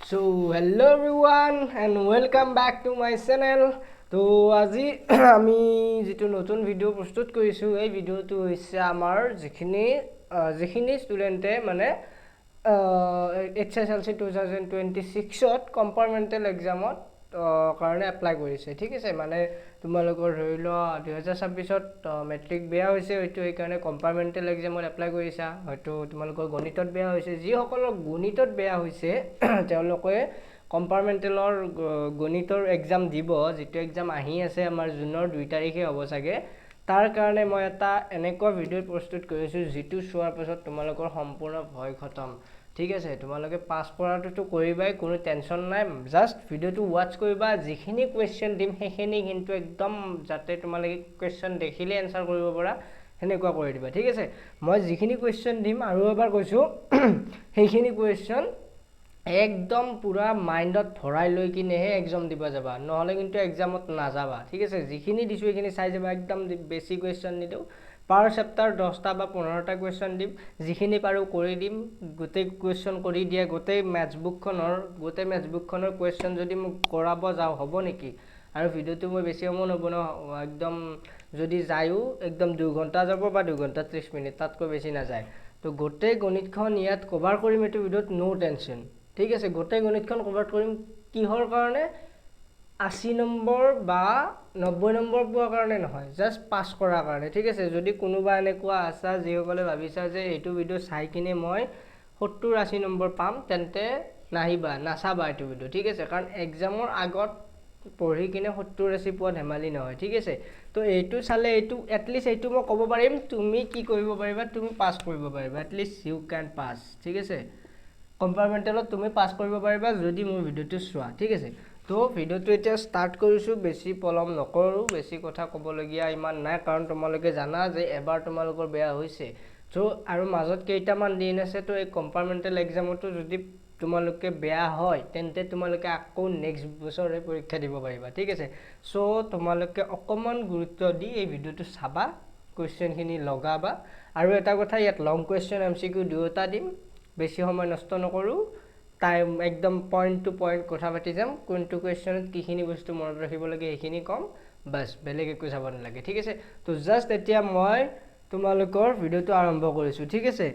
So hello everyone and welcome back to my channel. তো আজি আমি যেটো নতুন ভিডিও প্ৰস্তুত কৰিছো এই ভিডিওটো হৈছে আমাৰ যিখিনি ষ্টুডেন্টে মানে HSLC 2026 ত কম্পাৰ্টমেন্টেল এক্সামত কাৰণে এপ্লাই কৰিছে ঠিক আছে মানে তোমালোকৰ ধৰি ল 2026 ত মেট্ৰিক বেয়া হৈছে হয়তো এই কাৰণে কম্পাৰ্টমেন্টেল এক্সামত এপ্লাই কৰিছা হয়তো তোমালোকৰ গণিতত বেয়া হৈছে যি সকলৰ গণিতত বেয়া হৈছে তেওঁলোকে কম্পাৰ্টমেন্টেলৰ গণিতৰ এক্সাম দিব যেটো এক্সাম আহি আছে আমাৰ জুনৰ 2 তাৰিখে হ'ব চাগে তাৰ কাৰণে মই এটা এনেকুৱা ভিডিও প্ৰস্তুত কৰিছো যেটো চোৱাৰ পাছত তোমালোকৰ সম্পূৰ্ণ ভয় খতম ঠিক আছে তোমালোকে পাস কৰাটো কৰিবাই কোনো টেনচন নাই জাস্ট ভিডিওটো ওয়াচ কৰিবা যিখিনি কোৱেশ্চন দিম হেখিনি কিন্তু একদম যাতে তোমালোকে কোৱেশ্চন দেখিলে আনসাৰ কৰিব পৰা হেনেকুৱা কৰি দিবা ঠিক আছে মই যিখিনি কোৱেশ্চন দিম আৰু এবাৰ কৈছো হেখিনি কোৱেশ্চন একদম পুৰা মাইন্ডত ভৰাই লৈ কিনেহে এক্সাম দিবা যাবা নহলে কিন্তু এক্সামত না যাবা ঠিক আছে যিখিনি দিছো এখিনি চাই যাবা একদম বেছি কোৱেশ্চন নিদিও পাৰ চেপ্টাৰ 10টা বা 15টা কোৱেশ্চন দিম যিখিনি পাৰো কৰি দিম গোটে কোৱেশ্চন কৰি দিয়া গোটে ম্যাথছ বুকখনৰ কোৱেশ্চন যদি মোক কৰাব যাও হ'ব নেকি আৰু ভিডিওটো মই বেছি সময় নবনাও একদম যদি যায়ও একদম 2 ঘন্টা যাব বা 2 ঘন্টা 30 মিনিট তাতকৈ বেছি না যায় তো গোটে গণিতখন ইয়াত কভাৰ কৰিম এটো ভিডিওত নো টেনশন ঠিক আছে গোটে গণিতখন কভাৰ কৰিম কিহৰ কাৰণে 80 নম্বৰ বা 90 নম্বৰ পোৱাৰ কাৰণে নহয় জাস্ট পাস কৰাৰ কাৰণে ঠিক আছে যদি কোনোবা এনেকুৱা আছা যিসকলে ভাবিছা যে এইটো ভিডিও চাই কিনে মই 70 80 নম্বৰ পাম তেন্তে নাহিবা নাচাবা এইটো ভিডিও ঠিক আছে কাৰণ এক্সামৰ আগত পঢ়ি কিনে 70 80 পোৱা ধেমালি নহয় ঠিক আছে তো এইটো চালে এইটো এটলিষ্ট এইটো মই ক'ব পাৰিম তুমি কি কৰিব পাৰিবা তুমি পাস কৰিব পাৰিবা এটলিষ্ট ইউ ক্যান পাস ঠিক আছে কম্পাৰ্টমেন্টেলত তুমি পাস কৰিব পাৰিবা যদি মোৰ ভিডিওটো চোৱা ঠিক আছে তো ভিডিওটো এতিয়া স্টাৰ্ট কৰিছো বেছি পলম নকৰো বেছি কথা ক'বলগীয়া ইমান নাই কাৰণ তোমালোকে জানা যে এবাৰ তোমালোকৰ বেয়া হৈছে তো আৰু মাজত কেইটামান দিন আছে তো এই কম্পাৰ্টমেন্টেল এক্সামটো যদি তোমালোকে বেয়া হয় তেন্তে তোমালোকে আকৌ নেক্সট বছৰে পৰীক্ষা দিব পাৰিবা ঠিক আছে সো তোমালোকে অকমান গুৰুত্ব দি এই ভিডিওটো চাবা কোৱেশ্চনখিনি লগাবা আৰু এটা কথা ইয়াত লং কোৱেশ্চন এমসিকিউ দুটা দিম বেছি সময় নষ্ট নকৰো টাইম একদম পয়েন্ট টু পয়েন্ট কথা পাতি যাম কোনটো কোৱেশ্চনত কিখিনি বস্তু মনত ৰাখিব লাগে এখিনি কম বাস বেলেগ একো চাব নালাগে ঠিক আছে তো জাস্ট এতিয়া মই তোমালোকৰ ভিডিওটো আৰম্ভ কৰিছো ঠিক আছে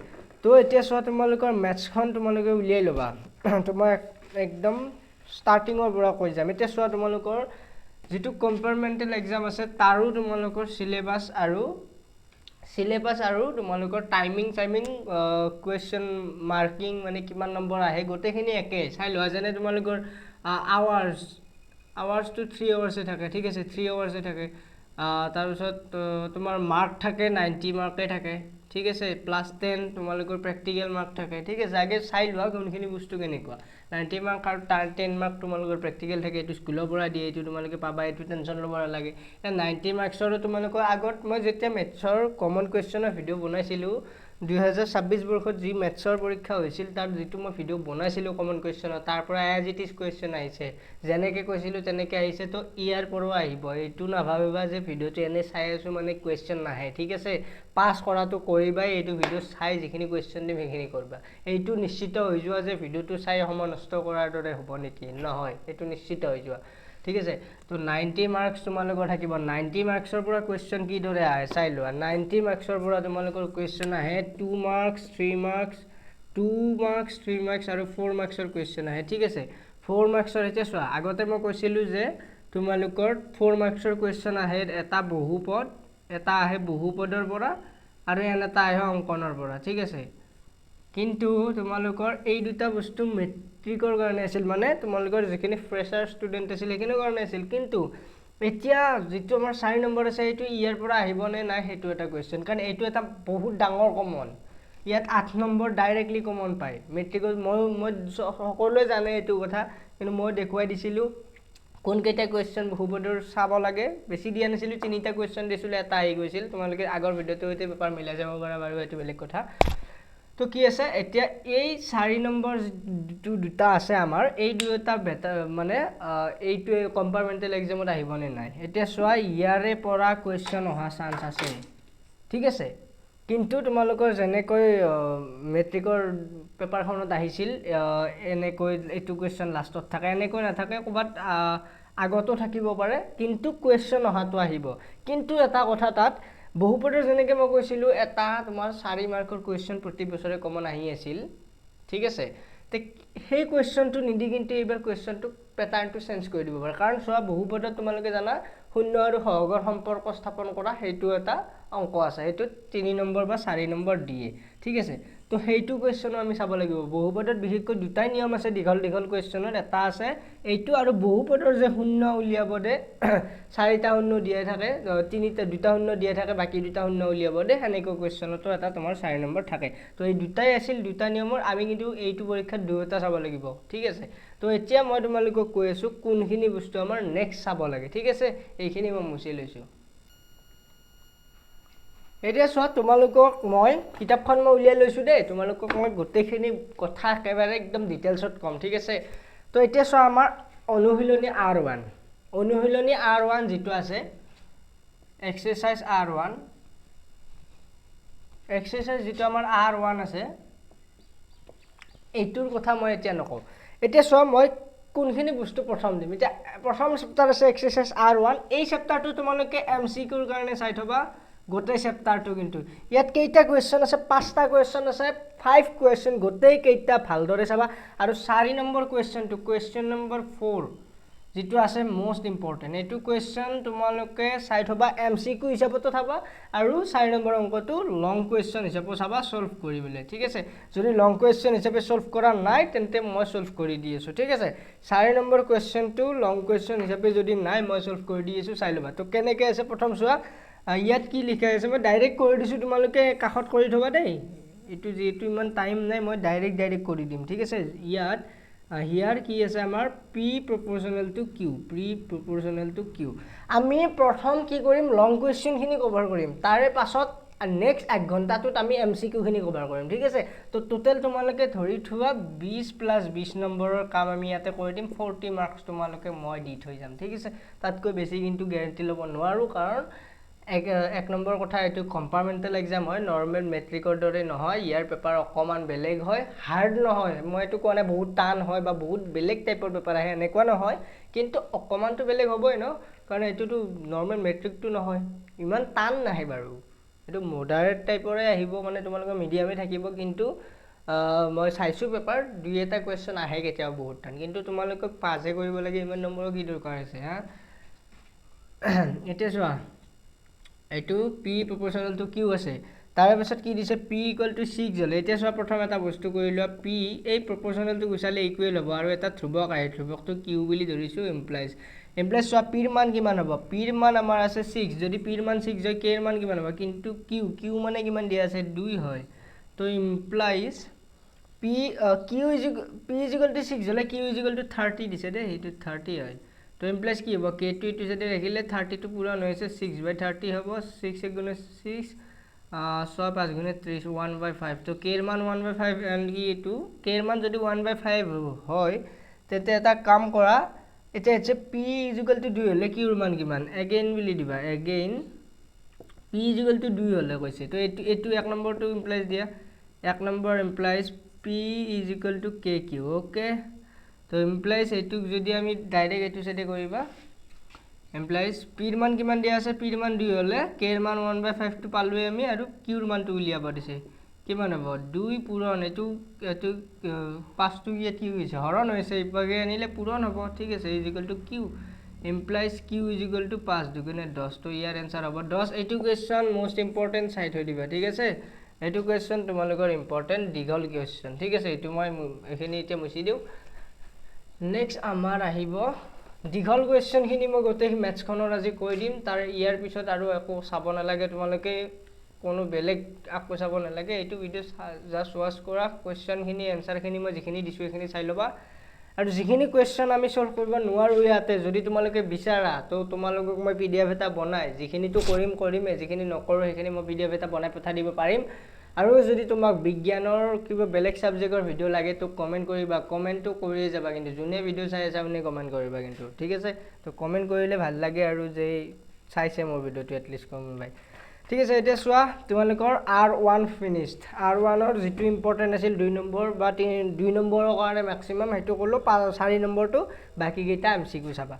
তো এতিয়া চোৱা তোমালোকৰ ম্যাথছখন তোমালোকে উলিয়াই লবা তো মই একদম ষ্টাৰ্টিংৰ পৰা কৈ যাম এতিয়া চোৱা তোমালোকৰ যেটো কম্পাৰ্টমেন্টেল এক্সাম আছে তাৰো তোমালোকৰ সিলেবাস আৰু তোমালোকৰ টাইমিং কোৱেশ্চন মাৰ্কিং মানে কিমান নম্বৰ আহে গোটেখিনি একে চাই লোৱা যেনে তোমালোকৰ আৱাৰ্স টু 3 আৱাৰ্স থাকে ঠিক আছে 3 আৱাৰ্স থাকে তাৰ পিছত তোমাৰ মাৰ্ক থাকে 90 মাৰ্কে থাকে ঠিক আছে +10 তোমালোকৰ প্ৰ্যাকটিক্যাল মাৰ্ক থাকে ঠিক আছে আগে চাই লোৱা কোনখিনি বস্তু কেনেকুৱা 90 মাৰ্ক আৰু 10 মাৰ্ক তোমালোকৰ প্ৰ্যাকটিক্যাল থাকে এটো স্কুলৰ পৰা দিয়ে এটো তোমালোকে পাবা এটো টেনচন ল'ব নালাগে 90 মাৰ্কছৰ তোমালোকৰ আগত মই যেতিয়া মেথছৰ কমন কোৱেশ্চনৰ ভিডিও বনাইছিলো 2026 বৰ্ষত যি মেথছৰ পৰীক্ষা হৈছিল তাৰ যেটো মই ভিডিও বনাইছিলো কমন কোৱেশ্চনৰ তাৰ পৰা এজ ইট ইজ কোৱেশ্চন আহিছে যেনেকে কৈছিলো তেনেকে আহিছে তো ইয়াৰ পৰা আহিব এটো না ভাবিবা যে ভিডিওটো এনে চাই আছো মানে কোৱেশ্চন নাহে ঠিক আছে পাস কৰাটো কৰিবাই এইটো ভিডিও চাই যিখিনি কোৱেশ্চন দিম সেইখিনি কৰিবা এইটো নিশ্চিত হৈ যোৱা যে ভিডিওটো চাই সময় নষ্ট কৰাৰ দৰে হ'ব নেকি নহয় এইটো নিশ্চিত হৈ যোৱা ঠিক আছে তো 90 মাৰ্কস তোমালোকৰ থাকিব 90 মাৰ্কসৰ পৰা কোৱেশ্চন কি দৰে আহে চাই লোৱা 90 মাৰ্কসৰ পৰা তোমালোকৰ কোৱেশ্চন আহে 2 মাৰ্কস 3 মাৰ্কস 2 মাৰ্কস 3 মাৰ্কস আৰু 4 মাৰ্কসৰ কোৱেশ্চন আহে ঠিক আছে 4 মাৰ্কসৰ এতিয়া চোৱা আগতে মই কৈছিলো যে তোমালোকৰ 4 মাৰ্কসৰ কোৱেশ্চন আহে এটা বহুপদ এটা আহে বহুপদৰ পৰা আৰু এটা আহে অঙ্কনৰ পৰা ঠিক আছে কিন্তু তোমালোকৰ এই দুটা বস্তু মেট্ৰিকৰ কাৰণে আছিল মানে তোমালোকৰ যিখিনি ফ্ৰেছাৰ ষ্টুডেন্ট আছিল একিনৰ কাৰণে আছিল কিন্তু এতিয়া যেটো আমাৰ 4 নম্বৰ আছে এইটো ইয়াৰ পৰা আহিব নে নাই হেতু এটা কোৱেশ্চন কাৰণ এইটো এটা বহুত ডাঙৰ কমন ইয়াত 8 নম্বৰ ডাইৰেক্টলি কমন পায় মেট্ৰিকৰ মই সকলোৱে জানে এইটো কথা কিন্তু মই দেখুৱাই দিছিলো কোন কেইটা কোৱেশ্চন বহুপদৰ চাব লাগে বেছি দিয়া নাছিলো তিনিটা কোৱেশ্চন দিছিলো এটা আহি গৈছিল তোমালোকে আগৰ ভিডিওটো হইতে পেপাৰ মিলাই যাব পাৰা বাৰু এটো বেলেগ কথা তো কি আছে এতিয়া এই 4 নম্বৰ দুটা আছে আমাৰ এই দুটা মানে এইটো কম্পাৰ্টমেন্টেল এক্সামত আহিবনে নাই এতিয়া চোৱা ইয়াৰে পৰা কোৱেশ্চন অহা চান্স আছে ঠিক আছে কিন্তু তোমালোকৰ যেনেকৈ মেট্ৰিকৰ পেপাৰখনত আহিছিল এনেকৈ এইটো কুৱেশ্যন লাষ্টত থাকে এনেকৈ নাথাকে ক'ৰবাত আগতো থাকিব পাৰে কিন্তু কুৱেশ্যন অহাটো আহিব কিন্তু এটা কথা তাত বহুপদৰ যেনেকৈ মই কৈছিলোঁ এটা তোমাৰ 4 মাৰ্কৰ কুৱেশ্যন প্ৰতি বছৰে কমন আহি আছিল ঠিক আছে তে সেই কুৱেশ্যনটো নিদি কিন্তু এইবাৰ কুৱেশ্যনটো পেটাৰ্নটো চেঞ্জ কৰি দিব পাৰে কাৰণ চোৱা বহুপদত তোমালোকে জানা শূন্য আৰু সহগৰ সম্পৰ্ক স্থাপন কৰা সেইটো এটা অংক আছে সেইটো 3 নম্বৰ বা 4 নম্বৰ দিয়ে ঠিক আছে তো সেইটো কুৱেশ্যনো আমি চাব লাগিব বহুপদত বিশেষকৈ দুটাই নিয়ম আছে দীঘল দীঘল কুৱেশ্যনত এটা আছে এইটো আৰু বহুপদৰ যে শূন্য উলিয়াব দে 4টা শূন্য দিয়া থাকে 2টা শূন্য দিয়া থাকে বাকি 2টা শূন্য উলিয়াব দে হেনেকৈ কুৱেশ্যনতো এটা তোমাৰ 4 নম্বৰ থাকে তো এই দুটাই আছিল দুটা নিয়মৰ আমি কিন্তু এইটো পৰীক্ষাত দুটা চাব লাগিব ঠিক আছে তো এতিয়া মই তোমালোকক কৈ আছো কোনখিনি বস্তু আমাৰ নেক্সট চাব লাগে ঠিক আছে এইখিনি মই মুছি লৈছো এতিয়া চোৱা তোমালোকক মই কিতাপখন মই উলিয়াই লৈছো দেই তোমালোকক মই গোটেইখিনি কথা একেবাৰে একদম ডিটেইলছত কম ঠিক আছে তো এতিয়া চোৱা আমাৰ অনুশীলনী R1 যেটো আছে এক্সাৰসাইজ R1 এক্সাৰসাইজ যেটো আমাৰ R1 আছে এইটোৰ কথা মই এতিয়া নকওঁ এতিয়া চোৱা মই কোনখিনি বস্তু প্ৰথম দিম এতিয়া প্ৰথম চেপ্টাৰ আছে এক্সাৰসাইজ R1 এই চেপ্টাৰটো তোমালোকে এমসিকিউৰ কাৰণে চাই থবা গোটেই চেপ্টাৰটো কিন্তু ইয়াত কেইটা কুৱেশ্যন আছে 5টা কুৱেশ্যন আছে 5 কুৱেশ্যন গোটেই কেইটা ভালদৰে চাবা আৰু 4 নম্বৰ কুৱেশ্যনটো কুৱেশ্যন নম্বৰ 4 যেটো আছে মোস্ট ইম্পৰ্টেন্ট এইটো কুৱেশ্যন তোমালোকে চাই থবা এমসিকিউ হিচাপতো চাবা আৰু 4 নম্বৰ অংকটো লং কুৱেশ্যন হিচাপে চাবা সলভ কৰিবলৈ ঠিক আছে যদি লং কুৱেশ্যন হিচাপে সলভ কৰা নাই তেন্তে মই সলভ কৰি দি আছো ঠিক আছে 4 নম্বৰ কুৱেশ্যনটো লং কুৱেশ্যন হিচাপে যদি নাই মই সলভ কৰি দি আছো চাই লবা তো কেনেকৈ আছে প্ৰথম চোৱা ইয়াত কি লিখা আছে মই ডাইৰেক্ট কৰি দিছো তোমালোকে কাখত কৰি থবা দেই এটো যেটো ইমান টাইম নাই মই ডাইৰেক্ট কৰি দিম ঠিক আছে ইয়াত হিয়াৰ কি আছে আমাৰ p proportional to q আমি প্ৰথম কি কৰিম লং কুৱেশ্যন খিনি কভাৰ কৰিম তাৰে পাছত নেক্সট 1 ঘন্টাটোত আমি এমসিকিউ খিনি কভাৰ কৰিম ঠিক আছে তো টোটাল তোমালোকে ধৰি থোৱা 20 + 20 নম্বৰৰ কাম আমি ইয়াতে কৰি দিম 40 মাৰ্কস তোমালোকে মই দি থৈ যাম ঠিক আছে তাতকৈ বেছি কিন্তু গ্যাৰান্টি ল'ব নোৱাৰো কাৰণ এক নম্বৰ কথা এটো কম্পাৰ্টমেন্টাল এক্সাম হয় নৰমাল মেট্ৰিকৰ দৰে নহয় ইয়াৰ পেপাৰ অকমান বেলেগ হয় হাৰ্ড নহয় মই এটো কোৱা নাই বহুত টান হয় বা বহুত বেলেগ টাইপৰ পেপাৰ আহে এনেকুৱা নহয় কিন্তু অকমানটো বেলেগ হ'বই ন কাৰণ এটোটো নৰমাল মেট্ৰিকটো নহয় ইমান টান নাহে বাৰু এটো মডাৰেট টাইপৰে আহিব মানে তোমালোকৰ মিডিয়ামে থাকিব কিন্তু মই চাইছো পেপাৰ দুই এটা কোৱেশ্চন আহে কেতিয়া বহুত টান কিন্তু তোমালোকক পাজে কৰিব লাগে ইমান নম্বৰৰ কি দৰকাৰ আছে হা এতিয়া চোৱা এইটো p proportional to q আছে তাৰে পাছত কি দিছে p = 6 হলে এতিয়া চোৱা প্ৰথম এটা বস্তু কৰিলো p এই proportional to গুছালে ইকুৱেল হ'ব আৰু এটা ধ্ৰুবক আহে ধ্ৰুবকটো q বুলি ধৰিছো ইমপ্লাইজ চোৱা p ৰ মান কিমান হ'ব p ৰ মান আমাৰ আছে 6 যদি p ৰ মান 6 হয় k ৰ মান কিমান হ'ব কিন্তু q মানে কিমান দিয়া আছে 2 হয় তো ইমপ্লাইজ p = 6 হলে q = 30 দিছে দে এইটো 30 হয় তো ইমপ্লাইজ কি হ'ব k2 টো যদি ৰাখিলে 30 টো পূৰণ হৈছে 6/30 হ'ব 6 * 6 6 5 * 30 1/5 তো k ৰ মান 1/5 এন্ড কি এটো k ৰ মান যদি 1/5 হয় তেতে এটা কাম কৰা এটা আছে p = 2 হলে q ৰ মান কিমান अगेन বুলি দিবা अगेन p = 2 হলে কৈছে তো এটো এক নম্বৰটো ইমপ্লাইজ দিয়া এক number implies p = kq okay তো ইমপ্লাইজ এটো যদি আমি ডাইৰেক্ট এটো সেটে কৰিবা ইমপ্লাইজ p ৰ মান কিমান দিয়া আছে p ৰ মান 2 হলে k ৰ মান 1/5 টো পালোই আমি আৰু q ৰ মানটো উলিয়াব দিছে কিমান হ'ব 2 পূৰণ এটো 5 টো ইয়াত কি হৈছে হৰণ হৈছে ইপাগে আনিলে পূৰণ হ'ব ঠিক আছে = q ইমপ্লাইজ q = 5 * 2 = 10 তো ইয়াৰ आंसर হ'ব 10 এটো কোৱেশ্চন মোস্ট ইম্পৰ্টেন্ট সাইড হৈ দিবা ঠিক আছে এটো কোৱেশ্চন তোমালোকৰ ইম্পৰ্টেন্ট দীঘল কোৱেশ্চন ঠিক আছে এটো মই এখিনি এতিয়া মুছি দিও নেক্সট আমাৰ আহিব দীঘল কোৱেশ্চন খিনি মই গোটেই ম্যাথছ খনৰ আজি কৈ দিম তাৰ ইয়াৰ পিছত আৰু একো চাব নালাগে তোমালোকে কোনো বেলেগ আকো চাব নালাগে এইটো ভিডিও জাস্ট ওয়াচ কৰা কোৱেশ্চন খিনি आंसर খিনি মই যিখিনি দিছো এখিনি চাই লবা আৰু যিখিনি কোৱেশ্চন আমি সলভ কৰিব নোৱাৰো ইয়াতে যদি তোমালোকে বিচাৰা তো তোমালোকক মই পিডিএফ এটা বনাই যিখিনিটো কৰিমে যিখিনি নকৰো সেইখিনি মই পিডিএফ এটা বনাই পঠাই দিব পাৰিম আৰু যদি তোমাক বিজ্ঞানৰ কিবা বেলেগ সাবজেক্টৰ ভিডিও লাগে তো কমেন্ট কৰিবা কমেন্টটো কৰি যাবা কিন্তু যোনে ভিডিও চাই আছে আপুনি কমেন্ট কৰিবা কিন্তু ঠিক আছে তো কমেন্ট কৰিলে ভাল লাগে আৰু যে চাইছে মোৰ ভিডিওটো এটলিষ্ট কমেন্ট ভাই ঠিক আছে এতিয়া চোৱা তোমালোকৰ R1 ফিনিশড R1ৰ যেটো ইম্পৰ্টেন্ট আছিল 2 নম্বৰ বা 2 নম্বৰৰ কাৰণে ম্যাক্সিমাম হেতু কৰলো 4 নম্বৰটো বাকি কেইটা এমসিকিউ চাবা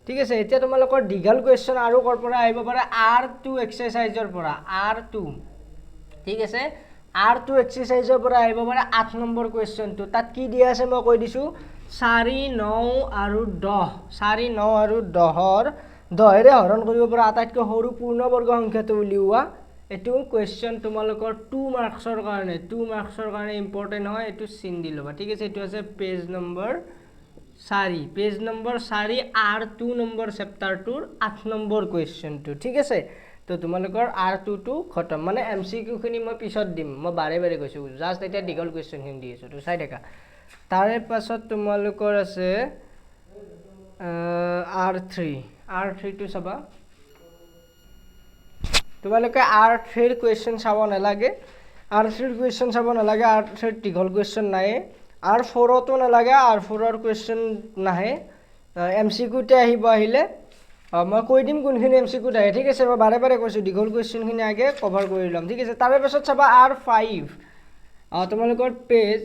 ঠিক আছে এতিয়া তোমালোকৰ দীঘল কোৱেশ্চন আৰু কৰ পৰা আহিব পাৰে R2 এক্সাৰসাইজৰ পৰা R2 ঠিক আছে R2 এক্সাৰসাইজৰ পৰা আহিব পাৰে 8 নম্বৰ কোৱেশ্চনটো তাত কি দিয়া আছে মই কৈ দিছো 4 9 আৰু 10 4 9 আৰু 10ৰ 10ৰে হৰণ কৰিব পৰা আটাইতকৈ সৰু পূৰ্ণবৰ্গ সংখ্যাটো উলিওৱা এটো কোৱেশ্চন তোমালোকৰ 2 মাৰ্কছৰ কাৰণে ইম্পৰ্টেন্ট হয় এটো চিন দি লবা ঠিক আছে এটো আছে page number 4 page number 4 R2 number চেপ্টাৰটোৰ 8 নম্বৰ কোৱেশ্চনটো ঠিক আছে তো তোমালোকৰ R2 টো খতম মানে এমসিকিউ খিনি মই পিছত দিম মই বাৰে বাৰে কৈছো জাস্ট এটা দীঘল কোৱেশ্চন খিনি দি আছো তো চাই দেখা তাৰে পাছত তোমালোকৰ আছে R3 টো চাবা তোমালোকে R3 ৰ কোৱেশ্চন চাব নালাগে R3 ৰ কোৱেশ্চন চাব নালাগে R3 ৰ দীঘল কোৱেশ্চন নাই R4 তো নালাগে R4 ৰ কোৱেশ্চন নাহে এমসিকিউ তে আহিলে মই কৈ দিম কোনখিনি এমসিকিউ আহে ঠিক আছে মই বাৰে বাৰে কৈছো দীঘল কোৱেশ্চন খিনি আগে কভাৰ কৰি লম ঠিক আছে তাৰে পাছত চাবা R5 তোমালোকৰ পেজ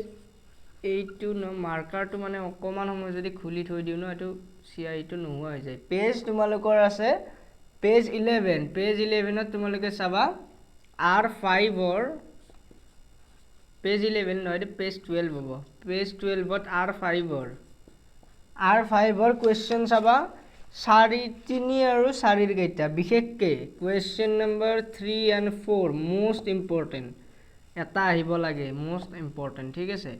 এইটো ন মাৰ্কাৰটো মানে অকমান সময় যদি খুলি থৈ দিও ন এটো সিআইটো নোহোৱা হৈ যায় পেজ তোমালোকৰ আছে পেজ 11 পেজ 11 ত তোমালোকে চাবা R5 ৰ পেজ 11 নহয় পেজ 12 হ'ব পেজ 12 ত R5 ৰ কোৱেশ্চন চাবা 4 3 আৰু 4 ৰ কেইটা বিশেষকে question number 3 and 4 most important এটা আহিব লাগে মোস্ট ইম্পৰ্টেন্ট ঠিক আছে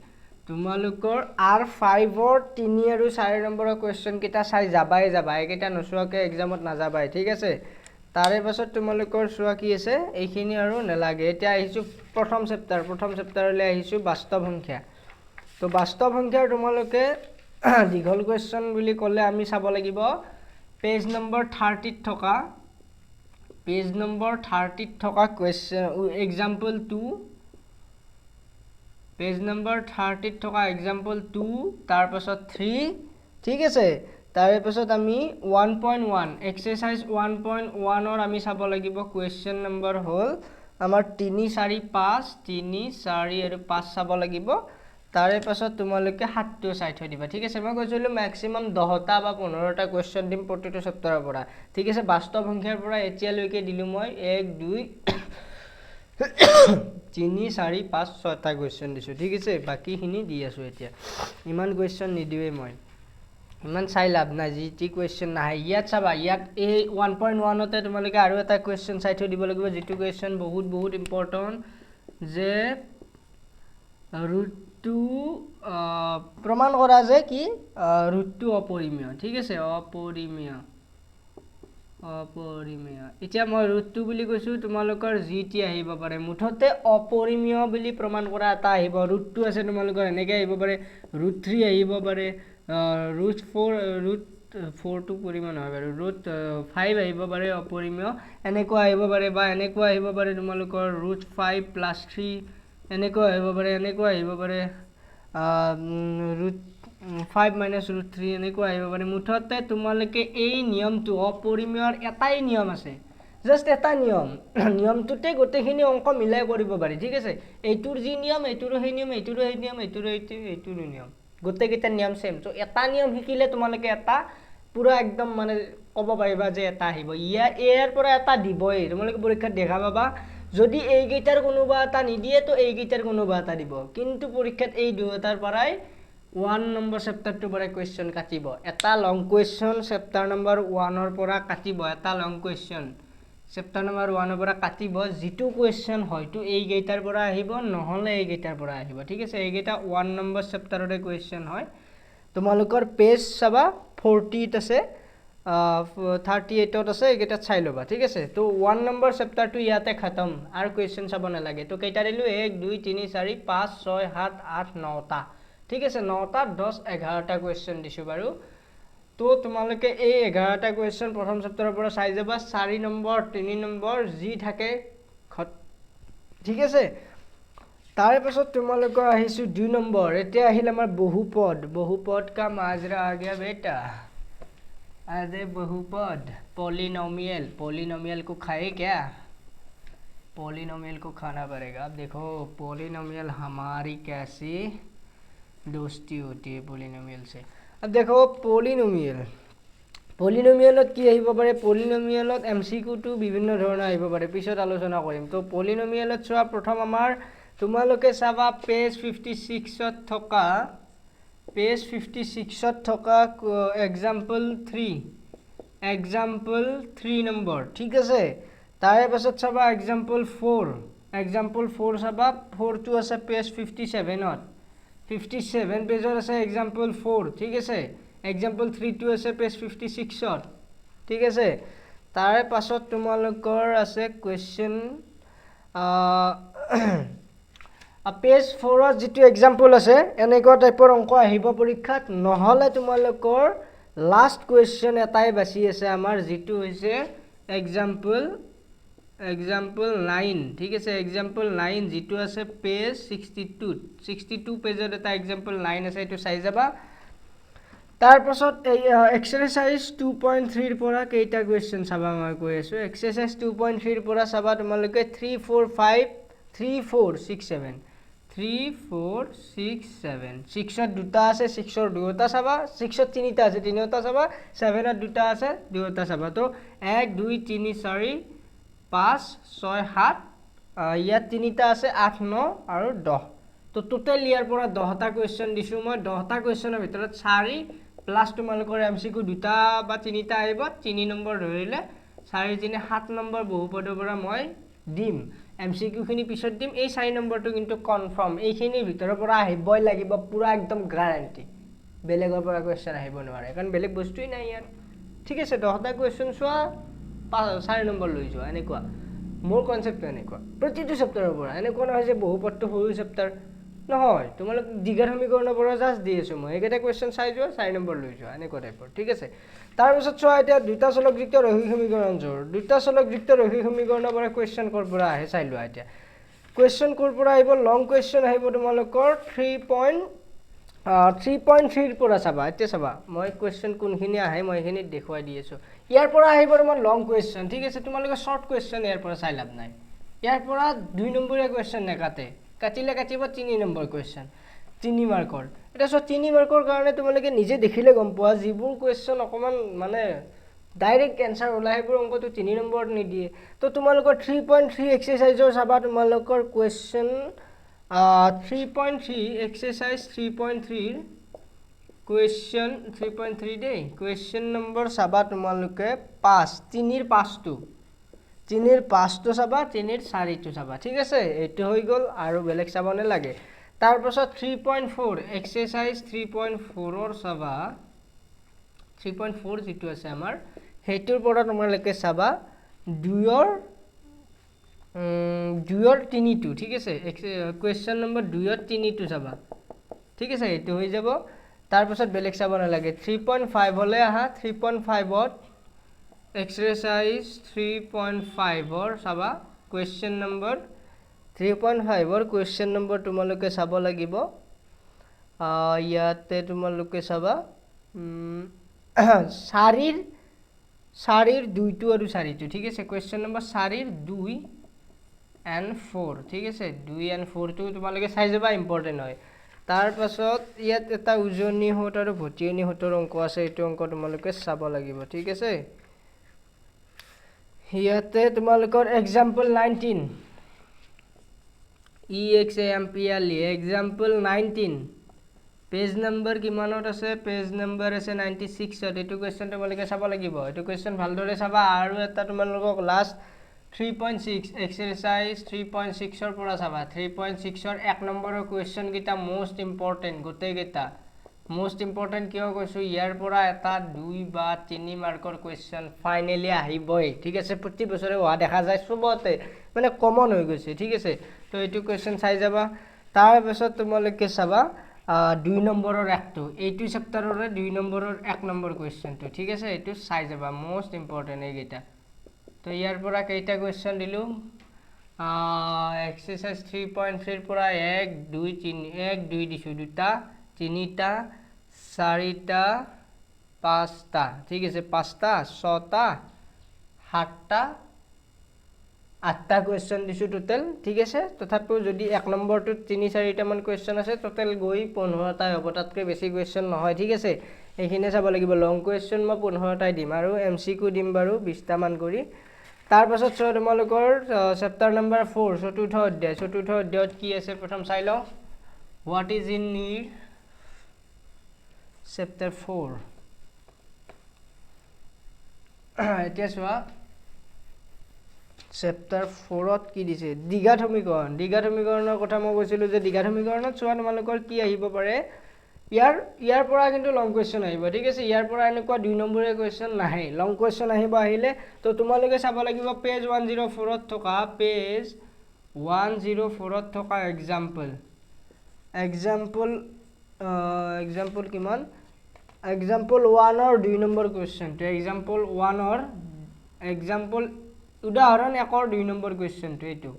তোমালোকৰ R5 ৰ 3 আৰু 4 নম্বৰৰ কোৱেশ্চন কিটা চাই যাবাই এইকেইটা নচোৱাকে এক্সামত নাযাবাই ঠিক আছে তাৰে পাছত তোমালোকৰ চোৱা কি আছে এইখিনি আৰু নালাগে এতিয়া আহিছো প্ৰথম চেপ্টাৰলৈ আহিছো বাস্তৱ সংখ্যা তো বাস্তৱ সংখ্যাৰ তোমালোকে দীঘল কোৱেশ্চন বুলি ক'লে আমি চাব লাগিব পেজ নম্বৰ 30 ত থকা কোৱেশ্চন এক্সাম্পল 2 পেজ নম্বৰ 30 ত থকা এক্সাম্পল 2 তাৰ পাছত 3 ঠিক আছে তাৰে পাছত আমি 1.1 এক্সাৰসাইজ 1.1 ৰ আমি চাব লাগিব কোৱেশ্চন নম্বৰ হল আমাৰ 3 4 5 আৰু 5 চাব লাগিব তাৰে পাছত তোমালোকে 7 টো চাই থৈ দিবা ঠিক আছে মই কৈছিলো ম্যাক্সিমাম 10টা বা 15টা কোৱেশ্চন দিম প্ৰতিটো চেপ্টাৰৰ পৰা ঠিক আছে বাস্তৱ সংখ্যাৰ পৰা এতিয়ালৈকে দিলু মই 1 2 3 4 5 6টা কোৱেশ্চন দিছো ঠিক আছে বাকি খিনি দি আছো এতিয়া ইমান কোৱেশ্চন নিদিৱে মই ইমান চাই লাভ নাই জি কোৱেশ্চন নাই ইয়াত চাবা ইয়াত এই 1.1 তে তোমালোকে আৰু এটা কোৱেশ্চন চাই থৈ দিব লাগিব যেটো কোৱেশ্চন বহুত ইম্পৰ্টেন্ট যে ৰুটটো প্ৰমাণ কৰা যে কি ৰুটটো অপৰিমেয় ঠিক আছে অপৰিমেয় এতিয়া মই ৰুটটো বুলি কৈছো তোমালোকৰ জিটি আহিব পাৰে মুঠতে অপৰিমেয় বুলি প্ৰমাণ কৰা এটা আহিব ৰুটটো আছে তোমালোকৰ এনেকৈ আহিব পাৰে √3 আহিব পাৰে √4 টো পৰিমেয় নহয় বাৰু √5 আহিব পাৰে অপৰিমেয় এনেকৈ আহিব পাৰে বা এনেকৈ আহিব পাৰে তোমালোকৰ √5 + 3 এনেকৈ আহিব পাৰে √5 - √3 এনেকৈ আহিব পাৰে মুঠতে তোমালোকে এই নিয়মটো অপৰিমেয়ৰ এটাই নিয়ম আছে জাস্ট এটা নিয়মটোতে গোটেইখিনি অংক মিলাই কৰিব পাৰি ঠিক আছে এইটোৰ যি নিয়ম এইটোৰো সেই নিয়ম এইটোৰো নিয়ম গোটেইকেইটা নিয়ম সেম তো এটা নিয়ম শিকিলে তোমালোকে এটা পুৰা একদম মানে ক'ব পাৰিবা যে এটা আহিব ইয়াৰ পৰা এটা দিবই তোমালোকে পৰীক্ষাত দেখা পাবা যদি এই গেটাৰ কোনোবা এটা নিদিয়ে তো এই গেটাৰ কোনোবা এটা দিব কিন্তু পৰীক্ষাত এই দুটাৰ পৰাই 1 নম্বৰ চেপ্টাৰটোৰ পৰা কোৱেশ্চন কাটিব এটা লং কোৱেশ্চন চেপ্টাৰ নম্বৰ 1 ৰ পৰা কাটিব এটা লং কোৱেশ্চন চেপ্টাৰ নম্বৰ 1 ৰ পৰা কাটিব যেটো কোৱেশ্চন হয়তো এই গেটাৰ পৰা আহিব নহলে এই গেটাৰ পৰা আহিব ঠিক আছে এই গেটা 1 নম্বৰ চেপ্টাৰৰে কোৱেশ্চন হয় তোমালোকৰ পেজ চাবা 40 ত আছে 38 ত আছে একেটা চাই লবা ঠিক আছে তো 1 নম্বৰ চেপ্টাৰটো ইয়াতে খতম আৰু কোৱেশ্চন চাব নালাগে তো কেইটা দিলু 1 2 3 4 5 6 7 8 9টা ঠিক আছে 9টা 10 11টা কোৱেশ্চন দিছো বাৰু তো তোমালোকে এই 11টা কোৱেশ্চন প্ৰথম চেপ্টাৰৰ পৰা চাই যাবা 4 নম্বৰ 3 নম্বৰ জি থাকে ঠিক আছে তাৰে পাছত তোমালোকৰ আহিছো 2 নম্বৰ এতিয়া আহিল আমাৰ बहुपद का माजरा आ गया बेटा अरे बहुपद पॉलिनोमियल को खाए क्या पॉलिनोमियल को खाना पड़ेगा। अब देखो पॉलिनोमियल हमारी कैसी दोस्ती होती है पॉलिनोमियल से। अब देखो पॉलिनोमियल पॉलिनोमियलत কি আহিব পাৰে পলিনোমিয়েলত এমসিকিউটো বিভিন্ন ধৰণৰ আহিব পাৰে পিছত আলোচনা কৰিম। তো পলিনোমিয়েলত চোৱা প্ৰথম আমাৰ তোমালোকে চাবা পেজ 56ত থকা এক্সাম্পল 3 নম্বৰ ঠিক আছে। তাৰে পাছত চাবা এক্সাম্পল 4 চাবা 4 টো আছে পেজ 57ত 57 পেজত আছে এক্সাম্পল 4 ঠিক আছে। এক্সাম্পল 3 টো আছে পেজ 56ত ঠিক আছে। তাৰে পাছত তোমালোকৰ আছে কোৱেশ্চন পেজ 4ত যেটো এক্সাম্পল আছে এনেকুৱা টাইপৰ অংক আহিব পৰীক্ষাত নহলে তোমালোকৰ লাষ্ট কোৱেশ্চন এটাই বাছি আছে আমাৰ যেটো হৈছে এক্সাম্পল 9 ঠিক আছে। এক্সাম্পল 9 যেটো আছে পেজ 62 পেজত এটা এক্সাম্পল 9 আছে এটো চাই যাবা। তার পাছত এক্সারসাইজ 2.3 ৰ পৰা কেইটা কোৱেশ্চন চাবা মই কৈ আছো। এক্সাৰসাইজ 2.3 ৰ পৰা চাবা তোমালোকে 3 4 5 3 4 6 7 3 4 6 7 6ত দুটা আছে 6ৰ দুটা চাবা 6ত তিনিটা আছে তিনিটা চাবা 7ত দুটা আছে দুটা চাবা। তো 1 2 3 4 5 6 7 ইয়াত তিনিটা আছে 8 9 আৰু 10। তো টোটাল ইয়াৰ পৰা 10টা কোৱেশ্চন দিছো মই 10টা কোৱেশ্চনৰ ভিতৰত 4 প্লাস তোমালোকৰ এমসিকিউ দুটা বা তিনিটা আহিব 3 নম্বৰ ধৰিলে 4 3 7 নম্বৰ বহুপদৰ পৰা মই দিম। এমসিকিউ খিনি পিছত দিম। এই 4 নম্বৰটো কিন্তু কনফাৰ্ম এইখিনিৰ ভিতৰৰ পৰা আহিবই লাগিব পুৰা একদম গ্যাৰান্টি বেলেগৰ পৰা কোৱেশ্চন আহিব নোৱাৰে কাৰণ বেলেগ বস্তুই নাই ইয়াত ঠিক আছে। 10টা কোৱেশ্চন চোৱা 4 নম্বৰ লৈ যোৱা এনেকুৱা মোৰ কনসেপ্টটো এনেকুৱা প্ৰতিটো চেপ্টাৰৰ পৰা এনেকুৱা নহয় যে বহুপদটো সৰু চেপ্টাৰ নহয় তোমালোক দ্বিঘাত সমীকৰণৰ পৰা জাস্ট দি আছো মই এইকেইটা কোৱেশ্চন চাই যোৱা 4 নম্বৰ লৈ যোৱা এনেকুৱা টাইপৰ ঠিক আছে। তাৰ পিছত চোৱা এতিয়া দুটা চলকযুক্ত ৰৈখিক সমীকৰণ জোৰ দুটা চলকযুক্ত ৰৈখিক সমীকৰণৰ পৰা কোৱেশ্চন কৰ পৰা আহে চাই লোৱা। এতিয়া কোৱেশ্চন কৰ পৰা আহিব লং কোৱেশ্চন আহিব তোমালোকৰ 3.3 ৰ পৰা চাবা। এতিয়া চাবা মই কোৱেশ্চন কোনখিনি আহে মই এখিনি দেখুৱাই দি আছো। ইয়াৰ পৰা আহিব তোমাৰ লং কোৱেশ্চন ঠিক আছে। তোমালোকে শৰ্ট কোৱেশ্চন ইয়াৰ পৰা চাই লাভ নাই। ইয়াৰ পৰা 2 নম্বৰীয়া কোৱেশ্চন নেকাতে কাটিলে কাটিব 3 নম্বৰ কোৱেশ্চন 3 মাৰ্কৰ। এটা সব 3 মাৰ্কৰ কাৰণে তোমালোকে নিজে দেখিলে গম পোৱা যিবোৰ কোৱেশ্চন অকমান মানে ডাইৰেক্ট এনসাৰ ওলাই সেইবোৰ অংকটো 3 নম্বৰত নিদিয়ে। তো তোমালোকৰ 3.3 এক্সাৰসাইজৰ চাবা তোমালোকৰ কোৱেশ্চন 3.3 এক্সাৰসাইজ 3.3 কোৱেশ্চন 3.3 দেই কোৱেশ্চন নম্বৰ চাবা তোমালোকে 5 3 ৰ 5টো 3 ৰ 5টো চাবা 3 ৰ 4টো চাবা ঠিক আছে। এইটো হৈ গল আৰু বেলেগ চাব নালাগে। তাৰ পাছত 3.4 এক্সাৰসাইজ 3.4 ৰ চাবা 3.4 যেটো আছে আমাৰ হেইটোৰ পৰা তোমালোকে চাবা 2 ৰ 3টো ঠিক আছে। কোৱেশ্চন নম্বৰ 2 ৰ 3টো চাবা ঠিক আছে এইটো হৈ যাব। তাৰ পাছত বেলেগ চাব নালাগে 3.5 হলে আহা 3.5ত এক্সাৰসাইজ 3.5 ৰ চাবা কোৱেশ্চন নম্বৰ 3.5 ৰ কোৱেশ্চন নম্বৰ তোমালোকে চাব লাগিব। ইয়াতে তোমালোকে চাবা 4 ৰ 2টো আৰু 4টো ঠিক আছে। কোৱেশ্চন নম্বৰ 4 ৰ 2 and 4 ঠিক আছে 2 and 4 টো তোমালোকে চাই যাবা ইম্পৰ্টেন্ট হয়। তাৰ পাছত ইয়াত এটা উজনি হত আৰু ভটিয়নি হতৰ অংক আছে এইটো অংক তোমালোকে চাব লাগিব ঠিক আছে। ইয়াতে তোমালোকৰ example 19 EXAMPL example 19 page number কিমানত আছে পেজ নম্বৰ আছে 96 ত এইটো কোৱেশ্চন তোমালোকে চাব লাগিব। এইটো কোৱেশ্চন ভালদৰে চাবা। আৰু এটা তোমালোকক লাষ্ট 3.6 এক্সাৰসাইজ 3.6 ৰ পৰা চাবা 3.6 ৰ 1 নম্বৰৰ কোৱেশ্চন কিটা মোস্ট ইম্পৰ্টেন্ট গোটেই কিটা মোস্ট ইম্পৰ্টেন্ট কিয় কৈছো ইয়াৰ পৰা এটা 2 বা 3 মাৰ্কৰ কোৱেশ্চন ফাইনালি আহিবই ঠিক আছে। প্ৰতি বছৰে হোৱা দেখা যায় সবতে মানে কমন হৈ গৈছে ঠিক আছে। তো এইটো কোৱেশ্চন চাই যাবা। তাৰ পাছত তোমালোকে চাবা 2 নম্বৰৰ একটো এইটো চেপ্টাৰৰে 2 নম্বৰৰ 1 নম্বৰ কোৱেশ্চনটো ঠিক আছে। এইটো চাই যাবা মোস্ট ইম্পৰ্টেন্ট এইকেইটা। তো ইয়াৰ পৰা কেইটা কোৱেশ্চন দিলো এক্সাৰসাইজ 3.3 ৰ পৰা 1 2 3 1 2 দিছো দুটা তিনিটা চাৰিটা পাঁচটা ঠিক আছে 5টা 6টা 7টা 8টা কুৱেশ্যন দিছোঁ টোটেল, ঠিক আছে। তথাপিও যদি 1 নম্বৰটোত 3-4টামান কুৱেশ্যন আছে, টোটেল গৈ 15টাই হ'ব, তাতকৈ বেছি কুৱেশ্যন নহয়, ঠিক আছে। এইখিনিয়ে চাব লাগিব। লং কুৱেশ্যন মই 15টাই দিম আৰু MCQ দিম বাৰু 20টামান কৰি। তাৰপাছত চোৱা তোমালোকৰ চেপ্টাৰ নম্বৰ 4 চতুৰ্থ অধ্যায়। চতুৰ্থ অধ্যায়ত কি আছে প্ৰথম চাই লওঁ। What is in need chapter 4। এতিয়া চোৱা চেপ্টাৰ 4ত কি দিছে, দ্বিঘাত সমীকৰণ। দ্বিঘাত সমীকৰণৰ কথা মই কৈছিলোঁ যে দ্বিঘাত সমীকৰণত চোৱা তোমালোকৰ কি আহিব পাৰে, ইয়াৰ পৰা কিন্তু লং কুৱেশ্যন আহিব, ঠিক আছে। ইয়াৰ পৰা এনেকুৱা 2 নম্বৰীয়া কুৱেশ্যন নাহে, লং কুৱেশ্যন আহিলে তো তোমালোকে চাব লাগিব পেজ 104ত থকা এক্সাম্পল কিমান, এক্সাম্পল 1ৰ 2 নম্বৰ কুৱেশ্যনটো, উদাহৰণ 1ৰ 2 নম্বৰ কুৱেশ্যনটো, এইটো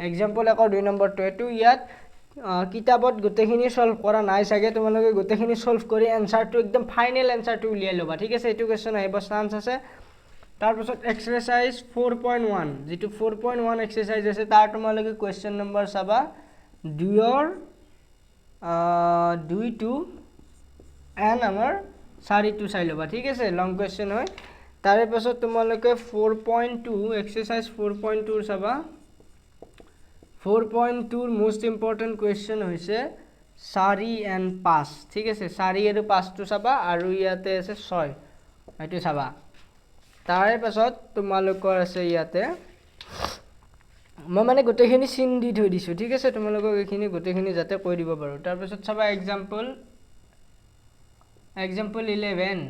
এক্সাম্পল 1ৰ 2 নম্বৰটো। এইটো ইয়াত কিতাপত গোটেইখিনি সলভ কৰা নাই চাগে, তোমালোকে গোটেইখিনি সলভ কৰি এনচাৰটো একদম ফাইনেল এনচাৰটো উলিয়াই ল'বা, ঠিক আছে। এইটো কুৱেশ্যন আহিব চান্স আছে। তাৰপিছত এক্সাৰচাইজ 4.1, যিটো 4.1 এক্সাৰচাইজ আছে তাৰ তোমালোকে কুৱেশ্যন নম্বৰ চাবা 2 এণ্ড আমাৰ 4টো চাই ল'বা, ঠিক আছে। লং কুৱেশ্যন হয়। তাৰে পাছত তোমালোকে 4.2 এক্সাৰচাইজ 4.2 চাবা। 4.2ৰ মোষ্ট ইম্পৰ্টেণ্ট কুৱেশ্যন হৈছে 4 and 5, ঠিক আছে। 4 আৰু 5টো চাবা আৰু ইয়াতে আছে 6, এইটো চাবা। তাৰে পাছত তোমালোকৰ আছে ইয়াতে, মই মানে গোটেইখিনি চিন দি থৈ দিছোঁ, ঠিক আছে। তোমালোকক এইখিনি গোটেইখিনি যাতে কৈ দিব পাৰোঁ। তাৰপিছত চাবা এক্সাম্পল 11,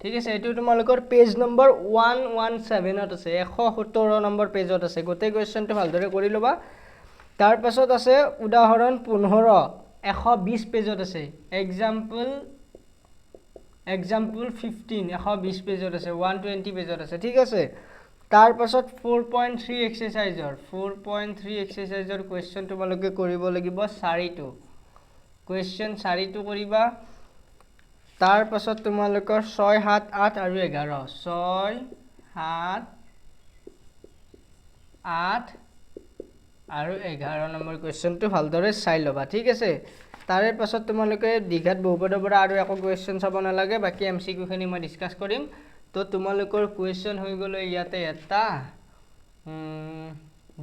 ঠিক আছে। এইটো তোমালোকৰ পেজ নম্বৰ 117ত আছে, 117 নম্বৰ পেজত আছে। গোটেই কুৱেশ্যনটো ভালদৰে কৰি ল'বা। তাৰপাছত আছে উদাহৰণ 15, 120 পেজত আছে। এক্সাম্পল 15, 120 পেজত আছে, 120 পেজত আছে, ঠিক আছে। তাৰপাছত 4.3 এক্সাৰচাইজৰ কুৱেশ্যন তোমালোকে কৰিব লাগিব 4টো কুৱেশ্যন, 4টো কৰিবা। তাৰপাছত তোমালোকৰ 6, 7, 8 আৰু 11, 6, 7, 8 আৰু 11 নম্বৰ কুৱেশ্যনটো ভালদৰে চাই ল'বা, ঠিক আছে। তাৰে পাছত তোমালোকে দ্বিঘাত বহুপদৰ পৰা আৰু একো কুৱেশ্যন চাব নালাগে, বাকী MCQখিনি মই ডিছকাছ কৰিম। তো তোমালোকৰ কুৱেশ্যন হৈ গ'লে ইয়াতে 1টা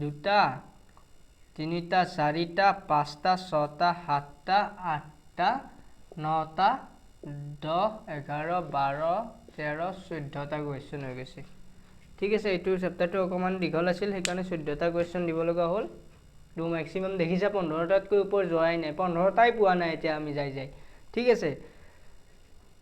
2টা 3টা 4টা 5টা 6টা 7টা 8টা 9টা 10 11 12 13 14টা কুৱেশ্যন হৈ গৈছে, ঠিক আছে। এইটো চেপ্টাৰটো অকণমান দীঘল আছিল, সেইকাৰণে 14টা কুৱেশ্যন দিব লগা হ'ল। তো মেক্সিমাম দেখিছা 15টাতকৈ ওপৰ যোৱাই নাই, 15টাই পোৱা নাই এতিয়া আমি যাই, ঠিক আছে।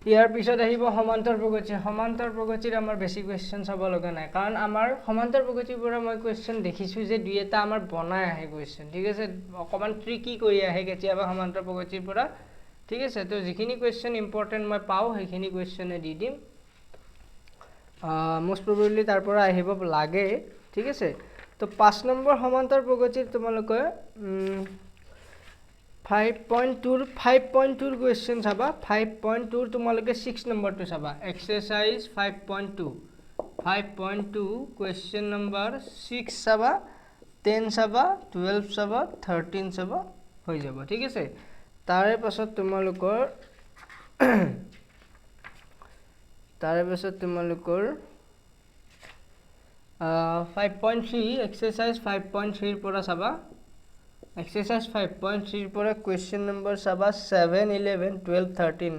ইয়াৰ পিছত আহিব সমান্তৰ প্ৰগতি। সমান্তৰ প্ৰগতিৰ আমাৰ বেছি কুৱেশ্যন চাব লগা নাই, কাৰণ আমাৰ সমান্তৰ প্ৰগতিৰ পৰা মই কুৱেশ্যন দেখিছোঁ যে 2-এটা আমাৰ বনাই আহে কুৱেশ্যন, ঠিক আছে। অকণমান ট্ৰিকি কৰি আহে কেতিয়াবা সমান্তৰ প্ৰগতিৰ পৰা, ঠিক আছে। তো যিখিনি কুৱেশ্যন ইম্পৰ্টেণ্ট মই পাওঁ সেইখিনি কুৱেশ্যনে দি দিম। মোষ্ট প্ৰবেবলি তাৰ পৰা আহিব লাগে, ঠিক আছে। তো 5 নম্বৰ সমান্তৰ প্ৰগতিৰ তোমালোকে 5.2ৰ কুৱেশ্যন চাবা। 5.2ৰ তোমালোকে 6 নম্বৰটো চাবা। এক্সাৰচাইজ 5.2 কুৱেশ্যন নম্বৰ 6 চাবা, 10 চাবা, 12 চাবা, 13 চাবা, হৈ যাব, ঠিক আছে। তাৰে পাছত তোমালোকৰ 5.3 এক্সাৰচাইজ 5.3ৰ পৰা চাবা। এক্সাৰচাইজ 5.3ৰ পৰা কুৱেশ্যন নম্বৰ চাবা 7, 11, 12, 13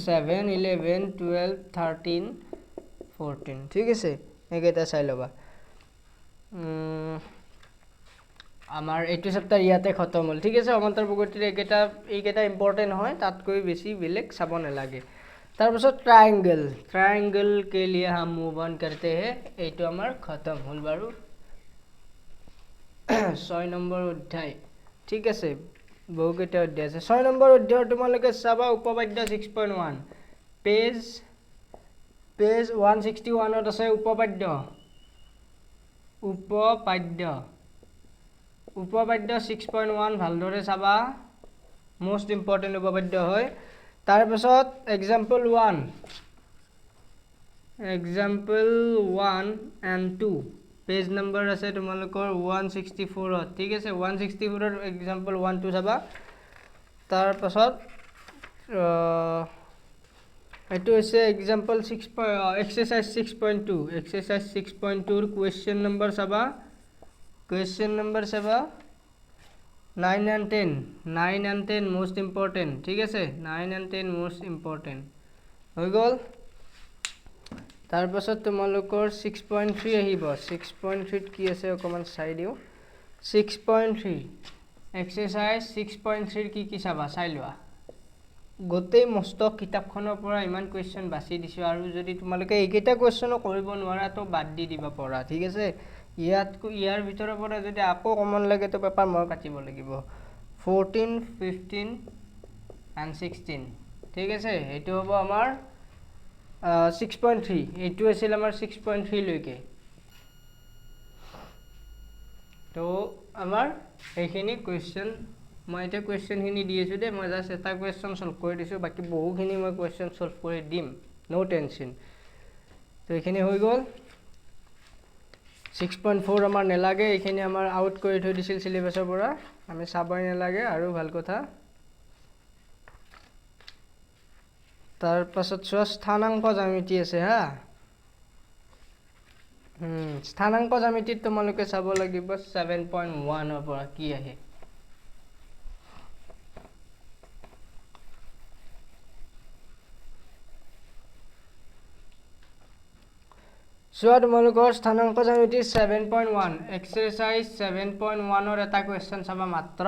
7, 11, 12, 13, 14, ঠিক আছে। এইকেইটা চাই ল'বা। আমাৰ এইটো চেপ্টাৰ ইয়াতে খতম হ'ল, ঠিক আছে। সমান্তৰ প্ৰগতিৰ এইকেইটা ইম্পৰ্টেণ্ট হয়, তাতকৈ বেছি বেলেগ চাব নালাগে। তাৰপিছত ট্ৰাইংগল কে লিয়ে হাম মুভ অন কৰতে হে, এইটো আমাৰ খতম হ'ল বাৰু। 6 নম্বৰ অধ্যায়, ঠিক আছে। বহুকেইটা অধ্যায় আছে। 6 নম্বৰ অধ্যায়ৰ তোমালোকে চাবা উপপাদ্য 6.1, পেজ 161ত আছে উপপাদ্য 6.1 ভালদৰে চাবা, মোষ্ট ইম্পৰ্টেণ্ট উপপাদ্য হয়। তাৰপিছত এক্সাম্পল 1 and 2, পেজ নম্বৰ আছে তোমালোকৰ 164 ঠিক আছে 164 এক্সাম্পল 1 2 চাবা তাৰ পাছত এটো হৈছে এক্সাম্পল 6 এক্সাৰসাইজ 6.2 এক্সাৰসাইজ 6.2 ৰ কোৱেশ্চন নম্বৰ চাবা কোৱেশ্চন নম্বৰ চাবা 9 and 10 মোস্ট ইম্পৰ্টেন্ট ঠিক আছে 9 and 10 মোস্ট ইম্পৰ্টেন্ট হৈ গল তাৰ পাছত তোমালোকৰ 6.3 আহিব 6.3 কি আছে অকমান চাই দিও 6.3 এক্সাৰসাইজ 6.3 কি চাবা চাই লোৱা গোটেই মস্তক কিতাপখনৰ পৰা ইমান কোৱেশ্চন বাছি দিছো আৰু যদি তোমালোকে এইকেইটা কোৱেশ্চনো কৰিব নোৱাৰা তো বাদ দি দিবা পঢ়া ঠিক আছে ইয়াৰ ভিতৰৰ পৰা যদি আকৌ কমন লাগে তো পেপাৰ মই কাটিব লাগিব 14 15 and 16 ঠিক আছে এটো হ'ব আমাৰ 6.3 এটো আছিল আমাৰ 6.3 লৈকে তো আমাৰ এইখিনি কোৱেশ্চন মই এটা কোৱেশ্চন হিনি দি আছো দে মই জাস্ট এটা কোৱেশ্চন সলভ কৰি দিছো বাকি বহুখিনি মই কোৱেশ্চন সলভ কৰি দিম নো টেনশন তো এইখিনি হৈ গল 6.4 আমাৰ নেলাগে এইখিনি আমাৰ আউট কৰি থৈ দিছিল সিলেবাসৰ পৰা আমি চাবই নেলাগে আৰু ভাল কথা তাৰ পাছত স্থানাংক জ্যামিতি আছে হা স্থানাংক জ্যামিতিত তোমালোকে চাব লাগিব 7.1 ৰ পৰা কি আহে তোমালোকৰ স্থানাংক জ্যামিতি 7.1 এক্সাৰসাইজ 7.1 ৰ এটা কোৱেশ্চন চাবা মাত্ৰ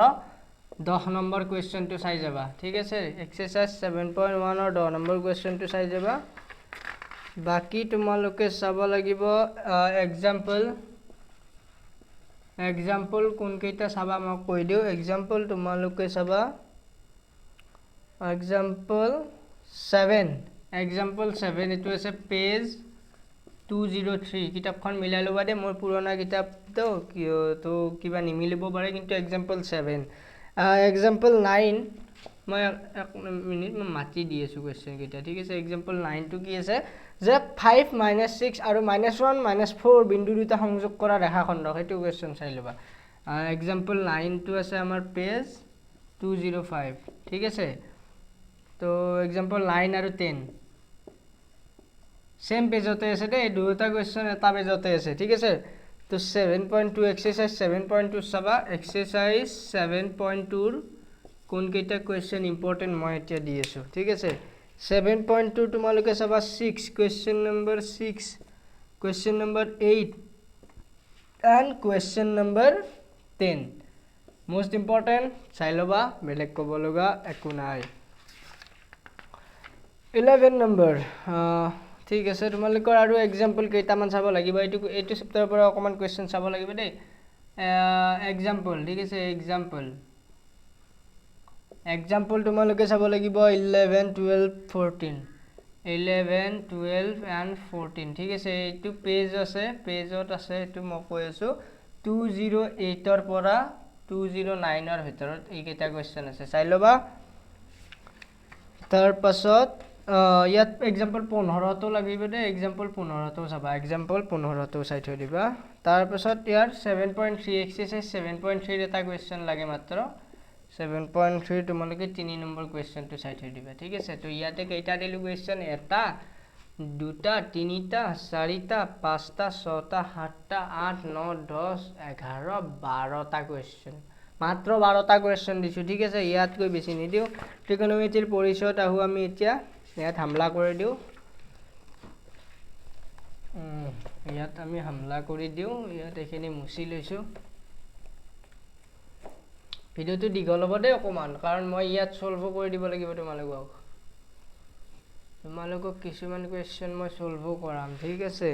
10 নম্বৰ কোৱেশ্চনটো চাই যাবা ঠিক আছে এক্সাৰসাইজ 7.1 ৰ 10 নম্বৰ কোৱেশ্চনটো চাই যাবা বাকি তোমালোকে চাব লাগিব এক্সাম্পল কোন কেইটা চাবা মই কৈ দিও এক্সাম্পল তোমালোকে চাবা এক্সাম্পল 7 এটো আছে পেজ 203 কিতাপখন মিলাই লবা দে মোৰ পুৰণা কিতাপ তো কিবা নিমিলিব পাৰে কিন্তু এক্সাম্পল 7 এক্সাম্পল 9 মই এক মিনিট মই মাতি দি আছো কোৱেশ্চন কেইটা ঠিক আছে এক্সাম্পল 9 টো কি আছে যে 5 6 আৰু -1 -4 বিন্দু দুটা সংযোগ কৰা ৰেখাখণ্ডক হেতু কোৱেশ্চন চাই লবা এক্সাম্পল 9 টো আছে আমাৰ পেজ 205 ঠিক আছে তো এক্সাম্পল 9 আৰু 10 সেম পেজতে আছে দে দুটা কোৱেশ্চন এটা পেজতে আছে ঠিক আছে তো 7.2 এক্সাৰসাইজ 7.2 চাবা এক্সাৰসাইজ 7.2 ৰ কোন কেইটা কোৱেশ্চন ইম্পৰ্টেন্ট মই এতিয়া দি আছো ঠিক আছে 7.2 তোমালোকে চাবা 6 question number 6 question number 8 and question number 10 most important চাই লবা বেলেগ ক'ব লগা একো নাই 11 নম্বৰ ঠিক আছে তোমালোকৰ আৰু এক্সাম্পল কেইটামান চাব লাগিব এইটো চেপ্টাৰৰ পৰা অকমান কোৱেশ্চন চাব লাগিব দেই এক্সাম্পল ঠিক আছে এক্সাম্পল তোমালোকে চাব লাগিব 11 12 14 11 12 and 14 ঠিক আছে এইটো পেজত আছে এটো মই কৈ আছো 208 ৰ পৰা 209 ৰ ভিতৰত এই কেইটা কোৱেশ্চন আছে চাই লবা তাৰ পাছত ইয়াত এক্সাম্পল 15 তো লাগিব দে এক্সাম্পল 15 তো চাবা এক্সাম্পল 15 তো চাই থৈ দিবা তাৰ পাছত ইয়াৰ 7.3 এক্সাৰসাইজ 7.3 এটা কোৱেশ্চন লাগে মাত্ৰ 7.3 তোমালোকে 3 নম্বৰ কোৱেশ্চনটো চাই থৈ দিবা ঠিক আছে তো ইয়াতে কেইটা দিলু কোৱেশ্চন এটা দুটা তিনিটা চাৰিটা পাঁচটা ছটা সাতটা 8 9 10 11 12টা কোৱেশ্চন মাত্ৰ 12টা কোৱেশ্চন দিছো ঠিক আছে ইয়াত কৈ বেছি নিদিও ট্ৰিগনোমেট্ৰিৰ পৰিচয়ত আহু আমি এতিয়া ইয়াত হামলা কৰি দিও ইয়াত আমি হামলা কৰি দিও ইয়াত এখিনি মুছি লৈছো ভিডিওটো দীঘল হ'ব দে অকমান কাৰণ মই ইয়াত সলভ কৰি দিব লাগিব তোমালোকক কিছুমান কোৱেশ্চন মই সলভ কৰাম ঠিক আছে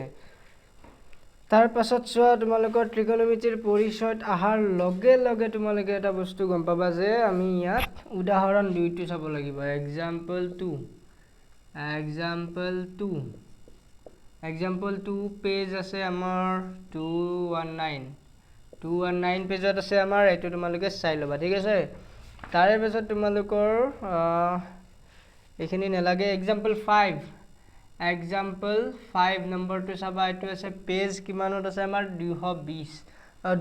তাৰ পাছত চোৱা তোমালোকৰ ট্ৰিগনোমেট্ৰিৰ পৰিচয়ত আহাৰ লগে লগে তোমালোকে এটা বস্তু গম পাবা যে আমি ইয়াত উদাহৰণ দুইটো চাব লাগিব এক্সাম্পল 2 পেজ আছে আমাৰ 219 পেজত আছে আমাৰ এটো তোমালোকে চাই লবা ঠিক আছে তাৰে পিছত তোমালোকৰ এইখিনি নেলাগে এক্সাম্পল এক্সাম্পল 5 নম্বৰটো চাবা এইটো আছে পেজ কিমানত আছে আমাৰ 220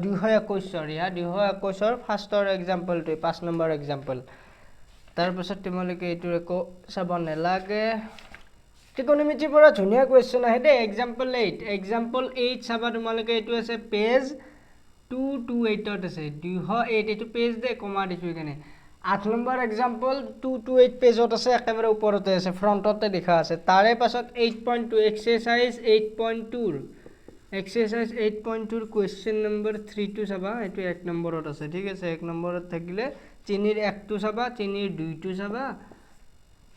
221 সৰি 221ৰ ফাৰ্ষ্টৰ এক্সাম্পলটো 5 নম্বৰ এক্সাম্পল তাৰপিছত তোমালোকে এইটো একো চাব নালাগে ত্ৰিকোণমিতিৰ পৰা ধুনীয়া কুৱেশ্যন আহে দেই এক্সাম্পল 8 চাবা তোমালোকে এইটো আছে পেজ 228ত আছে 208 এইটো পেজ দে কমা দিছো এখানে 8 নম্বৰ এক্সাম্পল 228 পেজত আছে একেবাৰে ওপৰতে আছে ফ্ৰণ্টতে দেখা আছে তাৰে পাছত 8.2 এক্সাৰসাইজ 8.2 এক্সাৰসাইজ 8.2 কুৱেশ্যন নম্বৰ 3 টো চাবা এইটো 1 নম্বৰত আছে ঠিক আছে 1 নম্বৰত থাকিলে 3 ৰ 1 টো চাবা 3 ৰ 2 টো চাবা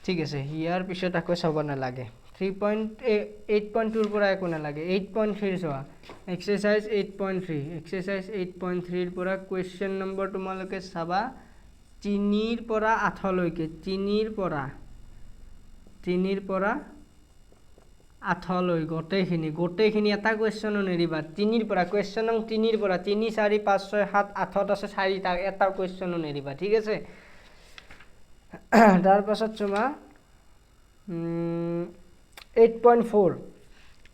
ঠিক আছে ইয়াৰ পিছত আকৌ চাব নালাগে 3.8.2 ৰ পৰা একো নালাগে 8.3 চোৱা এক্সাৰসাইজ 8.3 ৰ পৰা কুৱেশ্যন নম্বৰ তোমালোকে চাবা 3 ৰ পৰা 8 লৈকে 3 ৰ পৰা 8 লৈ গোটেইখিনি এটা কুৱেশ্যনো নেৰিবা 3 ৰ পৰা কুৱেশ্যন নং 3 ৰ পৰা 3 4 5 6 7 8 আছে 4টা এটা কুৱেশ্যনো নেৰিবা ঠিক আছে তাৰ পাছত চোৱা 8.4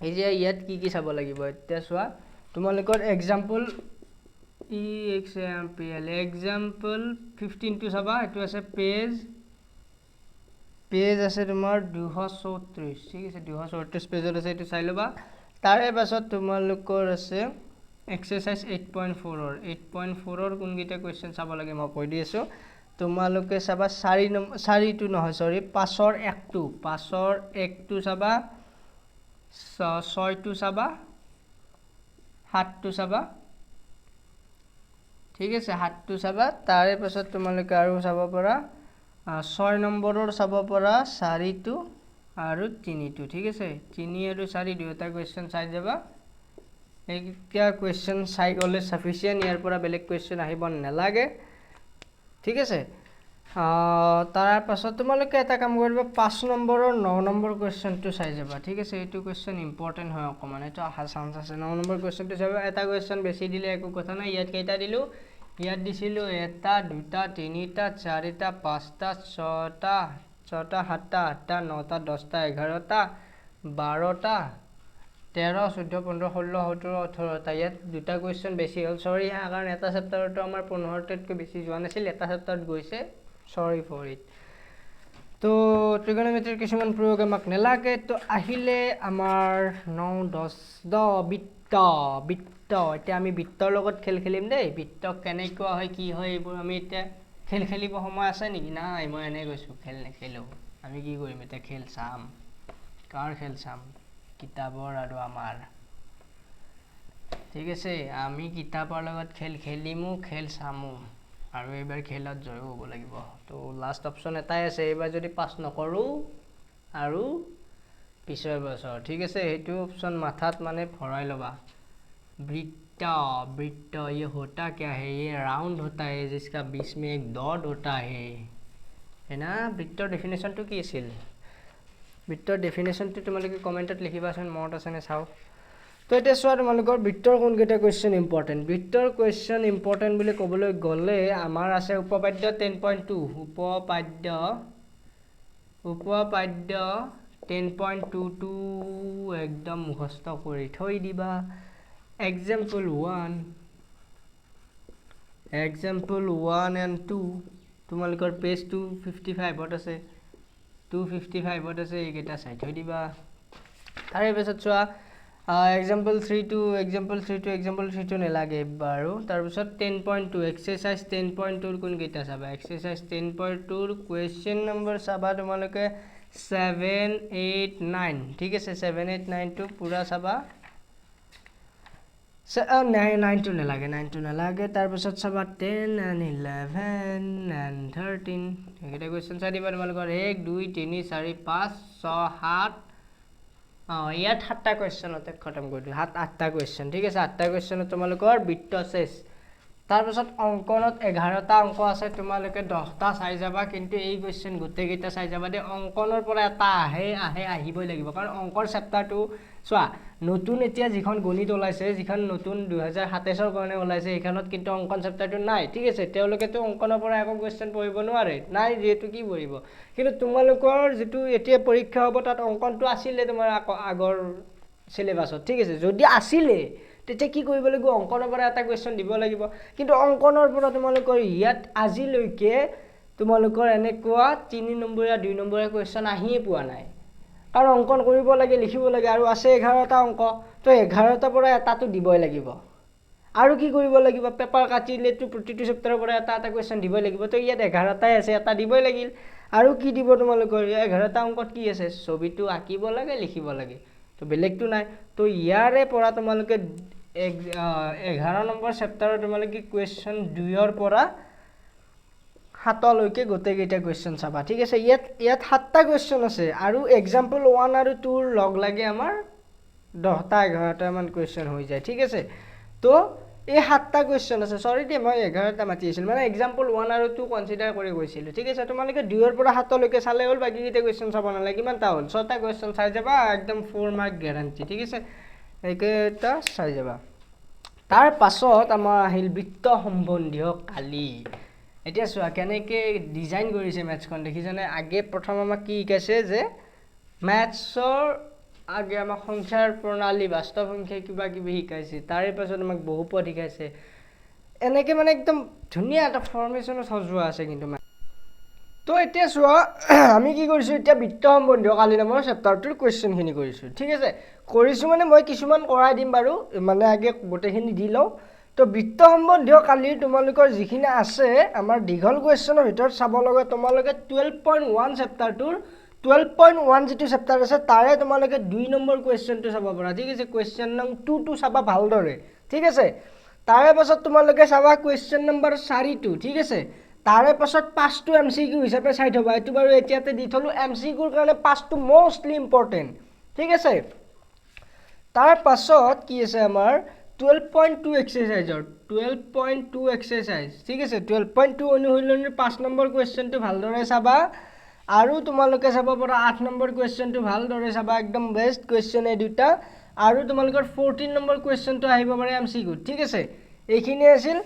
এই যে ইয়াত কি চাব লাগিব এতিয়া চোৱা তোমালোকৰ এক্সাম্পল এক্সাম্পল 15 টো চাবা এটো আছে পেজ আছে তোমাৰ 234 ঠিক আছে 234 পেজত আছে এটো চাই লবা তাৰে পাছত তোমালোকৰ আছে এক্সাৰসাইজ 8.4 ৰ কোনগিটা কুৱেশ্যন চাব লাগে মই কৈ দি আছো তোমালোকে চাবা 4 টো নহয় সৰি 5 ৰ 1 টো চাবা 6 টো চাবা 7 টো চাবা ঠিক আছে 7 টো চাবা তাৰে পাছত তোমালোকে আৰু চাব পাৰা 6 নম্বৰৰ চাব পাৰা 4 টো আৰু 3 টো ঠিক আছে 3 আৰু 4 দুটা কুৱেশ্যন চাই যাবা এইটা কুৱেশ্যন চাই গলে সাফিচিয়েন্ট ইয়াৰ পৰা বেলেগ কুৱেশ্যন আহিব নালাগে ঠিক আছে তাৰ পাছত তোমালোকে এটা কাম কৰিবা 5 নম্বৰৰ 9 নম্বৰ কুৱেশ্যনটো চাই যাবা ঠিক আছে এইটো কুৱেশ্যন ইম্পৰ্টেন্ট হয় অকমান এইটো আহা চান্স আছে 9 নম্বৰ কুৱেশ্যনটো চাবা এটা কুৱেশ্যন বেছি দিলে একো কথা নাই ইয়াত কেইটা দিলো ইয়াত দিছিলো 1 2 3 4 5 6 7 8 9 10 11 12 13 14 15 16 17 18 ইয়াত দুটা কুৱেশ্যন বেছি হ'ল সৰি কাৰণ এটা চেপ্টাৰটো আমাৰ 15টাতকৈ বেছি যোৱা নাছিল এটা চেপ্টাৰত গৈছে সৰি ফৰ ইট তো ট্ৰিগোনোমেট্ৰিৰ কিছুমান প্ৰয়োগ আমাক নেলাগে তো আহিলে আমাৰ 9 10 বৃত্ত এতিয়া আমি বৃত্তৰ লগত খেলিম দেই বৃত্ত কেনেকুৱা হয় কি হয় এইবোৰ আমি এতিয়া খেলিব সময় আছে নেকি নাই মই এনে কৈছো খেল নেখেলো আমি কি কৰিম এতিয়া খেল চাম কাৰ খেল চাম কিতাপৰ আৰু আমাৰ ঠিক আছে আমি কিতাপৰ লগত খেলিমু খেল চামু আৰু এবাৰ খেলত জয় হ'ব লাগিব তো লাষ্ট অপচন এটাই আছে এবাৰ যদি পাস নকৰো আৰু পিছৰ বছৰ ঠিক আছে হেতু অপচন মাথাত মানে ভৰাই লবা वृत्त ये होता क्या है ये राउंड होता है जिसका बीच में एक डॉट होता है ना वृत्तर डेफिनेशन तो কি আছিল वृत्तर डेफिनेशन तो তোমালোকে কমেন্টত লিখিবাচোন মনত আছে নে চাও তো এটা চোৱা তোমালোকৰ বৃত্তৰ কোন কেইটা কোৱেশ্চন ইম্পৰ্টেন্ট বৃত্তৰ কোৱেশ্চন ইম্পৰ্টেন্ট বুলি ক'বলৈ গলে আমাৰ আছে উপপাদ্য 10.2 উপপাদ্য 10.22 একদম মুখস্থ কৰি থৈ দিবা example 1 and 2 তোমালোকৰ পেজ 255 ত আছে 255 ত আছে এইকেইটা চাই থৈ দিবা তাৰে পিছত চোৱা example 3 to নেলাগে বাৰু তাৰ পিছত 10.2 এক্সাৰসাইজ 10.2 ৰ কোন কেইটা চাবা এক্সাৰসাইজ 10.2 ৰ কোৱেশ্চন নম্বৰ চাবা তোমালোকে 7 8 9 ঠিক আছে 7 8 9 টো পুৰা চাবা 9 to নালাগে তাৰ পিছত চাবা 10 and 11 and 13 এইকেইটা কোৱেশ্চন চাই দিবা তোমালোকৰ 1 2 3 4 5 6 7 ইয়াত 7টা কোৱেশ্চনতে খতম কৰি দিও 8টা কোৱেশ্চন ঠিক আছে 8টা কোৱেশ্চনত তোমালোকৰ বৃত্ত শেষ তাৰপিছত অংকনত 11টা অংক আছে, তোমালোকে 10টা চাই যাবা, কিন্তু এই কুৱেশ্যন গোটেইকেইটা চাই যাবা দেই। অংকনৰ পৰা এটা আহিবই লাগিব, কাৰণ অংকৰ চেপ্টাৰটো চোৱা, নতুন এতিয়া যিখন গণিত ওলাইছে, যিখন নতুন 2027ৰ কাৰণে ওলাইছে, সেইখনত কিন্তু অংকন চেপ্টাৰটো নাই, ঠিক আছে। তেওঁলোকেতো অংকনৰ পৰা একো কুৱেশ্যন পঢ়িব নোৱাৰে, নাই যিহেতু কি পঢ়িব। কিন্তু তোমালোকৰ যিটো এতিয়া পৰীক্ষা হ'ব, তাত অংকনটো আছিলে তোমাৰ আগৰ চিলেবাছত, ঠিক আছে। যদি আছিলে তেতিয়া কি কৰিব লাগিব, অংকনৰ পৰা এটা কুৱেশ্যন দিব লাগিব। কিন্তু অংকনৰ পৰা তোমালোকৰ ইয়াত আজিলৈকে তোমালোকৰ এনেকুৱা 3 নম্বৰীয়া 2 নম্বৰীয়া কুৱেশ্যন আহিয়ে পোৱা নাই, কাৰণ অংকন কৰিব লাগে, লিখিব লাগে, আৰু আছে 11টা অংক, তো 11টাৰ পৰা এটাটো দিবই লাগিব। আৰু কি কৰিব লাগিব, পেপাৰ কাটিলেতো প্ৰতিটো চেপ্টাৰৰ পৰা এটা এটা কুৱেশ্যন দিবই লাগিব। তো ইয়াত 11টাই আছে, এটা দিবই লাগিল। আৰু কি দিব তোমালোকৰ, 11টা অংকত কি আছে, ছবিটো আঁকিব লাগে, লিখিব লাগে, তো বেলেগটো নাই। তো ইয়াৰে পৰা তোমালোকে 11 নম্বৰ চেপ্টাৰৰ তোমালোকে কুৱেশ্যন 2ৰ পৰা 7লৈকে গোটেইকেইটা কুৱেশ্যন চাবা, ঠিক আছে। ইয়াত 7টা কুৱেশ্যন আছে, আৰু এক্সাম্পল 1 আৰু 2ৰ লগ লাগে আমাৰ 10টা 11টামান কুৱেশ্যন হৈ যায়, ঠিক আছে। তো এই 7টা কুৱেশ্যন আছে, চৰি দেই মই 11টা মাতি আছিলোঁ, মানে এক্সাম্পল 1 আৰু 2 কনচিডাৰ কৰি গৈছিলোঁ, ঠিক আছে। তোমালোকে 2ৰ পৰা 7লৈকে চালে হ'ল, বাকীকেইটা কুৱেশ্যন চাব নালাগে। কিমানটা হ'ল, 6টা কুৱেশ্যন চাই যাবা, একদম 4 মাৰ্ক গেৰাণ্টি, ঠিক আছে। এইকেইটা চাই যাবা। তাৰ পাছত আমাৰ আহিল বৃত্ত সম্বন্ধীয় কালি। এতিয়া চোৱা কেনেকৈ ডিজাইন কৰিছে মেথছখন, দেখিছানে। আগে প্ৰথম আমাক কি শিকাইছে, যে মেথছৰ আগে আমাক সংখ্যাৰ প্ৰণালী, বাস্তৱ সংখ্যা কিবা কিবি শিকাইছে, তাৰে পাছত আমাক বহুপদ শিকাইছে। এনেকৈ মানে একদম ধুনীয়া এটা ফৰ্মেশ্যনত সজোৱা আছে কিন্তু। তো এতিয়া চোৱা, আমি কি কৰিছোঁ, এতিয়া বৃত্ত সম্বন্ধীয় কালি নামৰ চেপ্টাৰটোৰ কুৱেশ্যনখিনি কৰিছোঁ, ঠিক আছে। কৰিছোঁ মানে মই কিছুমান কৰাই দিম বাৰু, মানে আগে গোটেইখিনি দি লওঁ। তো বৃত্ত সম্বন্ধীয় কালিৰ তোমালোকৰ যিখিনি আছে আমাৰ দীঘল কুৱেশ্যনৰ ভিতৰত চাব লগা, তোমালোকে 12.1 চেপ্টাৰটোৰ 12.1 যিটো চেপ্টাৰ আছে, তাৰে তোমালোকে 2 নম্বৰ কুৱেশ্যনটো চাব পাৰা, ঠিক আছে। কুৱেশ্যন নং 2টো চাবা ভালদৰে, ঠিক আছে। তাৰে পাছত তোমালোকে চাবা কুৱেশ্যন নম্বৰ 4টো, ঠিক আছে। তাৰে পাছত 5টো MCQ হিচাপে চাই থবা, এইটো বাৰু এতিয়াতে দি থলোঁ। MCQৰ কাৰণে 5টো মষ্টলি ইম্পৰ্টেণ্ট, ঠিক আছে। তাৰ পাছত কি আছে আমাৰ 12.2 এক্সাৰচাইজৰ 12.2 এক্সাৰচাইজ, ঠিক আছে। 12.2 অনুশীলনীৰ 5 নম্বৰ কুৱেশ্যনটো ভালদৰে চাবা, আৰু তোমালোকে চাব পাৰা 8 নম্বৰ কুৱেশ্যনটো ভালদৰে চাবা, একদম বেষ্ট কুৱেশ্যন এই দুটা। আৰু তোমালোকৰ 14 নম্বৰ কুৱেশ্যনটো আহিব পাৰে MCQ, ঠিক আছে। এইখিনি আছিল।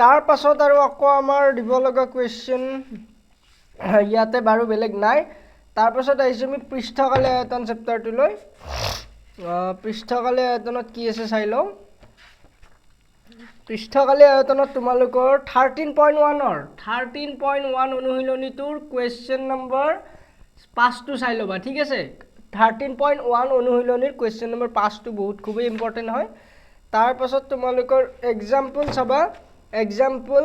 তাৰ পাছত আৰু আকৌ আমাৰ দিব লগা কুৱেশ্যন ইয়াতে বাৰু বেলেগ নাই। তাৰ পাছত আহিছোঁ আমি পৃষ্ঠকালি আয়তন চেপ্টাৰটোলৈ। পৃষ্ঠকালি আয়তনত কি আছে চাই লওঁ। পৃষ্ঠকালি আয়তনত তোমালোকৰ 13.1 অনুশীলনীটোৰ কুৱেশ্যন নম্বৰ 5টো চাই ল'বা, ঠিক আছে। 13.1 অনুশীলনীৰ কুৱেশ্যন নম্বৰ 5টো বহুত খুবেই ইম্পৰ্টেণ্ট হয়। তাৰ পাছত তোমালোকৰ এক্সাম্পল চাবা, এক্সাম্পল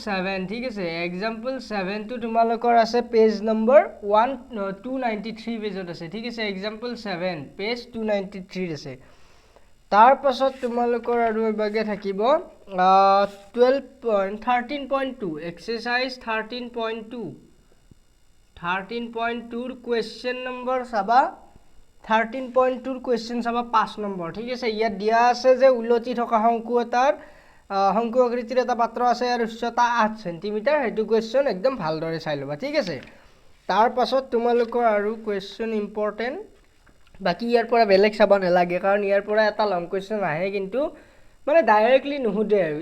7, ঠিক আছে। এক্সাম্পল 7টো তোমালোকৰ আছে পেজ নম্বৰ 293 পেজত আছে, ঠিক আছে। এক্সাম্পল 7 পেজ 293 আছে। তাৰ পাছত তোমালোকৰ আৰু এবাগে থাকিব 13.2 এক্সাৰচাইজ 13.2ৰ কুৱেশ্যন নম্বৰ চাবা, 13.2ৰ কুৱেশ্যন চাবা 5 নম্বৰ, ঠিক আছে। ইয়াত দিয়া আছে যে উলটি থকা শংকু এটাৰ শংকু আকৃতিৰ এটা পাত্ৰ আছে, আৰু উচ্চতা 8 চেণ্টিমিটাৰ, সেইটো কুৱেশ্যন একদম ভালদৰে চাই ল'বা, ঠিক আছে। তাৰ পাছত তোমালোকৰ আৰু কুৱেশ্যন ইম্পৰ্টেণ্ট, বাকী ইয়াৰ পৰা বেলেগ চাব নালাগে, কাৰণ ইয়াৰ পৰা এটা লং কুৱেশ্যন আহে, কিন্তু মানে ডাইৰেক্টলি নুসুধে, আৰু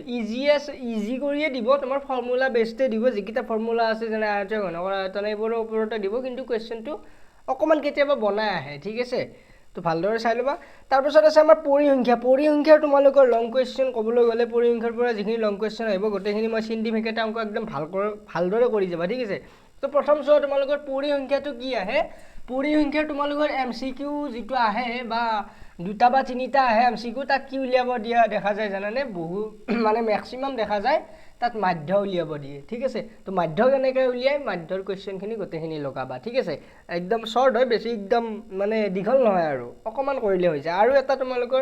ইজি কৰিয়ে দিব, তোমাৰ ফৰ্মুলা বেষ্টে দিব, যিকেইটা ফৰ্মুলা আছে যেনে আয়তীয় ঘনকৰ আয়তন এইবোৰৰ ওপৰতে দিব, কিন্তু কুৱেশ্যনটো অকণমান কেতিয়াবা বনাই আহে, ঠিক আছে। তো ভালদৰে চাই ল'বা। তাৰপিছত আছে আমাৰ পৰিসংখ্যাৰ তোমালোকৰ লং কুৱেশ্যন ক'বলৈ গ'লে, পৰিসংখ্যাৰ পৰা যিখিনি লং কুৱেশ্যন আহিব গোটেইখিনি মই চিন দিম, সেইকেইটা অংক একদম ভালদৰে কৰি যাবা, ঠিক আছে। তো প্ৰথম চোৱা তোমালোকৰ পৰিসংখ্যাটো কি আহে। পৰিসংখ্যাৰ তোমালোকৰ MCQ যিটো আহে, বা 2টা বা 3টা আহে MCQ, তাত কি উলিয়াব দিয়া দেখা যায় জানানে, মানে মেক্সিমাম দেখা যায় তাত মাধ্য উলিয়াব দিয়ে, ঠিক আছে। তো মাধ্য কেনেকৈ উলিয়াই, মাধ্যৰ কুৱেশ্যনখিনি গোটেইখিনি লগাবা, ঠিক আছে। একদম শ্বৰ্ট হয়, বেছি একদম মানে দীঘল নহয়, আৰু অকণমান কৰিলে হৈ যায়। আৰু এটা তোমালোকৰ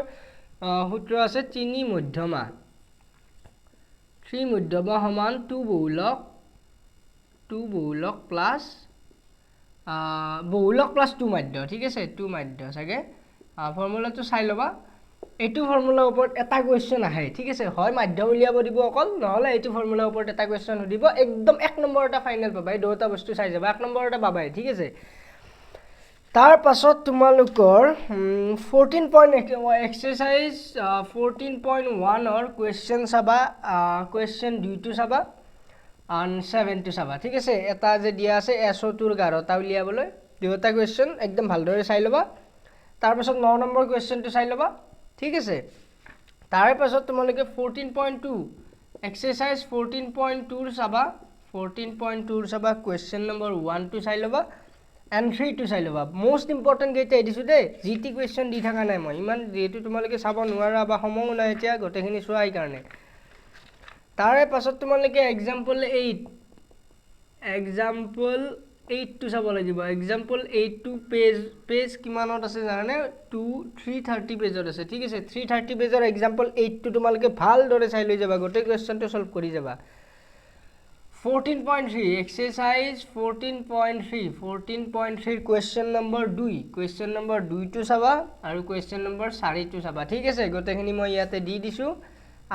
সূত্ৰ আছে 3 মধ্যমা সমান 2 বহুলক প্লাছ 2 মাধ্য, ঠিক আছে। 2 মাধ্য চাগে ফৰ্মুলাটো চাই ল'বা। এইটো ফৰ্মুলাৰ ওপৰত এটা কুৱেশ্যন আহে ঠিক আছে হয় মাধ্যম উলিয়াব দিব অকল নহলে এইটো ফৰ্মুলাৰ ওপৰত এটা কুৱেশ্যন সুধিব একদম এক নম্বৰ এটা ফাইনেল পাবা এই দুটা বস্তু চাই যাবা এক নম্বৰ এটা পাবাই ঠিক আছে তাৰ পাছত তোমালোকৰ 14 পইণ্ট এক্সাৰসাইজ 14.1 ৰ কুৱেশ্যন চাবা কুৱেশ্যন 2 টো চাবা and 7 টো চাবা ঠিক আছে এটা যে দিয়া আছে SO2 ৰ গাৰটা উলিয়াবলৈ দুটা কুৱেশ্যন একদম ভালদৰে চাই লবা তাৰ পাছত 9 নম্বৰ কুৱেশ্যনটো চাই লবা ঠিক আছে তাৰ পাছত তোমালোকে 14.2 এক্সাৰসাইজ 14.2 ৰ চাবা 14.2 ৰ চাবা কুৱেশ্যন নম্বৰ 1 টো চাই লবা and 3 টো চাই লবা মোস্ট ইম্পৰ্টেন্ট গেইটা দিছো দে জিটি কুৱেশ্যন দি থাকা নাই মই ইমান যেহেতু তোমালোকে চাব নোৱাৰা বা সময় নাই এতিয়া গোটেইখিনি চোৱা এই কাৰণে তাৰে পাছত তোমালোকে এক্সাম্পল 8 টো চাব লাগিব এক্সাম্পল 8 টো পেজ কিমানত আছে জানানে 330 পেজত আছে ঠিক আছে 330 পেজৰ এক্সাম্পল 8 টো তোমালোকে ভালদৰে চাই লৈ যাবা গোটেই কুৱেশ্যনটো সলভ কৰি যাবা 14.3 exercise 14.3 question number 2 টো চাবা আৰু question number 4 টো চাবা ঠিক আছে গোটেইখিনি মই ইয়াতে দি দিছো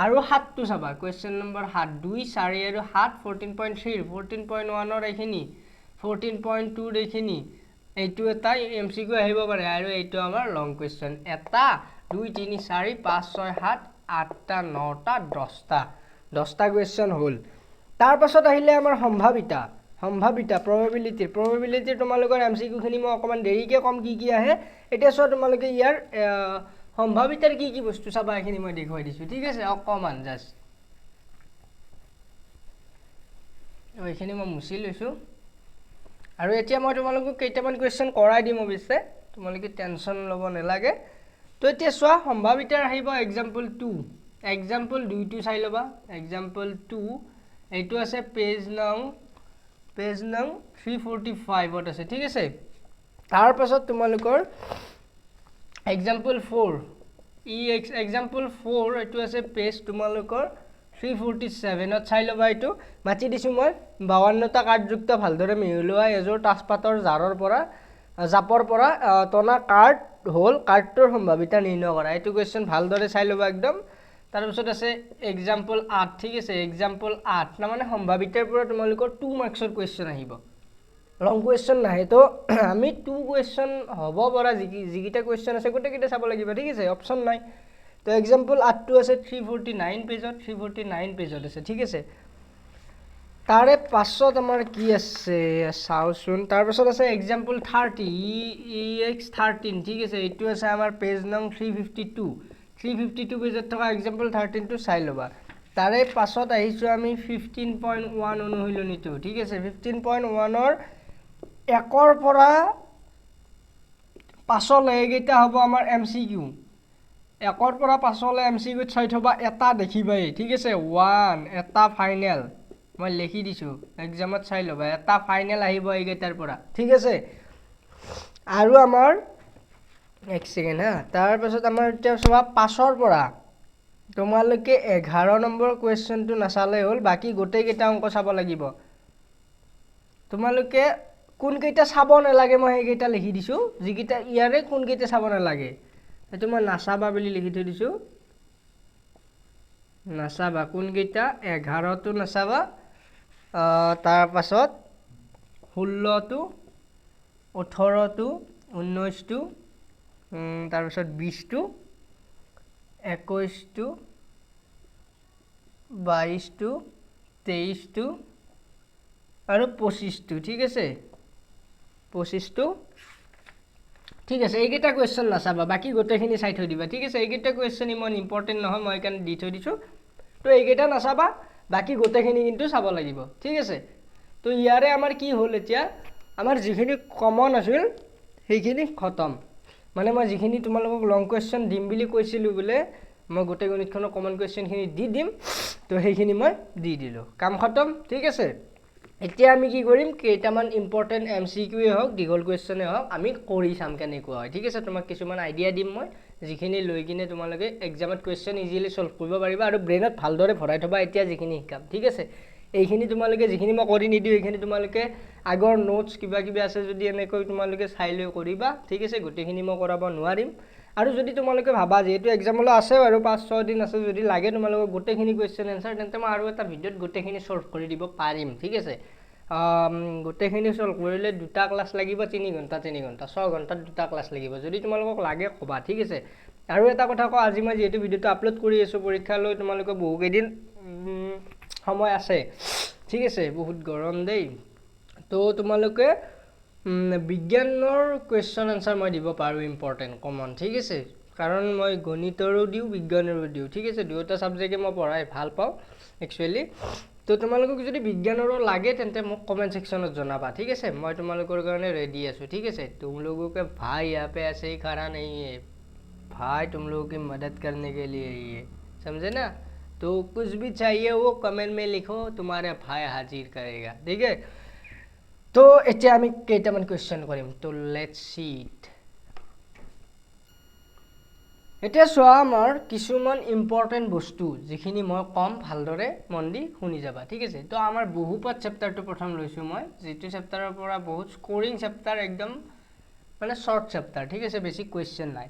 আৰু 7 টো চাবা question number 7 2 4 আৰু 7 14.3 14.1 ৰ এইখিনি 14.2 ৰ এইখিনি এইটো এটা MCQ আহিব পাৰে আৰু এইটো আমাৰ লং question এটা 2 3 4 5 6 7 8টা 9টা 10টা question হল তাৰ পাছত আহিলে আমাৰ সম্ভাৱিতা probability তোমালোকৰ MCQ খিনি মই অকমান দেৰিকে কম কি আহে এটা সব তোমালোকে ইয়াৰ সম্ভাৱিতাৰ কি বস্তু চাবা এখিনি মই দেখুৱাই দিছো ঠিক আছে অকমান জাস্ট এইখিনি মই মুছি লৈছো আৰু এতিয়া মই তোমালোকক কেইটামান কোৱেশ্চন কৰাই দিম অৱশ্যে তোমালোকে টেনচন ল'ব নালাগে তো এতিয়া চোৱা সম্ভাৱিতাৰ আহিব এক্সাম্পল 2 টো চাই লবা এক্সাম্পল 2 এইটো আছে পেজ নং 345 ত আছে ঠিক আছে তাৰ পাছত তোমালোকৰ এক্সাম্পল 4 এক্সাম্পল 4 এইটো আছে পেজ তোমালোকৰ 347 ত চাই লবা এইটো মাতি দিছো মই 52টা কাৰ্ডযুক্ত ভালদৰে মিহলোৱা এজোৰ তাছপাতৰ জাপৰ পৰা টনা কাৰ্ড হল কাৰ্ডটোৰ সম্ভাৱিতা নিৰ্ণয় কৰা এইটো কোৱেশ্চন ভালদৰে চাই লবা একদম তাৰ পিছত আছে এক্সাম্পল 8 ঠিক আছে এক্সাম্পল 8 না মানে সম্ভাৱিতাৰ পৰা তোমালোকৰ 2 মাৰ্কছৰ কোৱেশ্চন আহিব লং কোৱেশ্চন নাহে তো আমি 2 কোৱেশ্চন হ'ব পৰা যিকিটা কোৱেশ্চন আছে গোটেইকিটা চাব লাগিব ঠিক আছে অপচন নাই তো এক্সাম্পল 8 টো আছে 349 পেজত আছে ঠিক আছে তাৰে পাছত আমাৰ কি আছে চাওচোন তাৰ পাছত আছে এক্সাম্পল 30 EX13 ঠিক আছে এইটো আছে আমাৰ পেজ নং 352 পেজত থকা এক্সাম্পল 13 টো চাই লবা তাৰে পাছত আহিছো আমি 15.1 অনুশীলনীটো ঠিক আছে 15.1 ৰ 1 ৰ পৰা 5 লৈকেটা হ'ব আমাৰ MCQ 1 ৰ পৰা 5 লৈ MCQ চাই থবা এটা দেখিবাই ঠিক আছে 1 এটা ফাইনেল মই লিখি দিছো এক্সামত চাই লবা এটা ফাইনেল আহিব এইকেটাৰ পৰা ঠিক আছে আৰু আমাৰ এক সেকেন্ড হা তাৰ পাছত আমাৰ এতিয়া সবা 5 ৰ পৰা তোমালোকে 11 নম্বৰ কোৱেশ্চনটো নাচালে হল বাকি গোটেই কেইটা অংক চাব লাগিব তোমালোকে কোন কেইটা চাব নালাগে মই এই কেইটা লিখি দিছো যিকিটা ইয়াৰে কোন কেইটা চাব নালাগে এটো মই নাচাবা বুলি লিখি থৈ দিছো নাচাবা কোন কেইটা 11 টো নাচাবা তাৰ পাছত 16 টো 18 টো 19 টো তাৰ পাছত 20 টো 21 টো 22 টো 23 টো আৰু 25 টো ঠিক আছে 25 টো ঠিক আছে এইকেইটা কোৱেশ্চন নাচাবা বাকি গোটেইখিনি চাই থৈ দিবা ঠিক আছে এইকেইটা কোৱেশ্চন ইমান ইম্পৰ্টেন্ট নহয় মই কান দি থৈ দিছো তো এইকেইটা নাচাবা বাকি গোটেইখিনি কিন্তু চাব লাগিব ঠিক আছে তো ইয়াৰে আমাৰ কি হল এতিয়া আমাৰ যিখিনি কমন আছিল সেইখিনি খতম মানে মই যিখিনি তোমালোকক লং কোৱেশ্চন দিম বুলি কৈছিলো বলে মই গোটেই গণিতখনৰ কমন কোৱেশ্চন খিনি দি দিম তো সেইখিনি মই দি দিলো কাম খতম ঠিক আছে এতিয়া আমি কি কৰিম কেইটামান ইম্পৰ্টেন্ট MCQ হওক দীঘল কোৱেশ্চনে হওক আমি কৰি চাম কেনেকুৱা হয় ঠিক আছে তোমাক কিছুমান আইডিয়া দিম মই যিখিনি লৈ কিনে তোমালোকে এক্সামত কোৱেশ্চন ইজিলি সলভ কৰিব পাৰিবা আৰু ব্ৰেইনত ভালদৰে ভৰাই থবা এতিয়া যিখিনি শিকাম ঠিক আছে এইখিনি তোমালোকে যিখিনি মই কৰি নিদিও এইখিনি তোমালোকে আগৰ নোটস কিবা আছে যদি এনেকৈ তোমালোকে চাই লৈ কৰিবা ঠিক আছে গোটেইখিনি মই কৰাব নোৱাৰিম আৰু যদি তোমালোকে ভাবা যিহেতু এক্সামলৈ আছে বাৰু 5-6 দিন আছে, যদি লাগে তোমালোকক গোটেইখিনি কুৱেশ্যন এনচাৰ, তেন্তে মই আৰু এটা ভিডিঅ'ত গোটেইখিনি ছল্ভ কৰি দিব পাৰিম, ঠিক আছে। গোটেইখিনি ছল্ভ কৰিলে 2টা ক্লাছ লাগিব, 3 ঘণ্টা 3 ঘণ্টা 6 ঘণ্টাত 2টা ক্লাছ লাগিব। যদি তোমালোকক লাগে ক'বা, ঠিক আছে। আৰু এটা কথা কওঁ, আজি মই যিহেতু ভিডিঅ'টো আপলোড কৰি আছোঁ, পৰীক্ষালৈ তোমালোকৰ বহুকেইদিন সময় আছে, ঠিক আছে। বহুত গৰম দেই, তো তোমালোকে বিজ্ঞানৰ কুৱেশ্যন এনচাৰ মই দিব পাৰোঁ ইম্পৰ্টেণ্ট কমন, ঠিক আছে। কাৰণ মই গণিতৰো দিওঁ বিজ্ঞানৰো দিওঁ, ঠিক আছে। দুয়োটা ছাবজেক্টে মই পঢ়াই ভাল পাওঁ একচুৱেলি। তো তোমালোকক যদি বিজ্ঞানৰো লাগে তেন্তে মোক কমেণ্ট ছেকশ্যনত জনাবা, ঠিক আছে। মই তোমালোকৰ কাৰণে ৰেডি আছোঁ, ঠিক আছে। तुम लोगों के भाई यहाँ पे ऐसे ही खड़ा नहीं है, भाई तुम लोगों की मदद करने के लिए ही है, समझे ना। तो कुछ भी चाहिए वो कमेंट में लिखो, तुम्हारे भाई हाजिर करेगा, ठीक है। তো এতিয়া আমি কেইটামান কুৱেশ্যন কৰিম, তো লেটছ সি ইট। এতিয়া চোৱা, আমাৰ কিছুমান ইম্পৰ্টেণ্ট বস্তু যিখিনি মই কম, ভালদৰে মন দি শুনি যাবা, ঠিক আছে। তো আমাৰ বহুপদ চেপ্টাৰটো প্ৰথম লৈছোঁ মই, যিটো চেপ্টাৰৰ পৰা বহুত স্ক'ৰিং চেপ্টাৰ, একদম মানে শ্বৰ্ট চেপ্টাৰ, ঠিক আছে, বেছি কুৱেশ্যন নাই।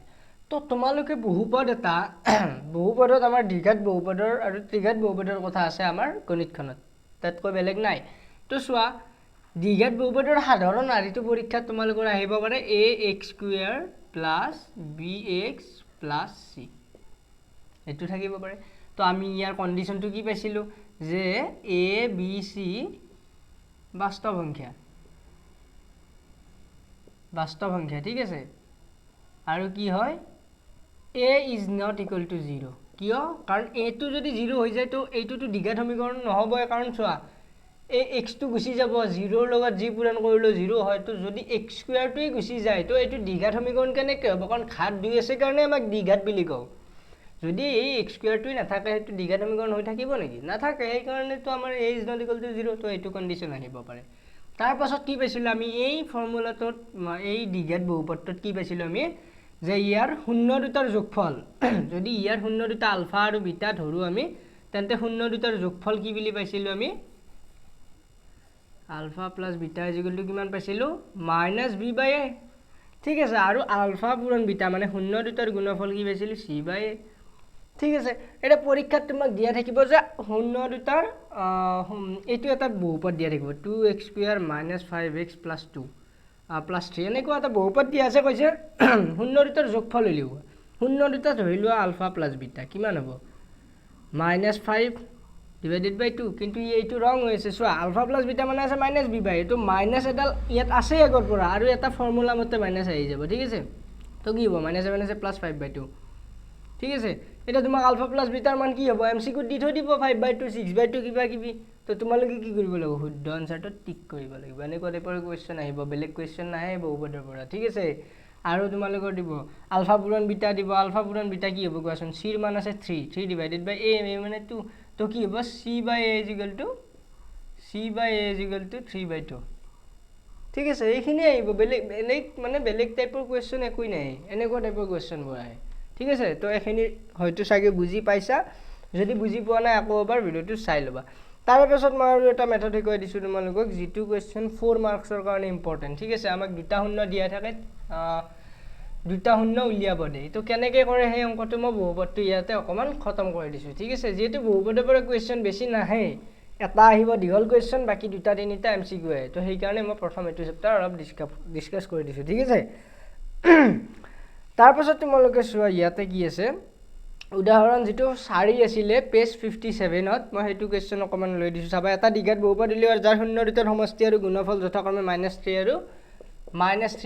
তো তোমালোকে বহুপদ এটা বহুপদত আমাৰ দ্বিঘাত বহুপদৰ আৰু ত্ৰিঘাত বহুপদৰ কথা আছে আমাৰ গণিতখনত, তাতকৈ বেলেগ নাই। তো চোৱা, দ্বিঘাত বহুপদৰ সাধাৰণ আৰ্হিটো পৰীক্ষাত তোমালোকৰ আহিব পাৰে ax² plus bx plus c, এইটো থাকিব পাৰে। তো আমি ইয়াৰ কণ্ডিশ্যনটো কি পাইছিলোঁ, যে a b c বাস্তৱ সংখ্যা, ঠিক আছে। আৰু কি হয়, a is not equal to 0। কিয়? কাৰণ এটো যদি 0 হৈ যায় তো এইটোতো দ্বিঘাত সমীকৰণ নহ'বই, কাৰণ চোৱা এই এক্সটো গুচি যাব, 0ৰ লগত যি পূৰণ কৰিলেও 0 হয়। তো যদি x² গুচি যায় তো এইটো দ্বিঘাত সমীকৰণ কেনেকৈ হ'ব, কাৰণ ঘাত 2 আছে কাৰণে আমাক দ্বিঘাত বুলি কওঁ। যদি এই x² নাথাকে সেইটো দ্বিঘাত সমীকৰণ হৈ থাকিব নেকি? নাথাকে। সেইকাৰণেতো আমাৰ a is not equal to 0, তো এইটো কণ্ডিশ্যন আহিব পাৰে। তাৰপাছত কি পাইছিলোঁ আমি, এই ফৰ্মুলাটোত, এই দ্বিঘাত বহুপদটোত কি পাইছিলোঁ আমি, যে ইয়াৰ শূন্য দুটাৰ যোগফল যদি ইয়াৰ শূন্য দুটা আলফা আৰু বিটা ধৰোঁ আমি, তেন্তে শূন্য দুটাৰ যোগফল কি বুলি পাইছিলোঁ আমি, alpha plus beta is equal to কিমান পাইছিলোঁ, -b/a, ঠিক আছে। আৰু আলফা পূৰণ বিটা মানে শূন্য দুটাৰ গুণফল কি পাইছিলোঁ, c/a, ঠিক আছে। এটা পৰীক্ষাত তোমাক দিয়া থাকিব যে শূন্য দুটাৰ এইটো এটা বহুপদ দিয়া থাকিব, 2x² - 5x + 2 + 3, এনেকুৱা এটা বহুপদ দিয়া আছে। কৈছে শূন্য দুটাৰ যোগফল উলিওৱা, শূন্য দুটা ধৰি লোৱা আলফা প্লাছ বিটা, কিমান হ'ব, -5/2, কিন্তু এইটো ৰং হৈ আছে। চোৱা, আলফা প্লাছ বিটা মানে আছে -b/a, তো মাইনাছ এডাল ইয়াত আছেই আগৰ পৰা, আৰু এটা ফৰ্মুলা মতে মাইনাছ আহি যাব, ঠিক আছে। তো কি হ'ব, -5/2, ঠিক আছে। এতিয়া তোমাক আলফা প্লাছ বিটাৰ মান কি হ'ব, MCQত দি থৈ দিব 5/2, 6/2 কিবা কিবি। তো তোমালোকে কি কৰিব লাগিব, শুদ্ধ আনচাৰটো টিক কৰিব লাগিব। এনেকুৱা টাইপৰ কুৱেশ্যন আহিব, বেলেগ কুৱেশ্যন নাহে বহুপদৰ পৰা, ঠিক আছে। আৰু তোমালোকৰ দিব আলফা পূৰণ বিটা দিব, আলফা পূৰণ বিটা কি হ'ব কোৱাচোন, চিৰ মান আছে 3/a মানে 2, তো কি হ'ব, c/a ইজ ইকুৱেল টু 3/2, ঠিক আছে। এইখিনি আহিব, বেলেগ মানে বেলেগ টাইপৰ কুৱেশ্যন একোৱেই নাহে, এনেকুৱা টাইপৰ কুৱেশ্যনবোৰ আহে, ঠিক আছে। তো এইখিনি হয়তো চাগে বুজি পাইছা, যদি বুজি পোৱা নাই আকৌ এবাৰ ভিডিঅ'টো চাই ল'বা। তাৰপাছত মই আৰু এটা মেথড শিকাই দিছোঁ তোমালোকক, যিটো কুৱেশ্যন 4 মাৰ্কছৰ কাৰণে ইম্পৰ্টেণ্ট, ঠিক আছে। আমাক 2টা শূন্য দিয়া থাকে, 2টা শূন্য উলিয়াব দিয়ে। তো কেনেকৈ কৰে সেই অংকটো মই বহুপদটো ইয়াতে অকণমান খতম কৰি দিছোঁ, ঠিক আছে। যিহেতু বহুপদৰ পৰা কুৱেশ্যন বেছি নাহে, এটা আহিব দীঘল কুৱেশ্যন, বাকী 2-3টা MCQ আহে। তো সেইকাৰণে মই প্ৰথম এইটো চেপ্টাৰ অলপ ডিছকাছ কৰি দিছোঁ, ঠিক আছে। তাৰপাছত তোমালোকে চোৱা, ইয়াতে কি আছে, উদাহৰণ যিটো 4 আছিলে পেজ 57ত, মই সেইটো কুৱেশ্যন অকণমান লৈ দিছোঁ। চাবা, এটা দ্বিঘাত বহুপদ উলিওৱা যাৰ শূন্য দুটাৰ সমষ্টি আৰু গুণফল যথাক্ৰমে -3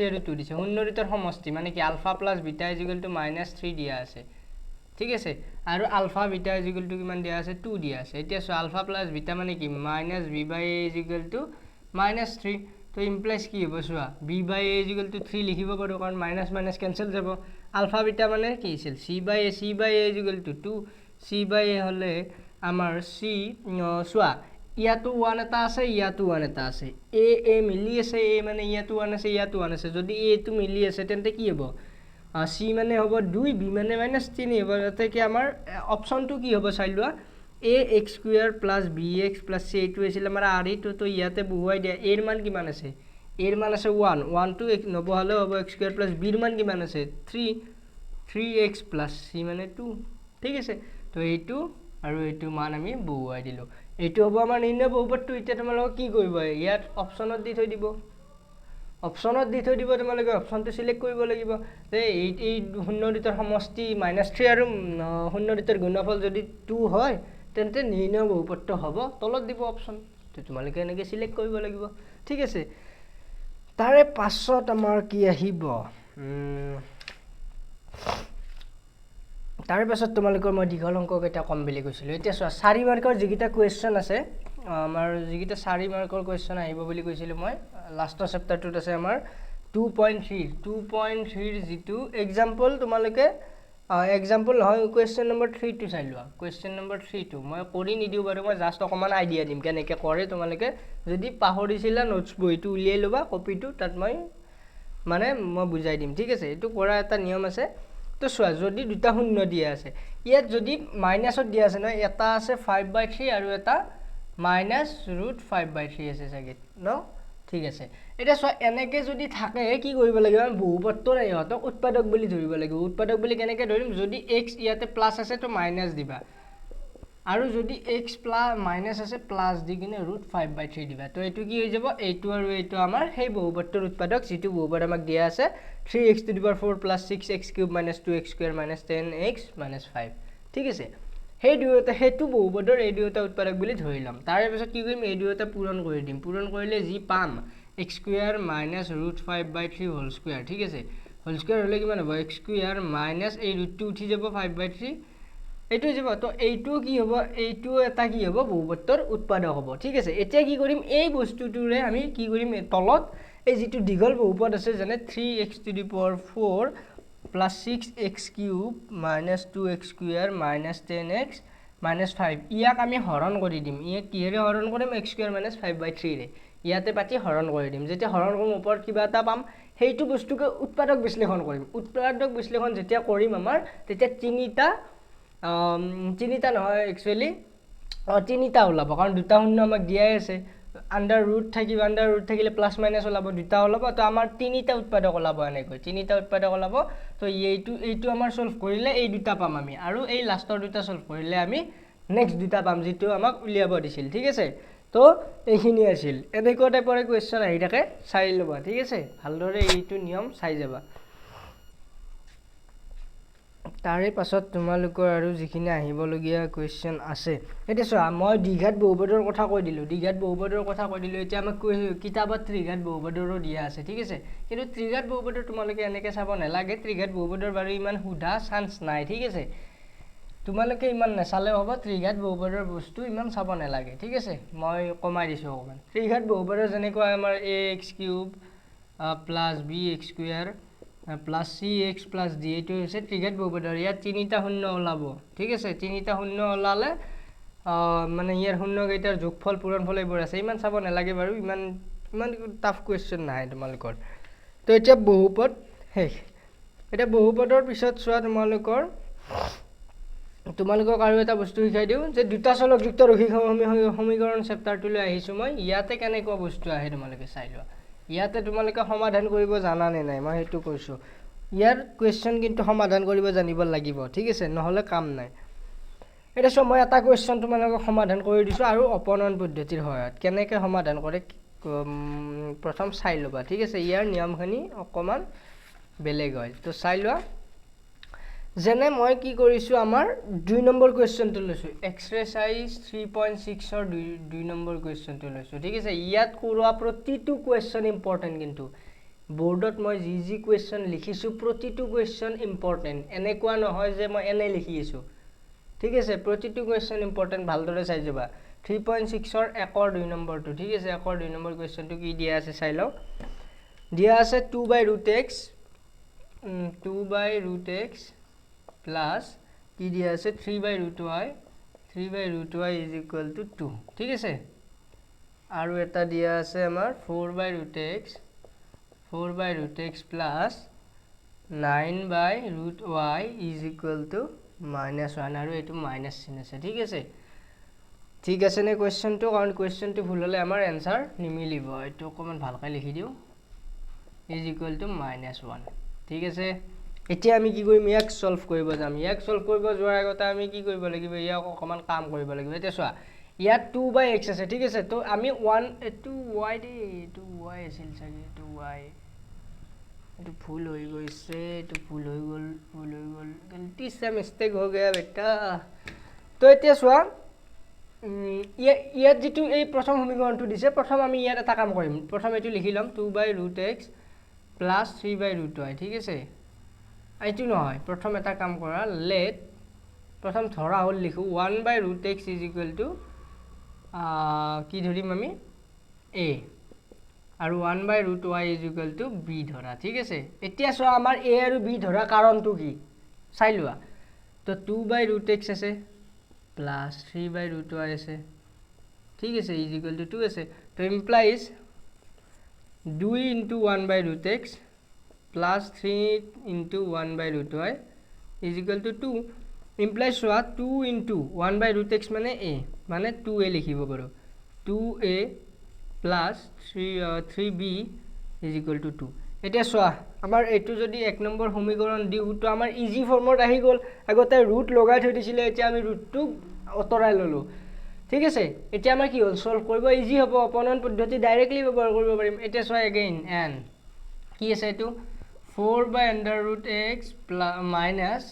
আৰু 2 দিছে। শূন্য দুটাৰ সমষ্টি মানে কি, alpha plus beta is equal to -3 দিয়া আছে, ঠিক আছে। আৰু alpha beta is equal to কিমান দিয়া আছে, 2 দিয়া আছে। এতিয়া চোৱা, আলফা প্লাছ বিটা মানে কি, -b/a ইজ ইকুৱেল টু -3, তো ইমপ্লাইজ কি হ'ব, চোৱা, b/a ইজ ইকুৱেল টু 3 লিখিব পাৰোঁ, কাৰণ মাইনাছ মাইনাছ কেঞ্চেল যাব। আলফা বিটা মানে কি আছিল, c/a is equal two 2, c/a হ'লে আমাৰ চোৱা, ইয়াতো 1 এটা আছে, ইয়াতো 1 এটা আছে, a মিলি আছে, a মানে ইয়াতো 1 আছে, ইয়াতো 1 আছে। যদি aটো মিলি আছে তেন্তে কি হ'ব, c মানে হ'ব 2, b মানে -3 হ'ব। যাতে কি আমাৰ অপশ্যনটো কি হ'ব চাই লোৱা, ax² plus bx plus c, এইটো আছিল আমাৰ আৰ্হিটো। তো ইয়াতে বহুৱাই দিয়া, a ৰ মান কিমান আছে, a ৰ মান আছে 1, 1টো নবহালেও হ'ব, x² প্লাছ b ৰ মান কিমান আছে 3, 3x প্লাছ c মানে 2 ঠিক আছে তো এইটো আৰু এইটো মান আমি বহুৱাই দিলো এইটো হ'ব আমাৰ নিৰ্ণয় বহুপদটো এতিয়া তোমালোকে কি কৰিব ইয়াত অপচনত দি থৈ দিব তোমালোকে অপচনটো সিলেক্ট কৰিব লাগিব যে এই শূন্য দুটাৰ সমষ্টি -3 আৰু শূন্য দুটাৰ গুণফল যদি 2 হয় তেন্তে নিৰ্ণয় বহুপদটো হ'ব তলত দিব অপচন তো তোমালোকে এনেকৈ সিলেক্ট কৰিব লাগিব ঠিক আছে তাৰে পাছত আমাৰ কি আহিব তাৰে পাছত তোমালোকৰ মই দীঘল অংক কেইটা কম বুলি কৈছিলোঁ এতিয়া চোৱা 4 মাৰ্কৰ যিকেইটা কুৱেশ্যন আছে আমাৰ যিকেইটা 4 মাৰ্কৰ কুৱেশ্যন আহিব বুলি কৈছিলোঁ মই লাষ্টৰ চেপ্টাৰটোত আছে আমাৰ 2.3 যিটো এক্সাম্পল তোমালোকে এক্সাম্পল নহয় কুৱেশ্যন নম্বৰ 3 টো চাই লোৱা কুৱেশ্যন নম্বৰ 3 টো মই কৰি নিদিওঁ বাৰু মই জাষ্ট অকমান আইডিয়া দিম কেনেকৈ কৰে তোমালোকে যদি পাহৰিছিলা নোটছ বহিটো উলিয়াই ল'বা কপিটো তাত মই বুজাই দিম ঠিক আছে এইটো কৰা এটা নিয়ম আছে তো চোৱা যদি দুটা শূন্য দিয়া আছে ইয়াত যদি মাইনাছত দিয়া আছে নহয় এটা আছে 5/3 আৰু এটা -√5/3 আছে চাগে ন ঠিক আছে এটা চোৱা এনেকৈ যদি থাকে কি কৰিব লাগিব আমি বহুপদটোৰ ইহঁতক উৎপাদক বুলি ধৰিব লাগিব উৎপাদক বুলি কেনেকৈ ধৰিম যদি x ইয়াতে প্লাছ আছে তো মাইনাছ দিবা আৰু যদি x মাইনাছ আছে প্লাছ দি কিনে √5/3 দিবা তো এইটো কি হৈ যাব এইটো আৰু এইটো আমাৰ সেই বহুপদটোৰ উৎপাদক যিটো বহুপদ আমাক দিয়া আছে 3x⁴ + 6x³ - 2x² - 10x - 5 ঠিক আছে সেই দুয়োটা হেতু বহুপদৰ এই দুয়োটা উৎপাদক বুলি ধৰি লম তাৰে পিছত কি কৰিম এই দুয়োটা পূৰণ কৰি দিম পূৰণ কৰিলে যি পাম x² - √5/3 হোল স্কয়াৰ ঠিক আছে হোল স্কয়াৰ হলে কিমান হ'ব x² - এই ৰুটটো উঠি যাব 5/3 এইটো যাব তো এইটো কি হ'ব এইটো এটা কি হ'ব বহুপদৰ উৎপাদক হ'ব ঠিক আছে এতিয়া কি কৰিম এই বস্তুটোৰে আমি কি কৰিম তলত এই যেটো দীঘল বহুপদ আছে যেনে 3x⁴ + 6x³ - 2x² - 10x - 5 ইয়াক আমি হৰণ কৰি দিম ইয়াক কিহেৰে হৰণ কৰিম x² - 5/3 ৰে ইয়াতে পাতি হৰণ কৰি দিম যেতিয়া হৰণ কৰিম ওপৰত কিবা এটা পাম সেইটো বস্তুকে উৎপাদক বিশ্লেষণ কৰিম উৎপাদক বিশ্লেষণ যেতিয়া কৰিম আমাৰ তেতিয়া তিনিটা নহয় একচুয়ালি তিনিটা ওলাব কাৰণ দুটা শূন্য আমাক দিয়াই আছে আন্ডাৰ ৰুট থাকিলে প্লাছ মাইনাছ ওলাব দুটা ওলাব তো আমাৰ তিনিটা উৎপাদক ওলাব এনেকৈ তিনিটা উৎপাদক ওলাব তো এইটো আমাৰ সলভ কৰিলে এই দুটা পাম আমি আৰু এই লাষ্টৰ দুটা সলভ কৰিলে আমি নেক্সট দুটা পাম যেটো আমাক উলিয়াব দিছিল ঠিক আছে তো এইখিনি আছিল এনেকুৱা টাইপৰ কোৱেশ্চন আহি থাকে চাই লবা ঠিক আছে ভালদৰে এইটো নিয়ম চাই যাবা তাৰে পাছত তোমালোকৰ আৰু যিখিনি আহিবলগীয়া কোৱেশ্চন আছে এটা চোৱা মই দ্বিঘাত বহুপদৰ কথা কৈ দিলো এতিয়া আমাক কিতাপত ত্ৰিঘাত বহুপদৰো দিয়া আছে ঠিক আছে কিন্তু ত্ৰিঘাত বহুপদৰ তোমালোকে এনেকৈ চাব নালাগে ত্ৰিঘাত বহুপদৰ বাৰু ইমান সুধা চান্স নাই ঠিক আছে তোমালোকে ইমান নাচালে হ'ব ত্ৰিঘাত বহুপদৰ বস্তু ইমান চাব নালাগে ঠিক আছে মই কমাই দিছো অকমান ত্ৰিঘাত বহুপদৰ যেনেকৈ আমাৰ ax³ + bx² + cx + d এইটো হৈছে ত্ৰিঘাত বহুপদৰ ইয়াত তিনিটা শূন্য ওলাব ঠিক আছে তিনিটা শূন্য ওলালে মানে ইয়াৰ শূন্য কেইটাৰ যোগফল পূৰণফল এইবোৰ আছে ইমান চাব নালাগে বাৰু ইমান টাফ কোৱেশ্চন নাই তোমালোকৰ তো এতিয়া বহুপদ শেষ এতিয়া বহুপদৰ পিছত চোৱা তোমালোকক আৰু এটা বস্তু শিকাই দিওঁ যে দুটা চলকযুক্ত ৰৈখিক সমীকৰণ চেপ্টাৰটোলৈ আহিছো মই ইয়াতে কেনেকুৱা বস্তু আহে তোমালোকে চাই লোৱা ইয়াতে তোমালোকে সমাধান কৰিব জানা নে নাই মই হেতু কৈছো ইয়াৰ কোৱেশ্চন কিন্তু সমাধান কৰিব জানিব লাগিব ঠিক আছে নহলে কাম নাই এটা সম মই এটা কোৱেশ্চন তোমালোকক সমাধান কৰি দিছো আৰু অপনয়ন পদ্ধতিৰ সহায়ত কেনেকৈ সমাধান কৰে প্ৰথম চাই লবা ঠিক আছে ইয়াৰ নিয়মখিনি অকমান বেলেগ হয় তো চাই লোৱা যেনে মই কি কৰিছো আমাৰ 2 নম্বৰ কোৱেশ্চনটো লৈছো এক্সাৰসাইজ 3.6 ৰ 2 নম্বৰ কোৱেশ্চনটো লৈছো ঠিক আছে ইয়াত কৰোৱা প্ৰতিটো কোৱেশ্চন ইম্পৰ্টেন্ট কিন্তু বোৰ্ডত মই যি কোৱেশ্চন লিখিছো প্ৰতিটো কোৱেশ্চন ইম্পৰ্টেন্ট এনেকুৱা নহয় যে মই এনে লিখি আছো ঠিক আছে প্ৰতিটো কোৱেশ্চন ইম্পৰ্টেন্ট ভালদৰে চাই যাবা 3.6 ৰ 1 ৰ 2 নম্বৰটো ঠিক আছে 1 ৰ 2 নম্বৰ কোৱেশ্চনটো কি দিয়া আছে চাই লও দিয়া আছে 2/√x প্লাস কি দিয়া আছে 3/√y 3/√y = 2 ঠিক আছে আৰু এটা দিয়া আছে আমাৰ 4/√x প্লাস 9/√y -1 আৰু এটো মাইনাস চিন আছে ঠিক আছে নে কোৱেশ্চনটো কাৰণ কোৱেশ্চনটো ভুল হলে আমাৰ আনসাৰ নিমিলিব এটো অকমান ভালকৈ লিখি দিও -1 ঠিক আছে এতিয়া আমি কি কৰিম ইয়াক সলভ কৰিব যাম ইয়াক সলভ কৰিব যোৱাৰ আগতে আমি কি কৰিব লাগিব ইয়াক অকমান কাম কৰিব লাগিব এতিয়া চোৱা ইয়াত 2/x আছে ঠিক আছে তো আমি 1 টু y দে টু y আছিল চাগে টু y এটো ভুল হৈ গৈছে এটো ভুল হৈ গল গলতি সে মিস্টেক হৈ গয়া বেটা তো এতিয়া চোৱা ইয়াত যেটো এই প্ৰথম সমীকৰণটো দিছে প্ৰথম আমি ইয়াত এটা কাম কৰিম প্ৰথম এটো লিখি লম 2/√x + 3/√y ঠিক আছে এইটো নহয় প্ৰথম এটা কাম কৰা লেট প্ৰথম ধৰা হল লিখো 1/√x কি ধৰিম আমি a আৰু 1/√y b ধৰা ঠিক আছে এতিয়া চোৱা আমাৰ a আৰু b ধৰা কাৰণটো কি চাই লোৱা তো 2/√x আছে plus 3/√y আছে ঠিক আছে = 2 আছে তো implies 2 into 1/√x plus 3 into 1/√y = 2 implies 2 into 1/√x মানে a মানে 2a লিখিব পাৰো 2a plus 3b = 2 এতিয়া চোৱা আমাৰ এটো যদি এক নম্বৰ সমীকৰণ দিউ তো আমাৰ ইজি ফৰ্মত আহি গল আগতে ৰুট লগাই থৈ দিছিলে এতিয়া আমি ৰুটটো অতৰাই ললো ঠিক আছে এতিয়া আমাৰ কি হল সলভ কৰিব ইজি হ'ব অপনন পদ্ধতি ডাইৰেক্টলি ব্যৱহাৰ কৰিব পাৰিম এতিয়া চোৱা এগেইন n কি আছে এটো 4/√x minus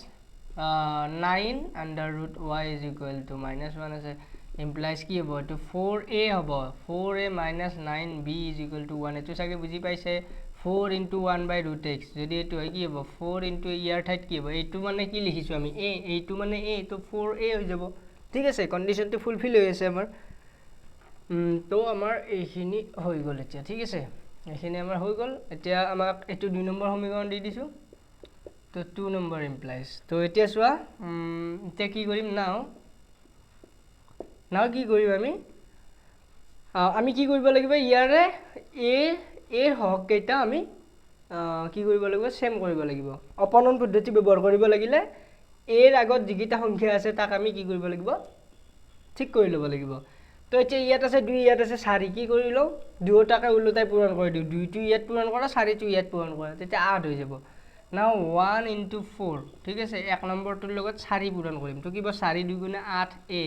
9/√y = -1 আছে implies কি হ'ব এটো 4a হ'ব 4a minus 9b = 1 এটো চাগে বুজি পাইছে 4 into 1/√x যদি এটো হয় কি হ'ব 4 into ইয়াৰ ঠাইত কি হ'ব এইটো মানে কি লিখিছো আমি a এইটো মানে a তো 4a হৈ যাব ঠিক আছে কন্ডিশনটো ফুলফিল হৈ আছে আমাৰ তো আমাৰ এইখিনি হৈ গল এতিয়া ঠিক আছে এইখিনি আমাৰ হৈ গল এতিয়া আমাক এটো 2 নম্বৰ সমীকৰণ দি দিছো তো 2 নম্বৰ implies তো এতিয়া চোৱা এতিয়া কি কৰিম নাও কি কৰিম আমি কি কৰিব লাগিব ইয়াৰে এৰ হক কেইটা আমি কি কৰিব লাগিব সেম কৰিব লাগিব অপনন পদ্ধতি ব্যৱহাৰ কৰিব লাগিলে এৰ আগত যিকিটা সংখ্যা আছে তাক আমি কি কৰিব লাগিব ঠিক কৰি লব লাগিব তো এতিয়া ইয়াত আছে 2 ইয়াত আছে 4 কি কৰি লও দুটাকে উল্টাই পূৰণ কৰি দিও 2 টো ইয়াত পূৰণ কৰা 4 টো ইয়াত পূৰণ কৰা তেতিয়া 8 হৈ যাব নাও 1 into 4 ঠিক আছে এক নম্বৰটোৰ লগত 4 পূৰণ কৰিম তো কিবা 4 2 গুণে 8a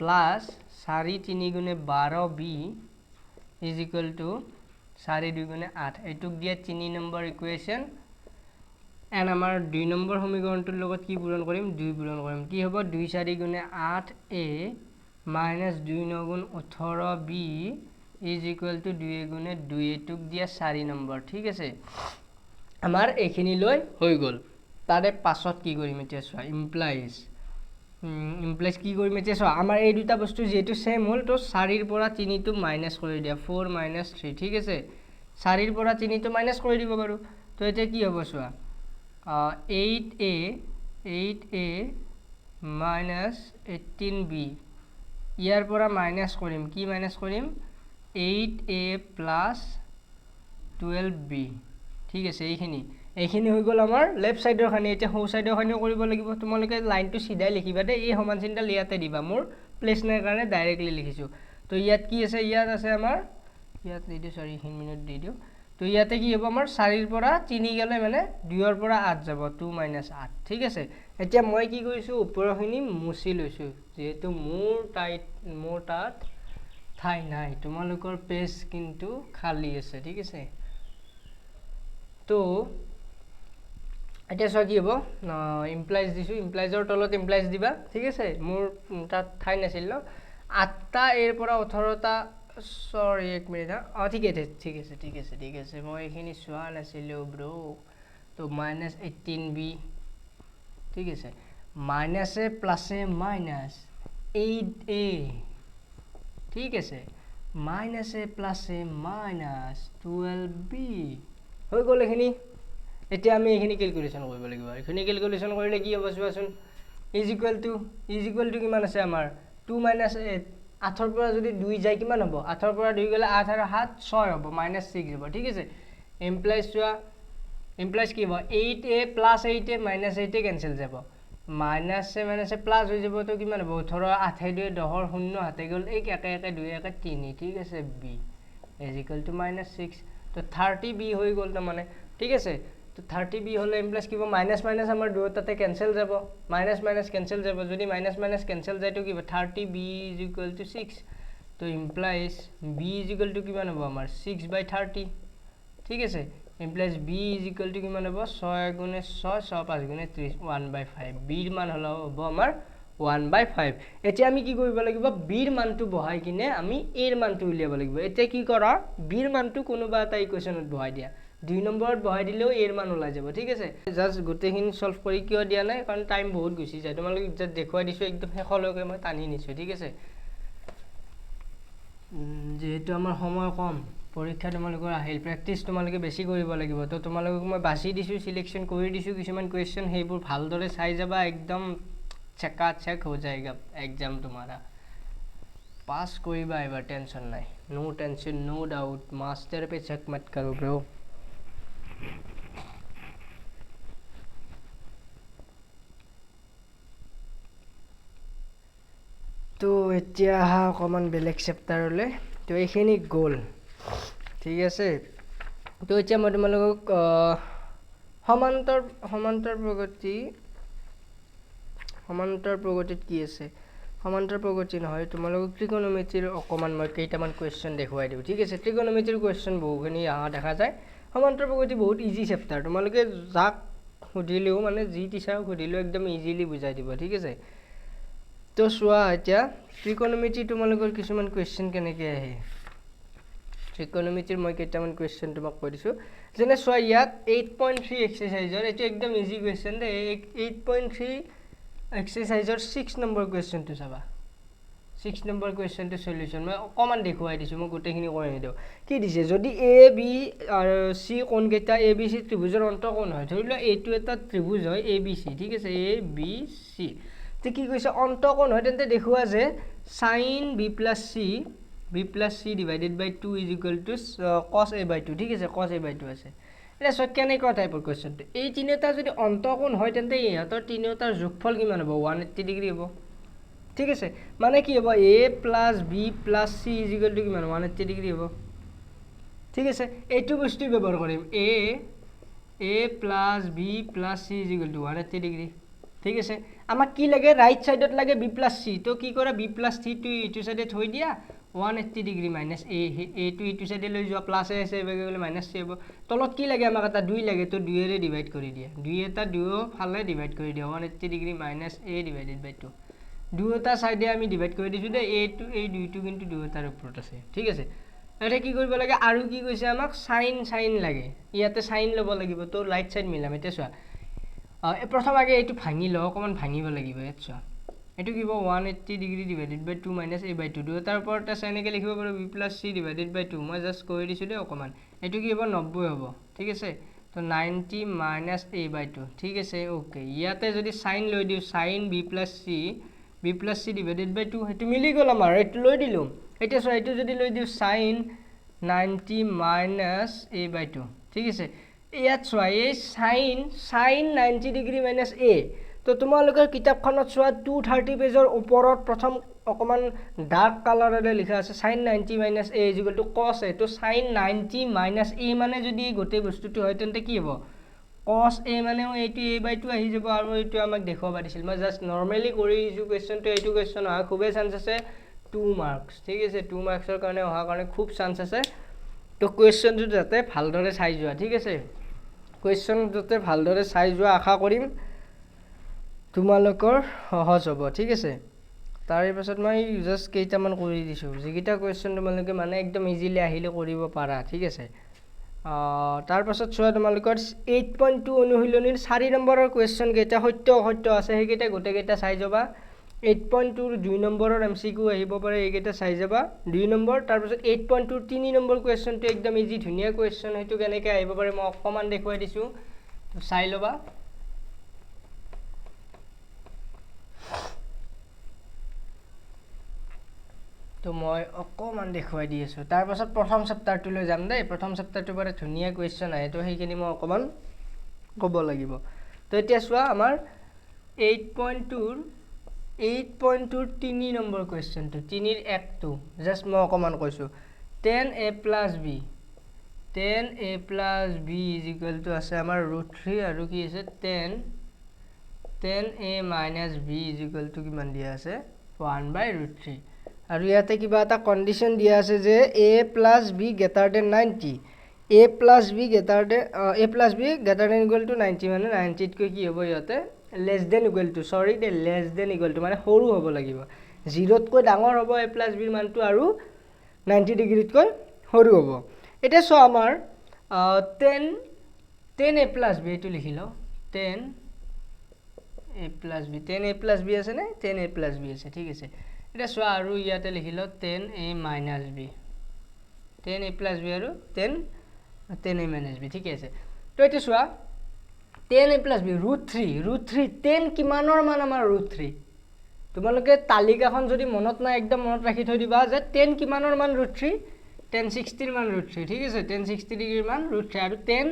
plus 4 3 গুণে 12b = 4 2 গুণে 8 এইটুক দিয়া 3 নম্বৰ ইকুৱেশ্যন এন আমাৰ 2 নম্বৰ সমীকৰণটোৰ লগত কি পূৰণ কৰিম 2 পূৰণ কৰিম কি হ'ব 2 4 গুণে 8a minus 2 9 গুণ 18b = 2 গুণে 2 এইটুক দিয়া 4 নম্বৰ ঠিক আছে আমাৰ এইখিনি লৈ হৈ গল তাৰে পাছত কি কৰিম এতিয়া চোৱা implies কি কৰিম এতিয়া চোৱা আমাৰ এই দুটা বস্তু যেটো সেম হল তো 4 ৰ পৰা 3 টো মাইনাস কৰি দিয়া 4 - 3 ঠিক আছে 4 ৰ পৰা 3 টো মাইনাস কৰি দিব পাৰো তো এতিয়া কি হ'ব চোৱা 8a minus 18b ইয়াৰ পৰা মাইনাস কৰিম কি মাইনাস কৰিম 8a plus 12b ঠিক আছে এইখিনি হৈ গল আমাৰ লেফট সাইডৰ খানি এতিয়া হো সাইডৰ খানিও কৰিব লাগিব তোমালোকে লাইনটো সিধাই লিখিবা দে এই সমান চিনটা লিয়াতে দিবা মোৰ প্লেস নাই কাৰণে ডাইৰেক্টলি লিখিছো তো ইয়াত কি আছে ইয়াত আছে আমাৰ ইয়াত দি দিও সৰি 1 মিনিট দি দিও তো ইয়াতে কি হ'ব আমাৰ 4 ৰ পৰা 3 গলে মানে 2 ৰ পৰা 8 যাব 2 - 8 ঠিক আছে এতিয়া মই কি কৰিছো ওপৰখিনি মুছি লৈছো যেহেতু মোৰ তাত ঠাই নাই তোমালোকৰ পেজ কিন্তু খালি আছে ঠিক আছে তো এতিয়া চোৱা কি হ'ব implies দিছো impliesৰ তলত implies দিবা ঠিক আছে মোৰ তাত ঠাই নাছিল ন 8টা এৰ পৰা 18টা সৰি এক মিনিট ঠিক আছে মই এইখিনি চোৱা নাছিলো ব্ৰো তো -18b ঠিক আছে মাইনাস এ প্লাস এ মাইনাস 8a ঠিক আছে মাইনাস এ প্লাস এ মাইনাস 12b হৈ গল এখিনি এতিয়া আমি এখিনি ক্যালকুলেশন কৰিব লাগিব এখিনি ক্যালকুলেশন কৰিলে কি হ'ব চোৱাচোন ইজ ইকুৱেল টু কিমান আছে আমাৰ 2 - 8 8 ৰ পৰা যদি 2 যায় কিমান হ'ব 8 ৰ পৰা 2 গলে 8 আৰু 7 6 হ'ব -6 হ'ব ঠিক আছে implies কি হ'ব 8a plus 8a minus 8a cancel যাব minus से plus হৈ যাব তো কিমান হ'ব 18 8 2 10 ৰ 0 হাতে গল 1 1 1 2 1 3 ঠিক আছে b is equal to -6 তো 30b হৈ গল তো মানে ঠিক আছে তো 30b হলে m প্লাস কি হ'ব মাইনাস মাইনাস আমাৰ দুয়োটাতে কেনসেল যাব মাইনাস মাইনাস কেনসেল যাব যদি মাইনাস মাইনাস কেনসেল যায় তো কি হ'ব 30b = 6 তো ইমপ্লাইজ b = কিমান হ'ব আমাৰ 6/30 ঠিক আছে ইমপ্লাইজ b = কিমান হ'ব 6 * 6 6 5 * 30 1/5 b ৰ মান হ'ব আমাৰ 1/5 এতিয়া আমি কি কৰিব লাগিব b ৰ মানটো বহাই কিনে আমি a ৰ মানটো উলিয়াব লাগিব এতিয়া কি কৰা b ৰ মানটো কোনোবা এটা ইকুৱেচনত বহাই দিয়া 2 নম্বৰত বহাই দিলেও a ৰ মান ওলাই যাব ঠিক আছে জাস্ট গোটেইখিনি সলভ কৰি কিয় দিয়া নাই কাৰণ টাইম বহুত গুছি যায় তোমালোক জাস্ট দেখুৱাই দিছো একদম শেষলৈকে মই টানি নিছো ঠিক আছে যেহেতু আমাৰ সময় কম পৰীক্ষা তোমালোকৰ আহিল প্ৰেক্টিছ তোমালোকে বেছি কৰিব লাগিব তো তোমালোকক মই বাছি দিছো সিলেকশন কৰি দিছো কিছুমান কোৱেশ্চন হেইবোৰ ভালদৰে চাই যাবা একদম चकाचक हो जाएगा एग्जाम तुम्हारा पास कोई भी एवर टेंशन नहीं no tension no doubt master पे चेक मत करो ब्रो तो এতিয়া অকমান বেলেগ চেপ্টাৰলৈ তো এইখিনি গ'ল ঠিক আছে তো এতিয়া মই তোমালোকক সমান্তৰ প্ৰগতিত কি আছে সমান্তৰ প্ৰগতি নহয় তোমালোকক ত্ৰিকোণমিতিৰ অকমান মই কেইটামান কোৱেশ্চন দেখুৱাই দিও ঠিক আছে ত্ৰিকোণমিতিৰ কোৱেশ্চন বহুখিনি দেখা যায় সমান্তৰ প্ৰগতি বহুত ইজি চেপ্টাৰ তোমালোকে যাক সুধিলেও মানে যি টিচাৰ সুধিলেও একদম ইজিলি বুজাই দিব ঠিক আছে তো চোৱা এতিয়া ত্ৰিকোণমিতি তোমালোকৰ কিছুমান কোৱেশ্চন কেনেকৈ আহে ত্ৰিকোণমিতিৰ মই কেইটামান কোৱেশ্চন তোমাক কৈ দিছো যেনে চোৱা ইয়াত 8.3 এক্সাৰসাইজৰ এটো একদম ইজি কোৱেশ্চন দে 8.3 एक्सरसाइजर 6 नंबर क्वेश्चन तो चाबा 6 नंबर क्वेश्चन तो सॉल्यूशन मैं অকমান দেখুৱাই দিছো মই গোটেইখিনি কৈ নিদিও কি দিছে যদি a b আৰু c কোণ কেইটা a b c ত্ৰিভুজৰ অন্তঃকোণ হয় ধৰিলো এইটো এটা ত্ৰিভুজ হয় a b c ঠিক আছে a b c তে কি কৈছে অন্তঃকোণ হয় তেন্তে দেখুৱা যে sin b + c divided by 2 = cos a/2 ঠিক আছে cos a/2 আছে এটা সো কেনেকুৱা টাইপৰ কোৱেশ্চন এই তিনিটা যদি অন্তঃকোণ হয় তেন্তে ইহঁতৰ তিনিটাৰ যোগফল কিমান হ'ব 180 ডিগ্ৰী হ'ব ঠিক আছে মানে কি হ'ব a + b + c = কিমান 180 ডিগ্ৰী হ'ব ঠিক আছে এইটো বস্তু ব্যৱহাৰ কৰিম a + b + c = 180 ডিগ্ৰী ঠিক আছে আমাক কি লাগে ৰাইট সাইডত লাগে b + c তো কি কৰা b + c টো ইটো সাইডে থৈ দিয়া 180 ডিগ্ৰী মাইনাস a টো ইটো সাইডে লৈ যোৱা প্লাস a আছে এবাগে গলে মাইনাস c হ'ব তলত কি লাগে আমাক এটা 2 লাগে তো 2 ৰে ডিভাইড কৰি দিয়া 2 এটা 2 ফালে ডিভাইড কৰি দিয়া 180 degree minus a divided by 2 দুটা সাইডে আমি ডিভাইড কৰি দিছো দে a টো এই 2 টো কিন্তু দুটাৰ ওপৰত আছে ঠিক আছে এটা কি কৰিব লাগে আৰু কি কৈছে আমাক sin লাগে ইয়াতে sin ল'ব লাগিব তো ৰাইট সাইড মিলাম এটা চোৱা প্ৰথম আগে এইটো ভাঙি ল অকমান ভাঙিব লাগিব এটা চোৱা এটো কিব 180 degree divided by 2 minus a by 2 দুটাৰ ওপৰত আছে এনেকৈ লিখিব পাৰো b + c ডিভাইডেড বাই 2 মই জাস্ট কৈ দিছো দে অকমান এটো কি হ'ব 90 হ'ব ঠিক আছে তো 90 মাইনাস a বাই 2 ঠিক আছে ওকে ইয়াতে যদি sin লৈ দিও sin b + c divided by 2 হেতু মিলি গল আমাৰ এটো লৈ দিলুম এটা সো এটো যদি লৈ দিও sin 90 মাইনাস a বাই 2 ঠিক আছে ইয়াত চোৱা এই sin 90 ডিগ্ৰী মাইনাস a তো তোমালোকৰ কিতাপখনত চোৱা 230 পেজৰ ওপৰত প্ৰথম অকমান ডাৰ্ক কালাৰেৰে লিখা আছে sin 90 minus a = cos a তো sin 90 মাইনাস a মানে যদি গোটেই বস্তুটো হয় তেন্তে কি হ'ব cos a মানে এইটো a বাই 2 আহি যাব আৰু এইটো আমাক দেখুৱাব দিছিল মই জাস্ট নৰমালি কৰি দিছো কোৱেশ্চনটো এইটো কোৱেশ্চন হয় খুবেই চান্স আছে 2 মাৰ্কস ঠিক আছে 2 মাৰ্কসৰ কাৰণে অহা কাৰণে খুব চান্স আছে তো কোৱেশ্চনটো যাতে ভালদৰে চাই যোৱা ঠিক আছে কোৱেশ্চন যাতে ভালদৰে চাই যোৱা আশা কৰিম তোমালোকৰ সহজ হ'ব ঠিক আছে তাৰে পাছত মই জাস্ট কেইটামান কৰি দিছো যিকিটা কোৱেশ্চন তোমালোকে মানে একদম ইজিলি আহিলে কৰিব পাৰা ঠিক আছে তাৰ পাছত চোৱা তোমালোকৰ 8.2 অনুশীলনীৰ 4 নম্বৰৰ কোৱেশ্চন কেইটা সত্য অসত্য আছে সেইকেইটা গোটেইকেইটা চাই যাবা 8.2 ৰ 2 নম্বৰৰ এমসিকিউ আহিব পাৰে এইকেইটা চাই যাবা 2 নম্বৰ তাৰ পাছত 8.2 ৰ 3 নম্বৰ কোৱেশ্চনটো একদম ইজি ধুনিয়া কোৱেশ্চন হেতু কেনেকৈ আহিব পাৰে মই অকমান দেখুৱাই দিছো তো চাই লবা তো মই অকমান দেখুৱাই দি আছো তাৰ পাছত প্ৰথম চেপ্টাৰটো লৈ যাম দে প্ৰথম চেপ্টাৰটো পৰা ধুনিয়া কোৱেশ্চন আহে তো সেইখিনি মই অকমান ক'ব লাগিব তো এতিয়া চোৱা আমাৰ 8.2 ৰ 3 নম্বৰ কোৱেশ্চনটো 3 ৰ 1 টো জাস্ট মই অকমান কৈছো 10a + b 10a plus b is equal to আছে আমাৰ √3 আৰু কি আছে 10a minus b is equal to কিমান দিয়া আছে 1/√3 আৰু ইয়াতে কিবা এটা কন্ডিশন দিয়া আছে যে a plus b greater than 90 a plus b greater than equal to 90 মানে 90 তকৈ কি হ'ব ইয়াতে less than equal to sorry the less than equal to মানে সৰু হ'ব লাগিব 0 তকৈ ডাঙৰ হ'ব a plus b ৰ মানটো আৰু 90 ডিগ্ৰী তকৈ সৰু হ'ব এটা সো আমাৰ 10a plus b এটো লিখি লও 10a plus b আছে নে 10a plus b আছে ঠিক আছে এটা সো আৰু ইয়াতে লিখি লও 10a minus b 10a plus b আৰু 10a minus b ঠিক আছে তো এটা সো 10a plus b √3 10 কিমানৰ মান আমাৰ √3 তোমালোকে তালিকাখন যদি মনত নাই একদম মনত ৰাখি থৈ দিবা যে 10 কিমানৰ মান √3 1060 ৰ মান √3 ঠিক আছে 1060 ডিগ্ৰীৰ মান √3 আৰু 10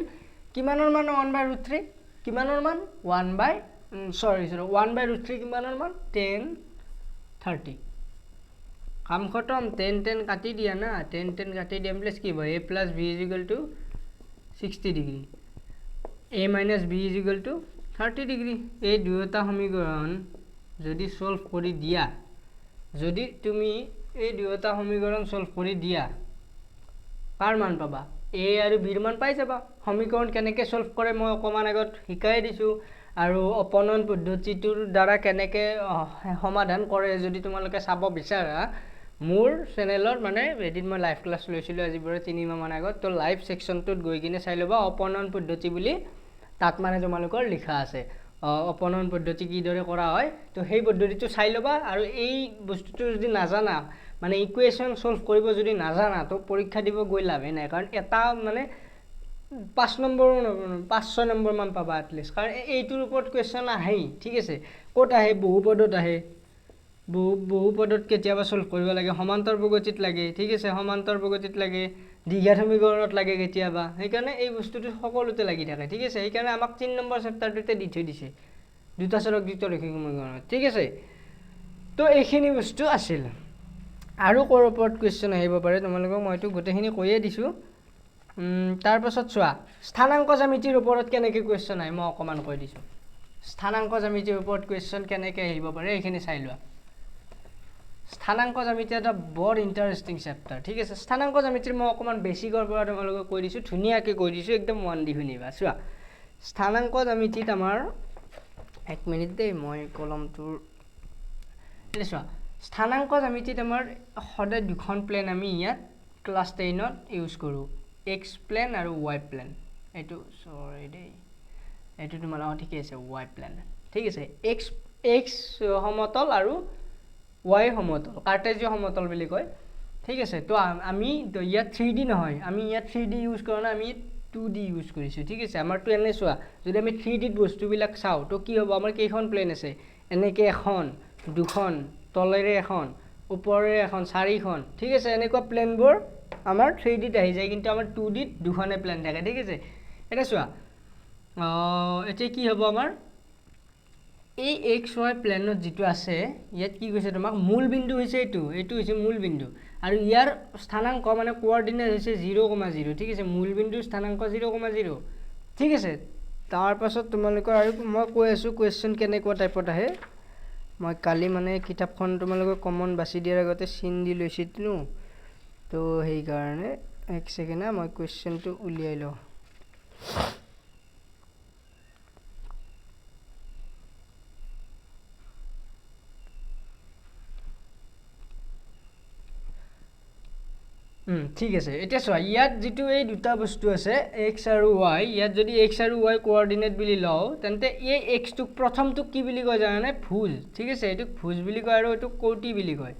কিমানৰ মান 1/√3 কিমানৰ মান 1/√3 কিমানৰ মান 1030 কাম খতম 10 কাটি দিয়া না 10 কাটি দিম প্লাস কি হ'ব a plus b is equal to 60 degree a minus b is equal to 30 degree এই দুয়োটা সমীকৰণ যদি সলভ কৰি দিয়া যদি তুমি এই দুয়োটা সমীকৰণ সলভ কৰি দিয়া কাৰ মান পাবা a আৰু b ৰ মান পাই যাবা সমীকৰণ কেনেকৈ সলভ কৰে মই অকমান আগত শিকাই দিছো আৰু অপনন পদ্ধতিটোৰ দ্বাৰা কেনেকৈ সমাধান কৰে যদি তোমালোকে চাব বিচাৰা মোৰ চেনেলৰ মানে এদিন মই লাইভ ক্লাছ লৈছিলো আজি বৰে 3 মাহ মান আগত তো লাইভ সেকশনটোত গৈ কিনে চাই লবা অপনন পদ্ধতি বুলি তাত মানে তোমালোকৰ লিখা আছে অপনন পদ্ধতি কি দৰে কৰা হয় তো সেই পদ্ধতিটো চাই লবা আৰু এই বস্তুটো যদি নাজানা মানে ইকুৱেচন সলভ কৰিব যদি নাজানা তো পৰীক্ষা দিব গৈ লাভে নাই কাৰণ এটা মানে 5 নম্বৰ 500 নম্বৰ মান পাবা at least কাৰণ এইটোৰ ওপৰত কোৱেশ্চন আহে ঠিক আছে কোট আহে বহুপদত আহে বহুপদত কেতিয়াবা সলভ কৰিব লাগে সমান্তৰ প্ৰগতিত লাগে ঠিক আছে সমান্তৰ প্ৰগতিত লাগে দ্বিঘাত সমীকৰণত লাগে কেতিয়াবা সেইকাৰণে এই বস্তুটো সকলোতে লাগি থাকে ঠিক আছে সেইকাৰণে আমাক 3 নম্বৰ চেপ্টাৰটোতে দি থৈ দিছে দুটা চৰক দুটা ৰৈখিক সমীকৰণত ঠিক আছে তো এইখিনি বস্তু আছিল আৰু কৰ ওপৰত কোৱেশ্চন আহিব পাৰে তোমালোকক মইতো গোটেইখিনি কৈয়ে দিছো তাৰ পাছত চোৱা স্থানাংক জ্যামিতিৰ ওপৰত কেনেকৈ কোৱেশ্চন আহে মই অকমান কৈ দিছো স্থানাংক জ্যামিতিৰ ওপৰত কোৱেশ্চন কেনেকৈ আহিব পাৰে এইখিনি চাই লোৱা স্থানাংক জ্যামিতি এটা বৰ ইন্টাৰেষ্টিং চেপ্টাৰ ঠিক আছে স্থানাংক জ্যামিতিৰ মই অকমান বেছিকৰ পৰা তোমালোকক কৈ দিছো ধুনিয়াকৈ কৈ দিছো একদম মন দি শুনিবা চোৱা স্থানাংক জ্যামিতিত আমাৰ 1 মিনিট দেই মই কলমটোৰ এটা চোৱা স্থানাংক জ্যামিতিত আমাৰ সদায় দুখন প্লেন আমি ইয়াত ক্লাস 10 ত ইউজ কৰো x প্লেন আৰু y প্লেন এটো সৰি দেই এটো তোমাৰ ঠিক আছে y প্লেন ঠিক আছে x সমতল আৰু y সমতল কাৰ্টেজীয় সমতল বুলি কয় ঠিক আছে তো আমি ইয়াত 3D নহয় আমি ইয়াত 3D ইউজ কৰা না আমি 2D ইউজ কৰিছো ঠিক আছে আমাৰটো এনে চোৱা যদি আমি 3D বস্তুবিলাক চাও তো কি হ'ব আমাৰ কেইখন প্লেন আছে এনেকৈ এখন দুখন তলেৰে এখন ওপৰেৰে এখন চাৰিখন ঠিক আছে এনেকুৱা প্লেনবোৰ আমাৰ 3D ত আহি যায় কিন্তু আমাৰ 2D ত দুখনে প্লেন থাকে ঠিক আছে এটা চোৱা এতে কি হ'ব আমাৰ এই xy প্লেনত যেটো আছে ইয়াত কি কৈছে তোমাক মূল বিন্দু হৈছে এটো হৈছে মূল বিন্দু আৰু ইয়াৰ স্থানাংক মানে কোঅৰ্ডিনেট হৈছে 0,0 ঠিক আছে মূল বিন্দুৰ স্থানাংক 0,0 ঠিক আছে তাৰ পাছত তোমালোকৰ আৰু মই কৈ আছো কোৱেশ্চন কেনেকুৱা টাইপত আহে মই কালি মানে কিতাপখন তোমালোকক কমন বাছি দিয়াৰ আগতে চিন দি লৈছিলো তো হেই কাৰণে এক সেকেন্ড মই কোৱেশ্চনটো উলিয়াই লও ঠিক আছে এতিয়া চোৱা ইয়াত যেটো এই দুটা বস্তু আছে x আৰু y ইয়াত যদি x আৰু y কোঅৰ্ডিনেট বুলি লও তেন্তে এই x টো প্ৰথমটো কি বুলি কয় জানানে ভুজ ঠিক আছে এটো ভুজ বুলি কয় আৰু এটো কোটি বুলি কয়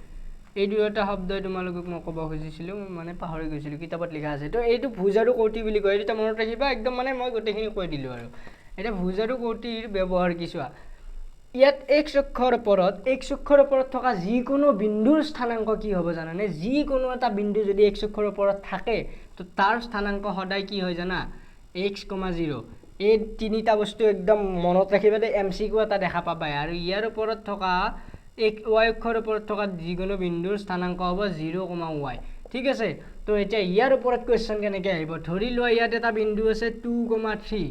এই দুটা শব্দ তোমালোকক মই ক'ব খুজিছিলো মানে পাহৰি গৈছিলো কিতাপত লিখা আছে তো এইটো ভুজ আৰু কোটি বুলি কয় এটা মনত ৰাখিবা একদম মানে মই গোটেইখিনি কৈ দিলো আৰু এটা ভুজ আৰু কোটিৰ ব্যৱহাৰ কি চোৱা ইয়াত x অক্ষৰ ওপৰত থকা যিকোনো বিন্দুৰ স্থানাংক কি হ'ব জানানে যিকোনো এটা বিন্দু যদি x অক্ষৰ ওপৰত থাকে তো তাৰ স্থানাংক সদায় কি হয় জানা x, 0 এই তিনিটা বস্তু একদম মনত ৰাখিবা দে MCQ এটা দেখা পাবা আৰু ইয়াৰ ওপৰত থকা y অক্ষৰ ওপৰত থকা যিকোনো বিন্দুৰ স্থানাংক হ'ব 0, y ঠিক আছে তো এতিয়া ইয়াৰ ওপৰত কোৱেশ্চন কেনেকৈ আহিব ধৰি লোৱা ইয়াত এটা বিন্দু আছে 2,3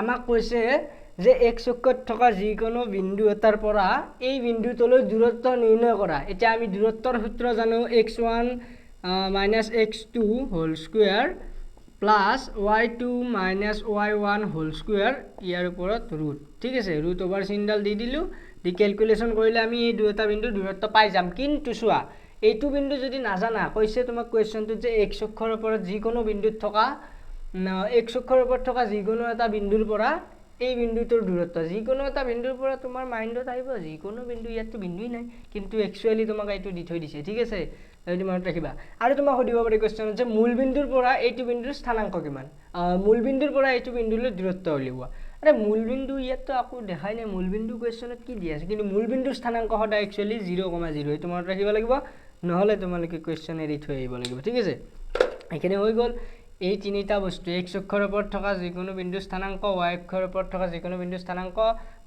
আমাক কৈছে যে x অক্ষত থকা যিকোনো বিন্দু এটাৰ পৰা এই বিন্দুটোলৈ দূৰত্ব নিৰ্ণয় কৰা এতিয়া আমি দূৰত্বৰ সূত্ৰ জানো x1 x2 whole square plus y2 y1 whole square ইয়াৰ ওপৰত ৰুট ঠিক আছে ৰুট ওভাৰ চিনডাল দি দিলো দি ক্যালকুলেশন কৰিলে আমি এই দুটা বিন্দু দূৰত্ব পাই যাম কিন্তু চোৱা এইটো বিন্দু যদি নাজানা কৈছে তোমাক কোৱেশ্চনটো যে x অক্ষৰ ওপৰত যিকোনো বিন্দুত থকা x অক্ষৰ ওপৰত থকা যিকোনো এটা বিন্দুৰ পৰা এই বিন্দুটোৰ দূৰত্ব যিকোনো এটা বিন্দুৰ পৰা তোমাৰ মাইন্ডত আহিব যিকোনো বিন্দু ইয়াতো বিন্দুই নাই কিন্তু একচুয়ালি তোমাক এইটো দি থৈ দিছে ঠিক আছে এইটো মনত ৰাখিবা আৰু তোমাক সুধিব পাৰি কোৱেশ্চন যে মূল বিন্দুৰ পৰা এইটো বিন্দুৰ স্থানাংক কিমান মূল বিন্দুৰ পৰা এইটো বিন্দুলৈ দূৰত্ব উলিওৱা আৰে মূল বিন্দু ইয়াতো আকো দেখাই নাই মূল বিন্দু কোৱেশ্চনত কি দি আছে কিন্তু মূল বিন্দুৰ স্থানাংক সদায় একচুয়ালি 0,0 এইটো মনত ৰাখিব লাগিব নহলে তোমালোকে কোৱেশ্চন এৰি থৈ আহিব লাগিব ঠিক আছে এখানে হৈ গল এই তিনিটা বস্তু x অক্ষৰ ওপৰত থকা যিকোনো বিন্দু স্থানাংক y অক্ষৰ ওপৰত থকা যিকোনো বিন্দু স্থানাংক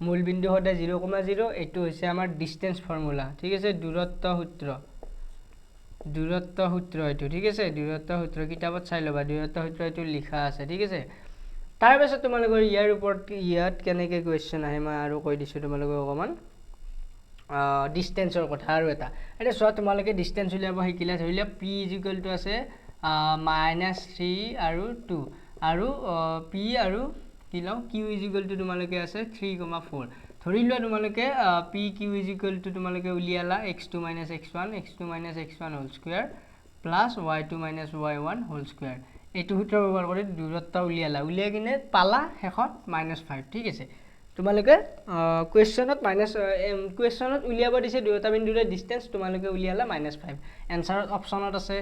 মূল বিন্দু সদায় 0,0 এটো হৈছে আমাৰ ডিসটেন্স ফৰ্মুলা ঠিক আছে দূৰত্ব সূত্ৰ এটো ঠিক আছে দূৰত্ব সূত্ৰ কিতাপত চাই লবা দূৰত্ব সূত্ৰ এটো লিখা আছে ঠিক আছে তাৰ পাছত তোমালোকৰ ইয়াৰ ওপৰত ইয়াত কেনেকৈ কোৱেশ্চন আহে মই আৰু কৈ দিছো তোমালোকক অকমান ডিসটেন্সৰ কথা আৰু এটা চোৱা তোমালোকে ডিসটেন্স উলিয়াব শিকিলা ধৰিলে p আছে -3 আৰু 2 আৰু p আৰু কি লও q তোমালোকে আছে 3,4 ধৰি লোৱা তোমালোকে p q তোমালোকে উলিয়ালা x2 x1 whole square plus y2 y1 whole square এইটো সূত্ৰ ব্যৱহাৰ কৰি দূৰত্ব উলিয়াই কিনে পালা শেষত -5 ঠিক আছে তোমালোকে কোৱেশ্চনত কোৱেশ্চনত উলিয়াব দিছে দুটা বিন্দুৰ ডিসটেন্স তোমালোকে উলিয়ালা -5 এনসাৰত অপচনত আছে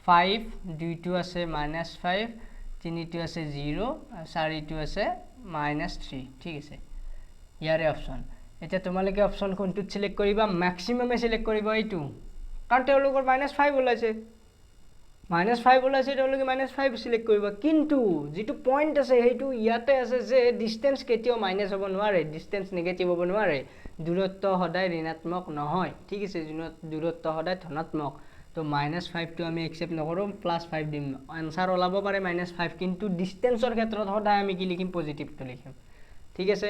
5 দুইটো আছে -5 তিনিটো আছে 0 চাৰিটো আছে -3 ঠিক আছে ইয়াৰে অপচন এটা তোমালোকে অপচন কোনটো সিলেক্ট কৰিবা ম্যাক্সিমামে সিলেক্ট কৰিবা এইটো কাৰণ তেওঁলোকৰ -5 ওলাইছে তেওঁলোকে -5 সিলেক্ট কৰিবা কিন্তু যেটো পইণ্ট আছে হেতু ইয়াতে আছে যে ডিসটেন্স কেতিয়াও মাইনাস হ'ব নোৱাৰে ডিসটেন্স নেগেটিভ হ'ব নোৱাৰে দূৰত্ব সদায় ঋণাত্মক নহয় ঠিক আছে দূৰত্ব সদায় ধনাত্মক তো -5 টো আমি একসেপ্ট নকৰো +5 দিম আনসাৰ ওলাব পাৰে -5 কিন্তু ডিসটেন্সৰ ক্ষেত্ৰত সদায় আমি কি লিখিম পজিটিভটো লিখিম ঠিক আছে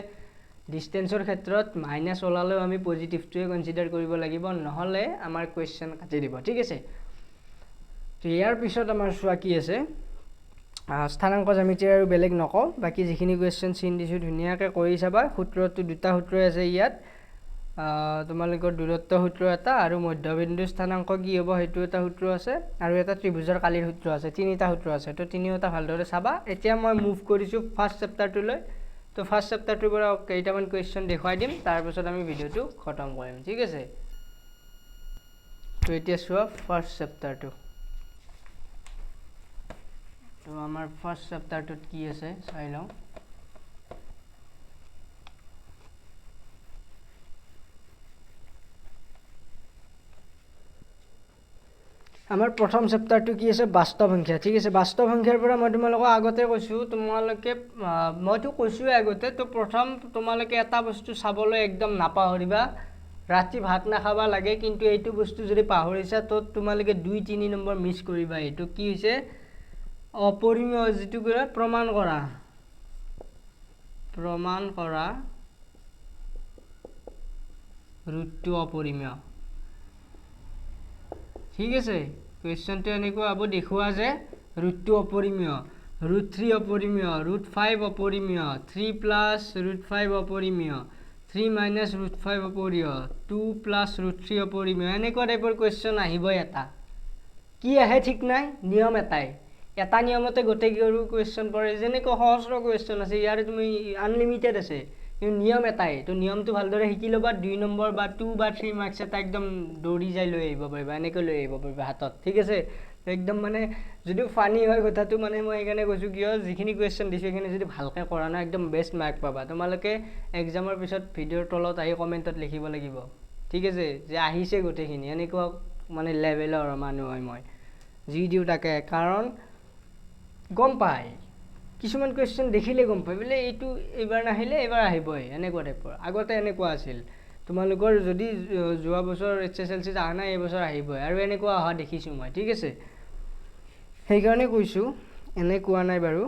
ডিসটেন্সৰ ক্ষেত্ৰত মাইনাস ওলালেও আমি পজিটিভটোৱে কনসিডাৰ কৰিব লাগিব নহলে আমাৰ কোৱেশ্চন কাটি দিব ঠিক আছে তো ইয়াৰ পিছত আমাৰ চোৱা কি আছে স্থানাংক জ্যামিতিৰ আৰু বেলেগ নকও বাকি যিখিনি কোৱেশ্চন চিন দিছো ধুনিয়াকে কৰি চাবা সূত্ৰটো দুটা সূত্ৰ আছে ইয়াত তোমালোকৰ দূৰত্ব সূত্ৰ এটা আৰু মধ্যবিন্দু স্থানাংক কি হ'ব হেতু এটা সূত্ৰ আছে আৰু এটা ত্ৰিভুজৰ কালিৰ সূত্ৰ আছে তিনিটা সূত্ৰ আছে তো তিনিওটা ভালদৰে চাবা এতিয়া মই মুভ কৰিছো ফাৰ্স্ট চেপ্টাৰটোলৈ তো ফাৰ্স্ট চেপ্টাৰটোৰ পৰা কেইটামান কোৱেশ্চন দেখুৱাই দিম তাৰ পিছত আমি ভিডিওটো খতম কৰিম ঠিক আছে তো এতিয়া চোৱা ফাৰ্স্ট চেপ্টাৰটো তো আমাৰ ফাৰ্স্ট চেপ্টাৰটোত কি আছে চাই লওঁ আমাৰ প্ৰথম চেপ্টাৰটো কি আছে বাস্তৱ সংখ্যা ঠিক আছে বাস্তৱ সংখ্যাৰ পৰা মই তোমালোকক আগতে কৈছো তোমালোকে মইতো কৈছোৱে আগতে তো প্ৰথম তোমালোকে এটা বস্তু চাবলৈ একদম নাপাহৰিবা ৰাতি ভাত নাখাবা লাগে কিন্তু এইটো বস্তু যদি পাহৰিছা তো তোমালোকে 2-3 নম্বৰ মিস কৰিবা এইটো কি হৈছে অপৰিমেয় যেটো কৰা প্ৰমাণ কৰা ৰুটটো অপৰিমেয় ঠিক আছে কোৱেশ্চনটো এনেকুৱা হ'ব দেখুৱা যে ৰুটটো অপৰিমেয় √3 অপৰিমেয় √5 অপৰিমেয় 3 +√5 অপৰিমেয় 3 - √5 অপৰিমেয় 2 + √3 অপৰিমেয় এনেকুৱা টাইপৰ কোৱেশ্চন আহিব এটা কি আহে ঠিক নাই নিয়ম এটা নিয়মতে গোটেইবোৰ কোৱেশ্চন পৰে যেনেকৈ সহস্ৰ কোৱেশ্চন আছে ইয়াৰ তুমি আনলিমিটেড আছে কিন্তু নিয়ম এটাই তো নিয়মটো ভালদৰে শিকি লবা 2 নম্বৰ বা 2 বা 3 মাৰ্কস এটা একদম দৌৰি যাই লৈ আহিব পাৰিবা এনেকৈ লৈ আহিব পাৰিবা হাতত ঠিক আছে একদম মানে যদি ফানি হয় কথাটো মানে মই এখানে কৈছো কিয় যিখিনি কোৱেশ্চন দিছো এখানে যদি ভালকৈ কৰা না একদম বেষ্ট মাৰ্ক পাবা তোমালোকে এক্সামৰ পিছত ভিডিওৰ তলত আহি কমেন্টত লিখিব লাগিব ঠিক আছে যে আহিছে গোটেইখিনি এনেকুৱা মানে লেভেলৰ মানুহ হয় মই যি দিও তাকে কাৰণ গম পাই কিছুমান কোৱেশ্চন দেখিলে গম পাই বলে এইটো এবাৰ নাহিলে এবাৰ আহিবই এনেকুৱা টাইপৰ আগতে এনেকুৱা আছিল তোমালোকৰ যদি যোৱা বছৰ HSLC আহা নাই এই বছৰ আহিবই আৰু এনেকুৱা আহা দেখিছো মই ঠিক আছে সেইকাৰণে কৈছোঁ, এনে কোৱা নাই বাৰু,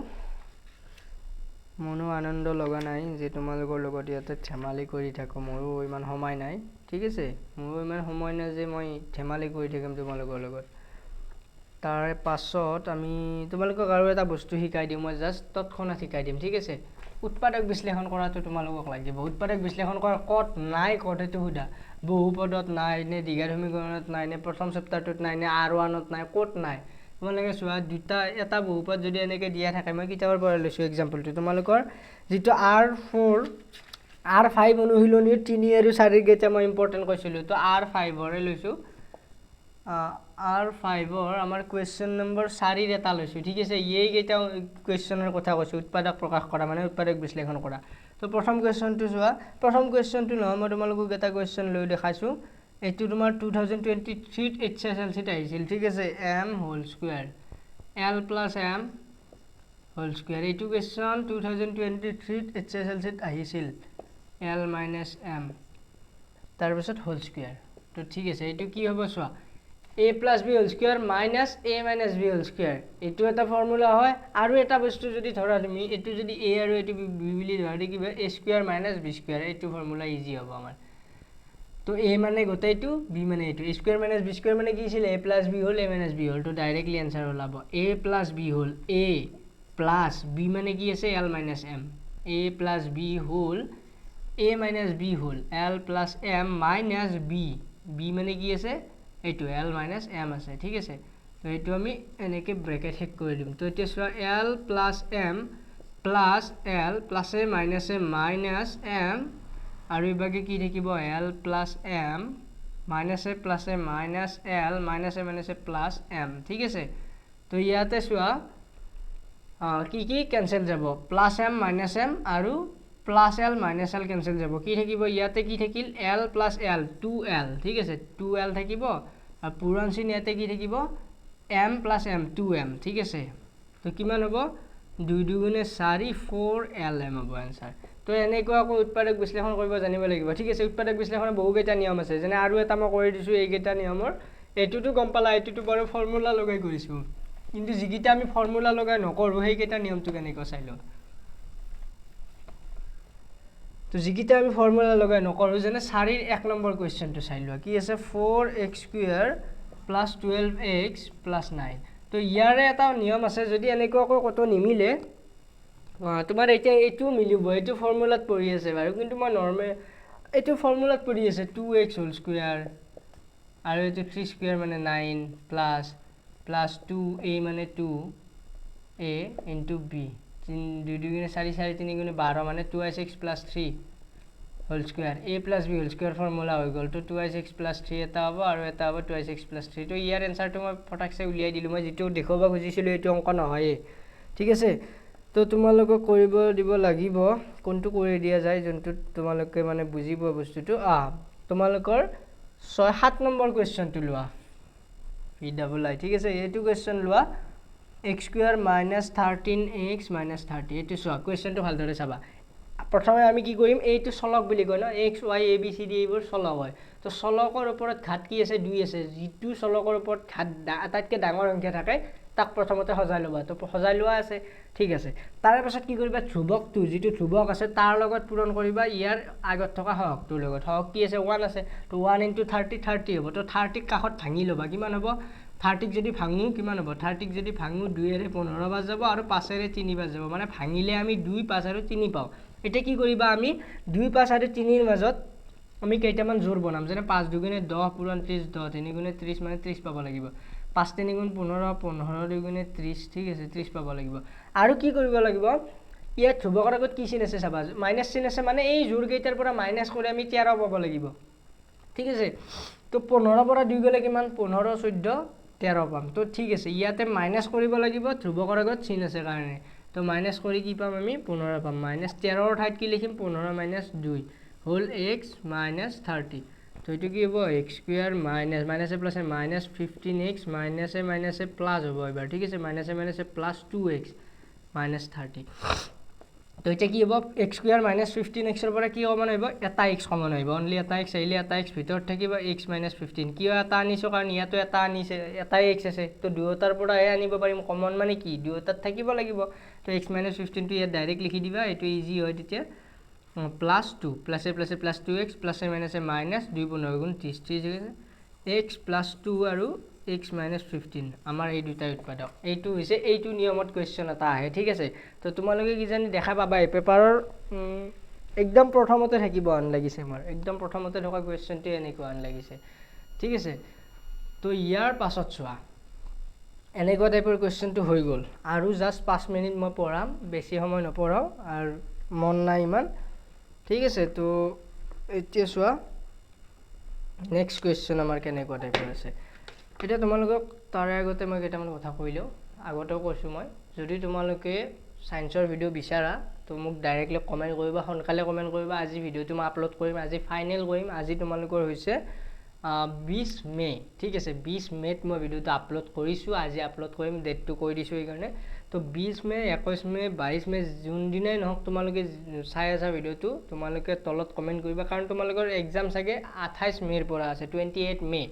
মনো আনন্দ লগা নাই যে তোমালোকৰ লগত ইয়াতে ধেমালি কৰি থাকোঁ। মোৰো ইমান সময় নাই, ঠিক আছে, মোৰো ইমান সময় নাই যে মই ধেমালি কৰি থাকিম তোমালোকৰ লগত। তাৰ পাছত আমি তোমালোকক আৰু এটা বস্তু শিকাই দিওঁ, মই জাষ্ট তৎক্ষণাত শিকাই দিম, ঠিক আছে। উৎপাদক বিশ্লেষণ কৰাটো তোমালোকক লাগিব। উৎপাদক বিশ্লেষণ কৰা ক'ত নাই, ক'ত সেইটো সোধা। বহুপদত নাই নে, দীঘা সমীকৰণত নাই নে, প্ৰথম চেপ্টাৰটোত নাই নে, R1ত নাই, ক'ত নাই। তোমালোকে চোৱা, এটা বহুপদ যদি এনেকৈ দিয়া থাকে, মই কিতাপৰ পৰা লৈছোঁ এক্সাম্পলটো, তোমালোকৰ যিটো R4 R5 অনুশীলনীৰ 3 আৰু 4 কেইটা মই ইম্পৰ্টেণ্ট কৈছিলোঁ, তো R5ৰে লৈছোঁ। R5ৰ আমাৰ কুৱেশ্যন নম্বৰ 4 এটা লৈছোঁ, ঠিক আছে। এইকেইটা কুৱেশ্যনৰ কথা কৈছোঁ, উৎপাদক প্ৰকাশ কৰা মানে উৎপাদক বিশ্লেষণ কৰা। তো প্ৰথম কুৱেশ্যনটো চোৱা, প্ৰথম কুৱেশ্যনটো নহয়, মই তোমালোকক এটা কুৱেশ্যন লৈ দেখাইছোঁ। এইটো তোমাৰ 2023 HSLCত আহিছিল, ঠিক আছে। M whole square L plus M whole square, এইটো কুৱেশ্যন 2023 HSLCত আহিছিল। L মাইনাছ M তাৰপিছত হোল স্কুৱেৰ। তো ঠিক আছে, এইটো কি হ'ব চোৱা, A plus B whole square minus A minus B whole square, এইটো এটা ফৰ্মুলা হয়। আৰু এটা বস্তু যদি ধৰা তুমি, এইটো যদি A আৰু এইটো B বুলি ধৰা, কি হয় A square minus B square, এইটো ফৰ্মুলা ইজি হ'ব আমাৰ। তো A মানে গোটেইটো, B মানে এইটো, A square minus B square মানে কি আছিল, A প্লাছ B হ'ল A মাইনাছ B হ'ল। তো ডাইৰেক্টলি এনচাৰ ওলাব A প্লাছ B হ'ল A প্লাছ B মানে কি আছে L minus M, A plus B হ'ল A মাইনাছ B হ'ল L plus M minus B, B মানে কি আছে এইটো L মাইনাছ M আছে, ঠিক আছে। তো এইটো আমি এনেকৈ ব্ৰেকেট শেষ কৰি দিম। তো এতিয়া চোৱা, L plus M plus L প্লাছে মাইনাছে মাইনাছ M, আৰু ইভাগে কি থাকিব L প্লাছ M মাইনাছে প্লাছে মাইনাছ L মাইনাছে মাইনাছে প্লাছ M, ঠিক আছে। তো ইয়াতে চোৱা কি কি কেঞ্চেল যাব, প্লাছ M মাইনাছ M আৰু plus L minus L cancel যাব। কি থাকিব ইয়াতে, কি থাকিল L প্লাছ L 2L, ঠিক আছে, 2L থাকিব। আৰু পুৰণ চিন ইয়াতে কি থাকিব M প্লাছ M 2M, ঠিক আছে। তো কিমান হ'ব 2 2 4 4LM হ'ব এনচাৰ। তো এনেকুৱাকৈ উৎপাদক বিশ্লেষণ কৰিব জানিব লাগিব, ঠিক আছে। উৎপাদক বিশ্লেষণৰ বহুকেইটা নিয়ম আছে, যেনে আৰু এটা মই কৰি দিছোঁ এইকেইটা নিয়মৰ। এইটোতো গম পালা, এইটোতো বাৰু ফৰ্মুলা লগাই কৰিছোঁ, কিন্তু যিকেইটা আমি ফৰ্মুলা লগাই নকৰোঁ সেইকেইটা নিয়মটো কেনেকৈ চাই লওঁ। তো যিকেইটা আমি ফৰ্মুলা লগাই নকৰোঁ, যেনে 4ৰ 1 নম্বৰ কুৱেশ্যনটো চাই লোৱা, কি আছে 4x square plus 12x plus 9। তো ইয়াৰে এটা নিয়ম আছে, যদি এনেকুৱাকৈ ক'তো নিমিলে, তোমাৰ এতিয়া এইটো মিলিব, এইটো ফৰ্মুলাত পৰি আছে বাৰু, কিন্তু মই এইটো ফৰ্মুলাত পৰি আছে 2x হোল স্কুৱেৰ, আৰু এইটো 3 স্কুৱেৰ মানে 9 প্লাছ 2a মানে 2a ইনটু b, 2 2 4 4 3 12 মানে 2x plus 3 whole square, a plus b whole square formula হৈ গ'ল। তো 2x প্লাছ 3 এটা হ'ব আৰু এটা হ'ব 2x প্লাছ 3। তো ইয়াৰ এনচাৰটো মই ফটাকছে উলিয়াই দিলোঁ, মই যিটো দেখুৱাব খুজিছিলোঁ এইটো অংক নহয়েই, ঠিক আছে। তো তোমালোকক কৰিব দিব লাগিব, কোনটো কৰি দিয়া যায় যোনটোত তোমালোকে মানে বুজিব বস্তুটো। তোমালোকৰ 6-7 নম্বৰ কুৱেশ্যনটো লোৱা, VII, ঠিক আছে। এইটো কুৱেশ্যন লোৱা, x square minus 13x minus 30, এইটো চোৱা, কুৱেশ্যনটো ভালদৰে চাবা। প্ৰথমে আমি কি কৰিম, এইটো চলক বুলি কয় ন, x y a b c d এইবোৰ চলক হয়। তো চলকৰ ওপৰত ঘাত কি আছে 2 আছে, যিটো চলকৰ ওপৰত ঘাত আটাইতকৈ ডাঙৰ সংখ্যা থাকে তাক প্ৰথমতে সজাই ল'বা। তো সজাই লোৱা আছে, ঠিক আছে। তাৰে পাছত কি কৰিবা, ধ্ৰুৱকটো যিটো ধ্ৰুৱক আছে তাৰ লগত পূৰণ কৰিবা ইয়াৰ আগত থকা সহগটোৰ লগত। সহগ কি আছে 1 আছে, তো 1 × 30 30 হ'ব। তো 30ক কাষত ভাঙি ল'বা, কিমান হ'ব 30ক যদি ভাঙো কিমান হ'ব, 30ক যদি ভাঙো 2ৰে 15 বাৰ যাব আৰু 5ৰে 3 বাৰ যাব, মানে ভাঙিলে আমি 2 5 আৰু 3 পাওঁ। এতিয়া কি কৰিবা, আমি 2 5 আৰু 3ৰ মাজত আমি কেইটামান জোৰ বনাম, যেনে 5 2 × 10 পূৰণ 30 10, 3 × 30 মানে 30 পাব লাগিব, 5 3 × 15 15 2 × 30, ঠিক আছে, 30 পাব লাগিব। আৰু কি কৰিব লাগিব, ইয়াত ধ্ৰুৱকৰ আগত কি চিন আছে চাবা, মাইনাছ চিন আছে, মানে এই জোৰকেইটাৰ পৰা মাইনাছ কৰি আমি 13 পাব লাগিব, ঠিক আছে। তো 15 পৰা 2 গ'লে কিমান, 15 14 13 পাম। তো ঠিক আছে, ইয়াতে মাইনাছ কৰিব লাগিব, ধ্ৰুৱকৰ আগত চিন আছে কাৰণে। তো মাইনাছ কৰি কি পাম আমি 15 পাম, মাইনাছ 13ৰ ঠাইত কি লিখিম 15 মাইনাছ 2 হ'ল x মাইনাছ 30। তো এইটো কি হ'ব x স্কুৱেৰ মাইনাছে প্লাছে মাইনাছ 15x মাইনাছে প্লাছ হ'ব এবাৰ, ঠিক আছে, মাইনাছে প্লাছ 2x মাইনাছ 30। তো এতিয়া কি হ'ব x স্কয়াৰ - 15x ৰ পৰা কি কমন আহিব এটা x কমন আহিব অনলি এটা x আহিলে এটা x ভিতৰত থাকিব x - 15 কিয় এটা আনিছো কাৰণ ইয়াতো এটা আনিছে এটা x আছে তো দুয়োটাৰ পৰা আনিব পাৰিম কমন মানে কি দুয়োটাত থাকিব লাগিব তো x - 15 টো ইয়াত ডাইৰেক্ট লিখি দিবা এটো ইজি হয় তেতিয়া +2 প্লাসে প্লাস 2x প্লাসে মাইনাসে মাইনাস 2 15 গুণ 30 30 x + 2 আৰু x - 15 আমাৰ এই দুটা উৎপাদক এইটো হৈছে এইটো নিয়মত কোৱেশ্চন এটা আহে ঠিক আছে তো তোমালোকে কি জানি দেখা পাবা এই পেপাৰৰ একদম প্ৰথমতে থাকিব আন লাগিছে মোৰ একদম প্ৰথমতে থকা কোৱেশ্চনটো এনেকুৱা আন লাগিছে ঠিক আছে তো ইয়াৰ পাছত চোৱা এনেকুৱা টাইপৰ কোৱেশ্চনটো হৈ গ'ল আৰু জাস্ট 5 মিনিট মই পঢ়াম বেছি সময় নপঢ়াও আৰু মন নাই ইমান ঠিক আছে তো এতিয়া চোৱা নেক্সট কোৱেশ্চন আমাৰ কেনেকুৱা টাইপৰ আছে এটা তোমালোকক তাৰে আগতে মই কেইটামান কথা কৈলো আগতেও কৈছো মই যদি তোমালোকে সায়েন্সৰ ভিডিও বিচাৰা তো মোক ডাইৰেক্টলি কমেন্ট কৰিবা সোনকালে কমেন্ট কৰিবা আজি ভিডিওটো মই আপলোড কৰিম আজি ফাইনেল কৰিম আজি তোমালোকৰ হৈছে 20 মে ঠিক আছে 20 মেত মই ভিডিওটো আপলোড কৰিছো আজি আপলোড কৰিম ডেটটো কৈ দিছো এই কাৰণে তো 20 মে 21 মে 22 মে জুন দিনাই নহক তোমালোকে চাই আছা ভিডিওটো তোমালোকে তলত কমেন্ট কৰিবা কাৰণ তোমালোকৰ এক্সাম চাগে 28 মেৰ পৰা আছে 28 মে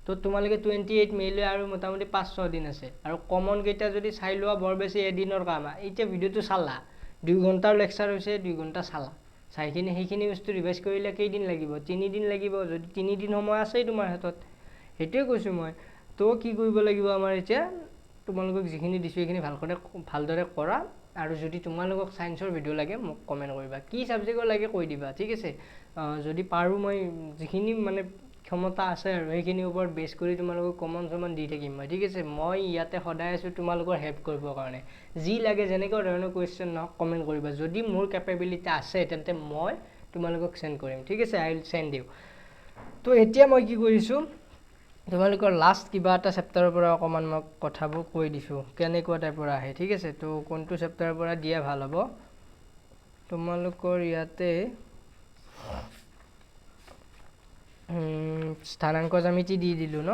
তো তোমালোকে 28 মে লৈ আৰু মোটামুটি 5-6 দিন আছে আৰু কমন কেইটা যদি চাই লোৱা বৰ বেছি এদিনৰ কাম এতিয়া ভিডিওটো চালা 2 ঘণ্টাৰ লেকচাৰ হৈছে 2 ঘণ্টা চালা চাইখিনি সেইখিনি বস্তু ৰিভাইজ কৰিলে কেই দিন লাগিব 3 দিন লাগিব যদি 3 দিন সময় আছে তোমাৰ হাতত হেতুৱে কৈছো মই তো কি কৰিব লাগিব আমাৰ এতিয়া তোমালোকক যিখিনি দিছো এইখিনি ভালদৰে কৰা আৰু যদি তোমালোকক সায়েন্সৰ ভিডিও লাগে মোক কমেন্ট কৰিবা কি সাবজেক্টৰ লাগে কৈ দিবা ঠিক আছে যদি পাৰো মই যিখিনি মানে ক্ষমতা আছে আৰু এইখিনি ওপৰত বেছ কৰি তোমালোকক কমন সমান দি থাকিম মই ঠিক আছে মই ইয়াতে সদায় আছো তোমালোকৰ হেল্প কৰিব কাৰণে যি লাগে যেনেকৈ ধৰণৰ কোৱেশ্চন ন কমেন্ট কৰিবা যদি মোৰ কেপেবিলিটি আছে তেন্তে মই তোমালোকক সেন্ড কৰিম ঠিক আছে আই উইল সেন্ড ইউ তো এতিয়া মই কি কৰিছো তোমালোকৰ লাষ্ট কিবা এটা চেপ্টাৰৰ পৰা অকমান মই কথাবোৰ কৈ দিছো কেনেকুৱা টাইপৰ আহে ঠিক আছে তো কোনটো চেপ্টাৰৰ পৰা দিয়া ভাল হ'ব তোমালোকৰ ইয়াতে স্থানাঙ্ক জ্যামিতি দি দিলু ন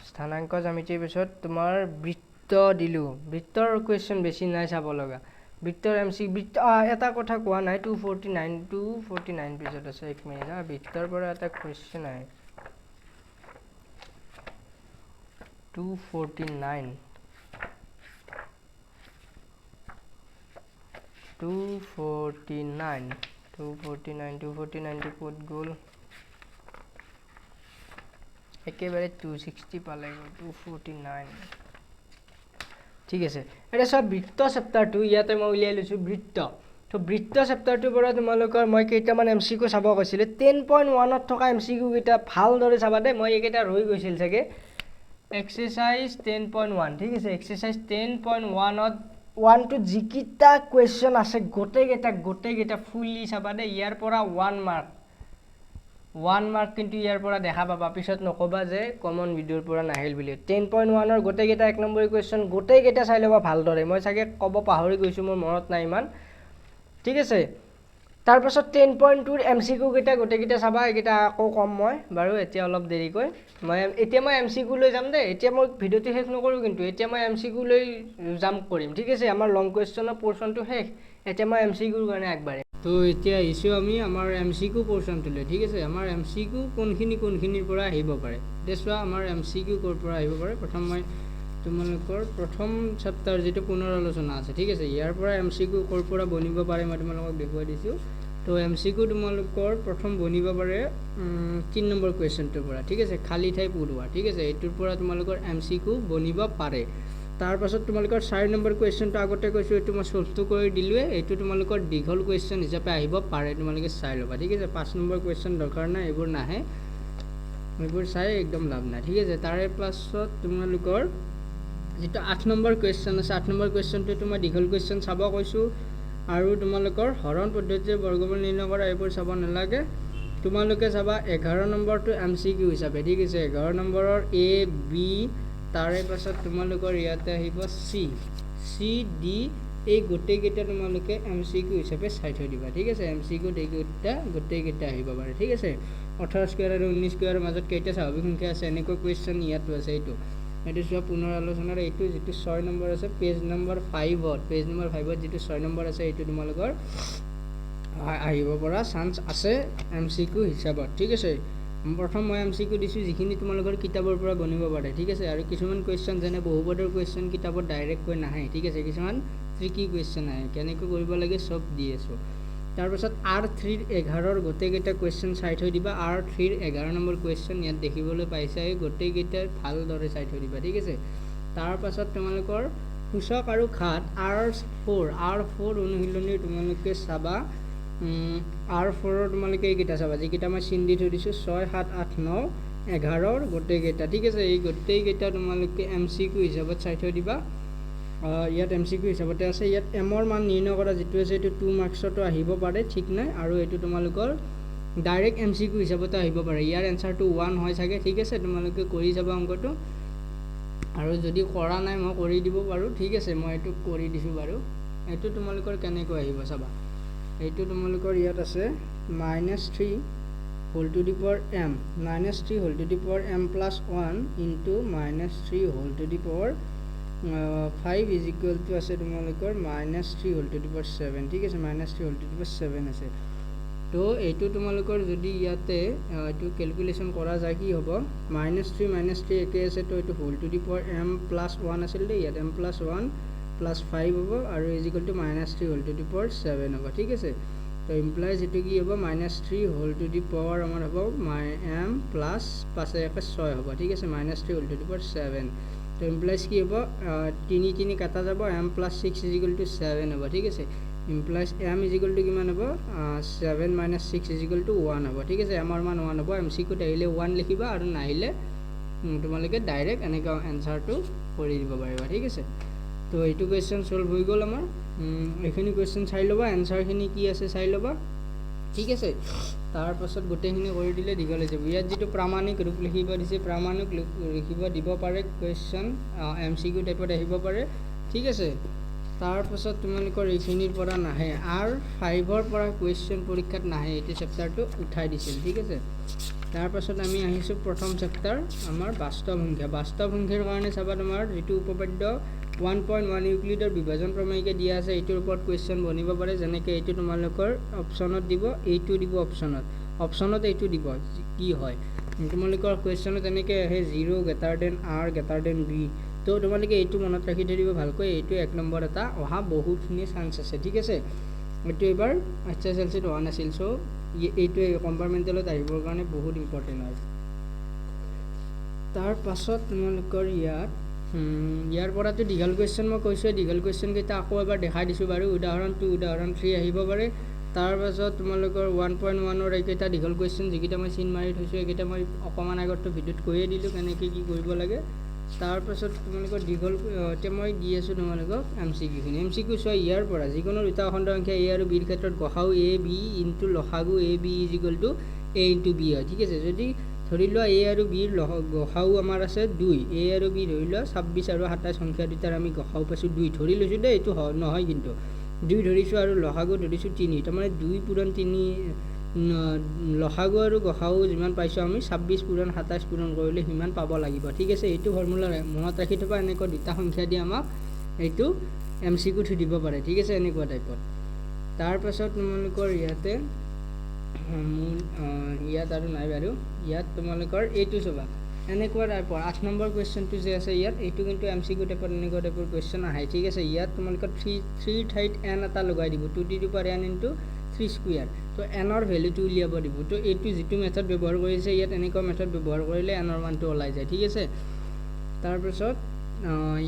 স্থানাঙ্ক জ্যামিতিৰ পিছত তোমাৰ বৃত্ত দিলু বৃত্তৰ কোৱেশ্চন বেছি নাই চাব লগা বৃত্তৰ এমসি বৃত্ত এটা কথা কোৱা নাই 249 পেজত আছে এক মিনিট বৃত্তৰ পৰা এটা কোৱেশ্চন আহে 249 টো কোড গ'ল একেবাৰে 260 পালে 249 ঠিক আছে এটা সব বৃত্ত চেপ্টাৰটো ইয়াতে মই উলিয়াই লৈছো বৃত্ত তো বৃত্ত চেপ্টাৰটোৰ পৰা তোমালোকৰ মই কেইটামান এমসিকিউ চাব কৈছিলে 10.1 ত থকা এমসিকিউ কেইটা ভালদৰে চাবা দে মই এইকেইটা ৰৈ গৈছিল চাগে এক্সাৰসাইজ 10.1 ঠিক আছে এক্সাৰসাইজ 10.1 ত 1 টু জিকিটা কোৱেশ্চন আছে গোটেইকেইটা ফুললি চাবা দে ইয়াৰ পৰা 1 মাৰ্ক কিন্তু ইয়াৰ পৰা দেখা পাবা পিছত নকবা যে কমন ভিডিওৰ পৰা নাহিল বুলি 10.1 ৰ গোটেইকেইটা এক নম্বৰ কোৱেশ্চন গোটেইকেইটা চাই লবা ভালদৰে মই চাগে কব পাহৰি গৈছো মোৰ মনত নাই ইমান ঠিক আছে তাৰ পাছত 10.2 ৰ এমসিকিউ কেইটা গোটেইকেইটা চাবা এইকেইটা আকৌ কম মই বাৰু এতিয়া অলপ দেৰিকৈ মই এমসিকিউ লৈ যাম দে এতিয়া মই ভিডিওটো শেষ নকৰো কিন্তু এতিয়া মই এমসিকিউ লৈ জাম্প কৰিম ঠিক আছে আমাৰ লং কোৱেশ্চনৰ পোৰচনটো শেষ এতিয়া মই এমসিকিউৰ কাৰণে আগবাঢ়িম তো এতিয়া ইছু আমি আমাৰ এমসিকিউ পোৰচনটো লৈ ঠিক আছে আমাৰ এমসিকিউ কোনখিনিৰ পৰা আহিব পাৰে দেখোৱা আমাৰ এমসিকিউ কৰ পৰা আহিব পাৰে প্ৰথম মই তোমালোকৰ প্ৰথম চেপ্টাৰ যেটো পুনৰ আলোচনা আছে ঠিক আছে ইয়াৰ পৰা এমসিকিউ কৰ পৰা বনিব পাৰে মই তোমালোকক দেখুৱাই দিছো তো এমসিকিউ তোমালোকৰ প্ৰথম বনিব পাৰে 3 নম্বৰ কোৱেশ্চনটোৰ পৰা ঠিক আছে খালি ঠাই পুৰোৱা ঠিক আছে এটোৰ পৰা তোমালোকৰ এমসিকিউ বনিব পাৰে তাৰ পাছত তোমালোকৰ 4 নম্বৰ কোৱেশ্চনটো আগতে কৈছো এটো মই সলভ কৰি দিলুৱে এটো তোমালোকৰ দীঘল কোৱেশ্চন হিচাপে আহিব পাৰে তোমালোকে চাই লবা ঠিক আছে 5 নম্বৰ কোৱেশ্চন দৰকাৰ নাই এবোৰ নাহে এবোৰ চাই একদম লাভ নাই ঠিক আছে তাৰে পাছত তোমালোকৰ যেটো 8 নম্বৰ কোৱেশ্চন আছে 8 নম্বৰ কোৱেশ্চনটো মই দীঘল কোৱেশ্চন চাব কৈছো আৰু তোমালোকৰ হৰণ পদ্ধতিৰে বৰ্গমূল নিৰ্ণয় কৰা এবোৰ চাব নালাগে তোমালোকে চাবা 11 নম্বৰটো এমসিকিউ হিচাপে ঠিক আছে 11 নম্বৰৰ এ বি তাৰে পাছত তোমালোকৰ ইয়াতে আহিব সি ডি এই গোটেইকেইটা তোমালোকে এমসিকিউ হিচাপে চাই থৈ দিবা ঠিক আছে এমসিকিউ গোটেইকেইটা আহিব পাৰে ঠিক আছে 18 স্কয়াৰ আৰু 19 স্কয়াৰৰ মাজত কেইটা স্বাভাৱিক সংখ্যা আছে এনেকৈ কোৱেশ্চন ইয়াতো আছে এইটো এইটো চোৱা পুনৰ আলোচনাৰ এইটো যিটো 6 নম্বৰ আছে পেজ নম্বৰ 5ত যিটো 6 নম্বৰ আছে এইটো তোমালোকৰ আহিব পৰা চান্স আছে MCQ হিচাপত ঠিক আছে প্ৰথম মই MCQ দিছোঁ যিখিনি তোমালোকৰ কিতাপৰ পৰা বনিব পাৰে ঠিক আছে আৰু কিছুমান কুৱেশ্যন যেনে বহুপদৰ কুৱেশ্যন কিতাপত ডাইৰেক্টকৈ নাহে ঠিক আছে কিছুমান ট্ৰিকি কুৱেশ্যন আহে কেনেকৈ কৰিব লাগে চব দি আছোঁ তাৰপাছত R3 ৰ 11ৰ গোটেইকেইটা কুৱেশ্যন চাই থৈ দিবা R3 ৰ 11 নম্বৰ কুৱেশ্যন ইয়াত দেখিবলৈ পাইছা এই গোটেইকেইটা ভালদৰে চাই থৈ দিবা ঠিক আছে তাৰপাছত তোমালোকৰ সূচক আৰু ঘাত R4 অনুশীলনীৰ তোমালোকে চাবা R4 ৰ তোমালোকে এইকেইটা চাবা যিকেইটা মই চিন দি থৈ দিছোঁ 6 7 8 9 11ৰ গোটেইকেইটা ঠিক আছে এই গোটেইকেইটা তোমালোকে MCQ হিচাপত চাই থৈ দিবা ইয়াত MCQ হিচাপতে আছে ইয়াত এমৰ মান নিৰ্ণয় কৰা যিটো আছে এইটো 2 মাৰ্কছতো আহিব পাৰে ঠিক নাই আৰু এইটো তোমালোকৰ ডাইৰেক্ট MCQ হিচাপতে আহিব পাৰে ইয়াৰ এনসাৰটো 1 হয় চাগে ঠিক আছে তোমালোকে কৰি যাবা অংকটো আৰু যদি কৰা নাই মই কৰি দিব পাৰোঁ ঠিক আছে মই এইটো কৰি দিছোঁ বাৰু এইটো তোমালোকৰ কেনেকৈ আহিব চাবা এইটো তোমালোকৰ ইয়াত আছে -3 whole to the power m -3 whole to the power m plus 1 into -3 whole to the power 5 is equal to আছে তোমালোকৰ -3 whole to the power 7 ঠিক আছে -3 whole to the power 7 আছে তো এইটো তোমালোকৰ যদি ইয়াতে এইটো ক্যালকুলেশন কৰা যায় কি হ'ব -3 একে আছে তো এইটো whole to the power m plus 1 আছিল দে ইয়াত m plus 1 plus 5 হ'ব আৰু is equal to -3 whole to the power 7 হ'ব ঠিক আছে তো ইমপ্লাইজ এটো কি হ'ব -3 whole to the power আমাৰ হ'ব m plus 5 একে 6 হ'ব ঠিক আছে -3 whole to the power 7 তো ইমপ্লাইজ কি হ'ব 3 কাটা যাব m plus 6 is equal to 7 হ'ব ঠিক আছে implies m is equal to কিমান হ'ব 7 minus 6 is equal to 1 হ'ব ঠিক আছে আমাৰ মান 1 হ'ব MCQ ত আহিলে 1 লিখিবা আৰু নাহিলে তোমালোকে ডাইৰেক্ট এনেকা এনসাৰটো কৰি দিব পাৰিবা ঠিক আছে তো এইটো কোৱেশ্চন সলভ হৈ গ'ল আমাৰ এইখিনি কোৱেশ্চন চাই ল'বা এনসাৰখিনি কি আছে চাই ল'বা ঠিক আছে তাৰ পাছত গোটেইখিনি কৰি দিলে দীঘল হৈ যাব ইয়াত যেটো প্ৰামাণিক ৰূপ লিখিব দিছে প্ৰামাণিক লিখিব দিব পাৰে কোৱেশ্চন MCQ টাইপত আহিব পাৰে ঠিক আছে তাৰ পাছত তোমালোকৰ এইখিনিৰ পৰা নাহে আৰু 5ৰ পৰা কোৱেশ্চন পৰীক্ষাত নাহে এই চেপ্টাৰটো উঠাই দিছিল ঠিক আছে তাৰ পাছত আমি আহিছো প্ৰথম চেপ্টাৰ আমাৰ বাস্তৱ সংখ্যাৰ কাৰণে চাবা তোমাৰ যেটো উপপাদ্য 1.1 ইউক্লিডৰ বিভাজন প্ৰমেয়কে দিয়া আছে এইটোৰ ওপৰত কোৱেশ্চন বনিব পাৰে যেনেকৈ এইটো তোমালোকৰ অপচনত দিব এইটো দিব অপচনত এইটো দিব কি হয় তোমালোকৰ কোৱেশ্চনত এনেকৈ আহে 0 greater than r greater than b তো তোমালোকে এইটো মনত ৰাখি থৰিব ভালকৈ এইটো এক নম্বৰ এটা অহা বহুতখিনি চান্স আছে ঠিক আছে এইটো এবাৰ HSLC হোৱা নাছিল সো এইটো কম্পাৰ্টমেণ্টেলত আহিবৰ কাৰণে বহুত ইম্পৰ্টেণ্ট হয় তাৰ পাছত তোমালোকৰ ইয়াৰ পৰাটো দীঘল কোৱেশ্চন মই কৈছোঁ দীঘল কোৱেশ্চন কেইটা আকৌ এবাৰ দেখাই দিছোঁ বাৰু উদাহৰণ 2 উদাহৰণ 3 আহিব পাৰে তাৰ পাছত তোমালোকৰ 1.1 ৰ এইকেইটা দীঘল কোৱেশ্চন যিকেইটা মই চিন মাৰি থৈছোঁ এইকেইটা মই অকমান আগতে ভিডিঅ'ত কৈয়ে দিলোঁ কেনেকৈ কি কৰিব লাগে তাৰ পাছত তোমালোকৰ দীঘল তে মই দি আছোঁ তোমালোকক MCQ চোৱা ইয়াৰ পৰা যিকোনো দুটা অখণ্ড সংখ্যা a আৰু b ৰ ক্ষেত্ৰত গসাউ a b ইনটু লসাগু a b is equal to a into b হয় ঠিক আছে যদি ধৰি লোৱা a আৰু b ৰ গসাউ আমাৰ আছে 2 a আৰু b ধৰি লোৱা 26 আৰু 27 সংখ্যা দুটাৰ আমি গসাউ পাইছোঁ 2 ধৰি লৈছোঁ দে এইটো নহয় কিন্তু 2 ধৰিছোঁ আৰু লসাগু ধৰিছোঁ 3 তাৰমানে 2 পূৰণ 3 লসাগু আৰু গসাউ যিমান পাইছোঁ আমি 26 পূৰণ 27 পূৰণ কৰিলে সিমান পাব লাগিব ঠিক আছে এইটো ফৰ্মুলা মনত ৰাখি থবা এনেকুৱা দুটা সংখ্যা দি আমাক এইটো MCQ থৈ দিব পাৰে ঠিক আছে এনেকুৱা টাইপত তাৰ পাছত তোমালোকৰ ইয়াতে ইয়াত আৰু নাই বাৰু ইয়াত তোমালোকৰ এইটো চাবা এনেকুৱা টাইপৰ 8 নম্বৰ কুৱেশ্চনটো যে আছে ইয়াত এইটো কিন্তু MCQ টাইপৰ এনেকুৱা টাইপৰ কুৱেশ্চন আহে ঠিক আছে ইয়াত তোমালোকৰ 3 ঠাইত n এটা লগাই দিব 2 to the power n into 3 square তো n ৰ ভ্যালুটো উলিয়াব দিব তো এইটো যেটো মেথড ব্যৱহাৰ কৰিছে ইয়াত এনেকুৱা মেথড ব্যৱহাৰ কৰিলে n ৰ মানটো ওলাই যায় ঠিক আছে তাৰ পাছত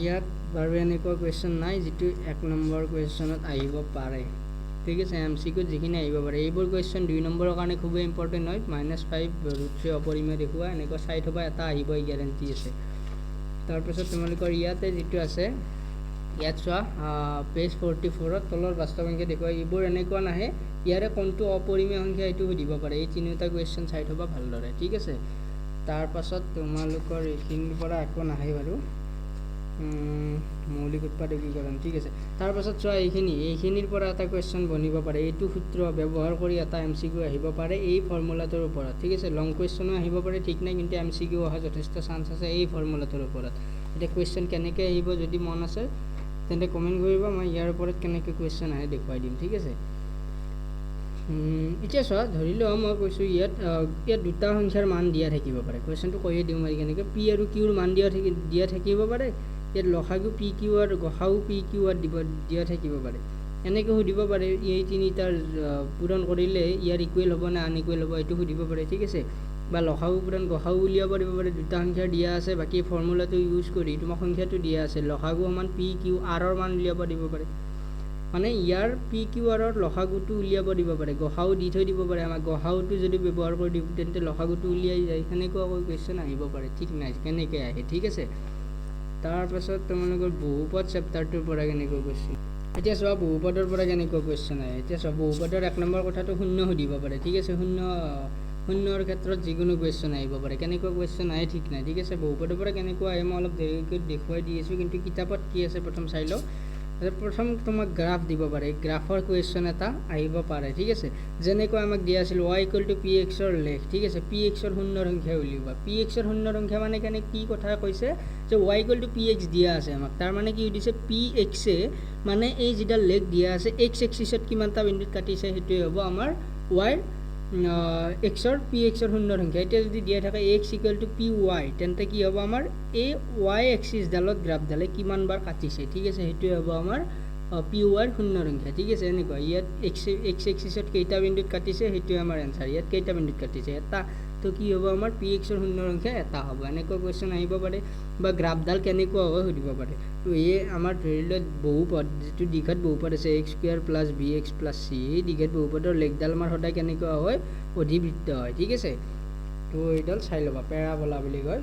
ইয়াত বাৰু এনেকুৱা কুৱেশ্চন নাই যেটো 1 নম্বৰ কুৱেশ্চনত আহিব পাৰে ঠিক আছে MCQ যিখিনি আহিব পাৰে এইবোৰ কুৱেশ্চন 2 নম্বৰৰ কাৰণে খুব ইম্পৰ্টেন্ট হয় -5 √3 অপৰিমেয় দেখুৱা এনেকুৱা চাই থবা এটা আহিবই গ্যাৰান্টি আছে তাৰ পাছত তোমালোকৰ ইয়াতে যেটো আছে ইয়াত চোৱা পেজ 44 ত তলৰ বাস্তৱ সংখ্যা দেখুৱা এইবোৰ এনেকুৱা নাহে ইয়াৰে কোনটো অপৰিমেয় সংখ্যা এইটো দিব পাৰে এই তিনিটা কুৱেশ্চন চাই থবা ভালদৰে ঠিক আছে তাৰ পাছত তোমালোকৰ এইখিনিৰ পৰা একো নাহে বাৰু মৌলিক উৎপাদ একীকৰণ ঠিক আছে তাৰ পাছত চোৱা এইখিনিৰ পৰা এটা কুৱেশ্চন বনিব পাৰে এইটো সূত্ৰ ব্যৱহাৰ কৰি এটা MCQ আহিব পাৰে এই ফৰ্মুলাটোৰ ওপৰত ঠিক আছে লং কুৱেশ্চনো আহিব পাৰে ঠিক নাই কিন্তু MCQ অহা যথেষ্ট চান্স আছে এই ফৰ্মুলাটোৰ ওপৰত এতিয়া কুৱেশ্যন কেনেকৈ আহিব যদি মন আছে তেন্তে কমেণ্ট কৰিবা, মই ইয়াৰ ওপৰত কেনেকৈ কুৱেশ্যন আহে দেখুৱাই দিম, ঠিক আছে। এতিয়া চোৱা, ধৰি লোৱা মই কৈছোঁ ইয়াত দুটা সংখ্যাৰ মান দিয়া থাকিব পাৰে। কুৱেশ্যনটো কৈয়ে দিওঁ মই কেনেকৈ, পি আৰু কিউৰ মান দিয়া থাকিব পাৰে। ইয়াত লসাগু পি কিউ আৰু গসাগু পি কিউ আৰু দিয়া থাকিব পাৰে। এনেকৈ সুধিব পাৰে, এই তিনিটাৰ পূৰণ কৰিলে ইয়াৰ ইকুৱেল হ'ব নে আনইকুৱেল হ'ব, এইটো সুধিব পাৰে, ঠিক আছে। বা লসাগু পূৰণ গসাগু উলিয়াব দিব পাৰে। দুটা সংখ্যাৰ দিয়া আছে, বাকী ফৰ্মুলাটো ইউজ কৰি তোমাক সংখ্যাটো দিয়া আছে, লসাগু সমান পি কিউ আৰৰ মান উলিয়াব দিব পাৰে। মানে ইয়াৰ পি কিউ আৰৰ লসাগুটো উলিয়াব দিব পাৰে, গসাগু দি থৈ দিব পাৰে। আমাক গসাগুটো যদি ব্যৱহাৰ কৰি দিওঁ তেন্তে লসাগুটো উলিয়াই যায়। সেনেকুৱাকৈ কুৱেশ্যন আহিব পাৰে, ঠিক নাই কেনেকৈ আহে, ঠিক আছে। তাৰপাছত তোমালোকৰ বহুপদ চেপ্টাৰটোৰ পৰা কেনেকৈ কুৱেশ্যন। এতিয়া চোৱা, বহুপদৰ পৰা কেনেকুৱা কুৱেশ্যন আহে। এতিয়া চোৱা, বহুপদৰ 1 নম্বৰ কথাটো শূন্য সুধিব পাৰে, ঠিক আছে। শূন্যৰ ক্ষেত্ৰত যিকোনো কুৱেশ্যন আহিব পাৰে। কেনেকুৱা কুৱেশ্যন আহে ঠিক নাই, ঠিক আছে। বহুপদৰ পৰা কেনেকুৱা আহে মই অলপ দেৰিকৈ দেখুৱাই দি আছোঁ, কিন্তু কিতাপত কি আছে প্ৰথম চাই লওঁ। প্ৰথম তোমাক গ্ৰাফ দিব পাৰে, গ্ৰাফৰ কুৱেশ্যন এটা আহিব পাৰে, ঠিক আছে। যেনেকৈ আমাক দিয়া আছিল y = পি এক্সৰ লেখ, ঠিক আছে। পি এক্সৰ শূন্য সংখ্যা উলিওৱা। পি এক্সৰ শূন্য সংখ্যা মানে কি কথা কৈছে যে y = পি এক্স দিয়া আছে আমাক। তাৰ মানে কি সুধিছে, পি এক্সে মানে এই যিডাল লেখ দিয়া আছে এক্স এক্সিছত কিমানটা বিন্দুত কাটিছে, সেইটোৱে হ'ব আমাৰ y পি এক্সৰ শূন্য সংখ্যা। এতিয়া যদি দিয়া থাকে x = পি ৱাই, তেন্তে কি হ'ব আমাৰ এই y এক্সিছডালত গ্ৰাফডালে কিমানবাৰ কাটিছে, ঠিক আছে। সেইটোৱে হ'ব আমাৰ পি ৱাইৰ শূন্য সংখ্যা, ঠিক আছে। এনেকুৱা ইয়াত এক্স এক্সিছত কেইটা বিন্দুত কাটিছে সেইটোৱে আমাৰ এনচাৰ। ইয়াত কেইটা বিন্দুত কাটিছে, এটা, তো কি হ'ব আমাৰ পি এক্সৰ শূন্য সংখ্যা এটা হ'ব। এনেকুৱা কুৱেশ্যন আহিব পাৰে। বা গ্ৰাফডাল কেনেকুৱা হয় সুধিব পাৰে। তো এই আমাৰ ধৰি লোৱা বহুপদ, যিটো দীঘাত বহুপদ আছে x² + bx + c, এই দীঘাত বহুপদৰ লেখডাল আমাৰ সদায় কেনেকুৱা হয়, অধিবৃত্ত হয়, ঠিক আছে। তো এইডাল চাই ল'বা, পেৰাবোলা বুলি কয়।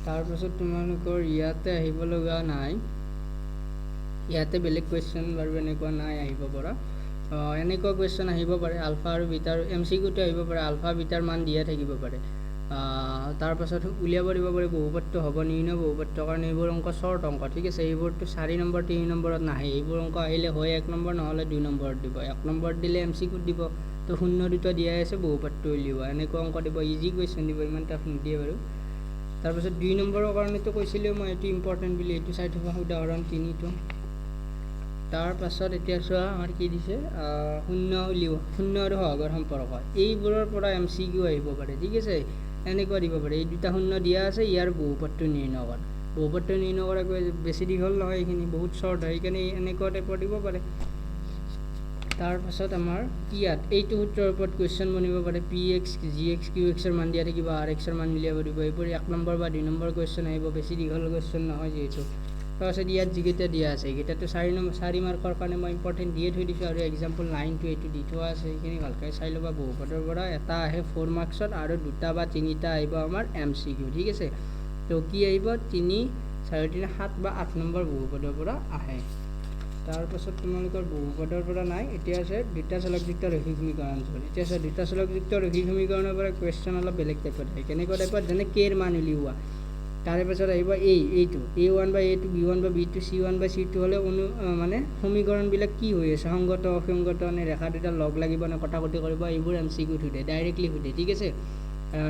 তাৰপাছত তোমালোকৰ ইয়াতে আহিব লগা নাই, ইয়াতে বেলেগ কুৱেশ্যন বাৰু এনেকুৱা নাই আহিব পৰা। এনেকুৱা কুৱেশ্যন আহিব পাৰে, আলফা আৰু বিটাৰ MCQটো আহিব পাৰে, আলফা বিটাৰ মান দিয়া থাকিব পাৰে। তাৰপাছত উলিয়াব দিব পাৰে বহুপদটো হ'ব নিম্ন বহুপদৰ কাৰণে এইবোৰ অংক শ্বৰ্ট অংক, ঠিক আছে। এইবোৰতো 4 নম্বৰ 3 নম্বৰত নাহে। এইবোৰ অংক আহিলে হয় 1 নম্বৰ, নহ'লে 2 নম্বৰত দিব। 1 নম্বৰত দিলে MCQত দিব, তো শূন্য দুটা দিয়াই আছে, বহুপদটো উলিওৱা, এনেকুৱা অংক দিব। ইজি কুৱেশ্যন দিব, ইমান টাফ নিদিয়ে বাৰু। তাৰপাছত 2 নম্বৰৰ কাৰণেতো কৈছিলোঁ মই এইটো ইম্পৰ্টেণ্ট বুলি, এইটো চাই থকা উদাহৰণ 3টো। তাৰপাছত এতিয়া চোৱা, আমাৰ কি দিছে, শূন্য উলিওৱা, শূন্য আৰু সহগৰ সম্পৰ্ক, এইবোৰৰ পৰা MCQ আহিব পাৰে, ঠিক আছে। এনেকুৱা দিব পাৰে, এই দুটা শূন্য দিয়া আছে, ইয়াৰ বহুপদটো নিৰ্ণয় কৰা। বহুপদটো নিৰ্ণয় কৰাকৈ বেছি দীঘল নহয়, এইখিনি বহুত শ্বৰ্ট হয়, সেইকাৰণে এনেকুৱা টাইপৰ দিব পাৰে। তাৰপাছত আমাৰ ইয়াত এইটো সূত্ৰৰ ওপৰত কুৱেশ্যন বনিব পাৰে। PX, GX, QXৰ মান দিয়া থাকিব, RXৰ মান উলিয়াব দিব। এইবোৰ 1 নম্বৰ বা 2 নম্বৰ কুৱেশ্যন আহিব, বেছি দীঘল কুৱেশ্যন নহয় যিহেতু। তাৰপাছত ইয়াত যিকেইটা দিয়া আছে, এইকেইটাতো 4 মাৰ্কৰ কাৰণে মই ইম্পৰ্টেণ্ট দিয়ে থৈ দিছোঁ, আৰু এক্সাম্পল 9টো এইটো দি থোৱা আছে, সেইখিনি ভালকৈ চাই ল'বা। বহুপদৰ পৰা এটা আহে 4 মাৰ্কছত, আৰু 2টা বা 3টা আহিব আমাৰ MCQ, ঠিক আছে। তো কি আহিব, 3, 4, 3, 7 বা 8 নম্বৰ বহুপদৰ পৰা আহে। তাৰপাছত তোমালোকৰ বহুপদৰ পৰা নাই, এতিয়া আছে দুটা চলকযুক্ত ৰৈখিক সমীকৰণ। এতিয়া আছে দুটা চলকযুক্ত ৰৈখিক সমীকৰণৰ পৰা কুৱেশ্যন অলপ বেলেগ টাইপত আহে। কেনেকুৱা টাইপত, যেনে কেৰ মান উলিওৱা। তাৰে পাছত আহিব এইটো A1 বা A2, B1 বা B2, C1 বা C2 হ'লে মানে সমীকৰণবিলাক কি হৈ আছে, সংগত অসংগত, নে ৰেখা দুটা লগ লাগিব নে কটাকটি কৰিব, এইবোৰ MCQত সোধে, ডাইৰেক্টলি সোধে, ঠিক আছে।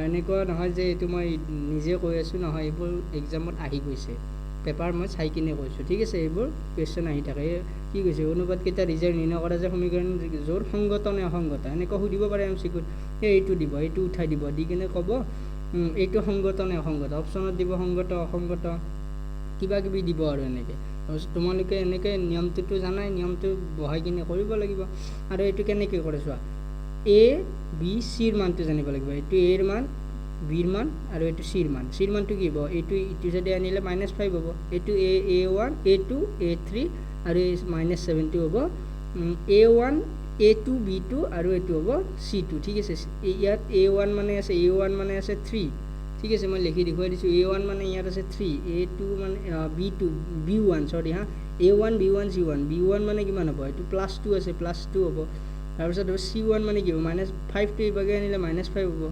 এনেকুৱা নহয় যে এইটো মই নিজে কৈ আছোঁ, নহয়, এইবোৰ এক্সামত আহি গৈছে, পেপাৰ মই চাই কিনে কৈছোঁ, ঠিক আছে। এইবোৰ কুৱেশ্যন আহি থাকে। কি কৈছে, অনুপাতকেইটা ৰিজাল্ট নিৰ্ণয় কৰা যে সমীকৰণ য'ৰ সংগত নে অসংগত, এনেকুৱা সুধিব পাৰে MCQত। এইটো দিব, এইটো উঠাই দিব, দি কিনে ক'ব এইটো সংগত নে অসংগত, অপশ্যনত দিব সংগত অসংগত, কিবা কিবি দিব আৰু এনেকৈ। তাৰপিছত তোমালোকে এনেকৈ নিয়মটোতো জানাই, নিয়মটো বহাই কিনে কৰিব লাগিব। আৰু এইটো কেনেকৈ কৰে চোৱা, A, B, Cৰ মানটো জানিব লাগিব। এইটো Aৰ মান, Bৰ মান, আৰু এইটো Cৰ মান। Cৰ মানটো কি হ'ব, এইটো যদি আনিলে -5 হ'ব। এইটো A1, A2, A3, আৰু এই -7টো হ'ব A1, A2, B2, আৰু এইটো হ'ব C2, ঠিক আছে। ইয়াত A1 মানে আছে 3, ঠিক আছে। মই লিখি দেখুৱাই দিছোঁ। A1 মানে ইয়াত আছে 3, A2 মানে B1 চৰি হা, A1, B1, C1, B1 মানে কিমান হ'ব, এইটো +2 আছে, +2 হ'ব। তাৰপিছত C1 মানে কি হ'ব, -5টো এইভাগে আনিলে -5 হ'ব।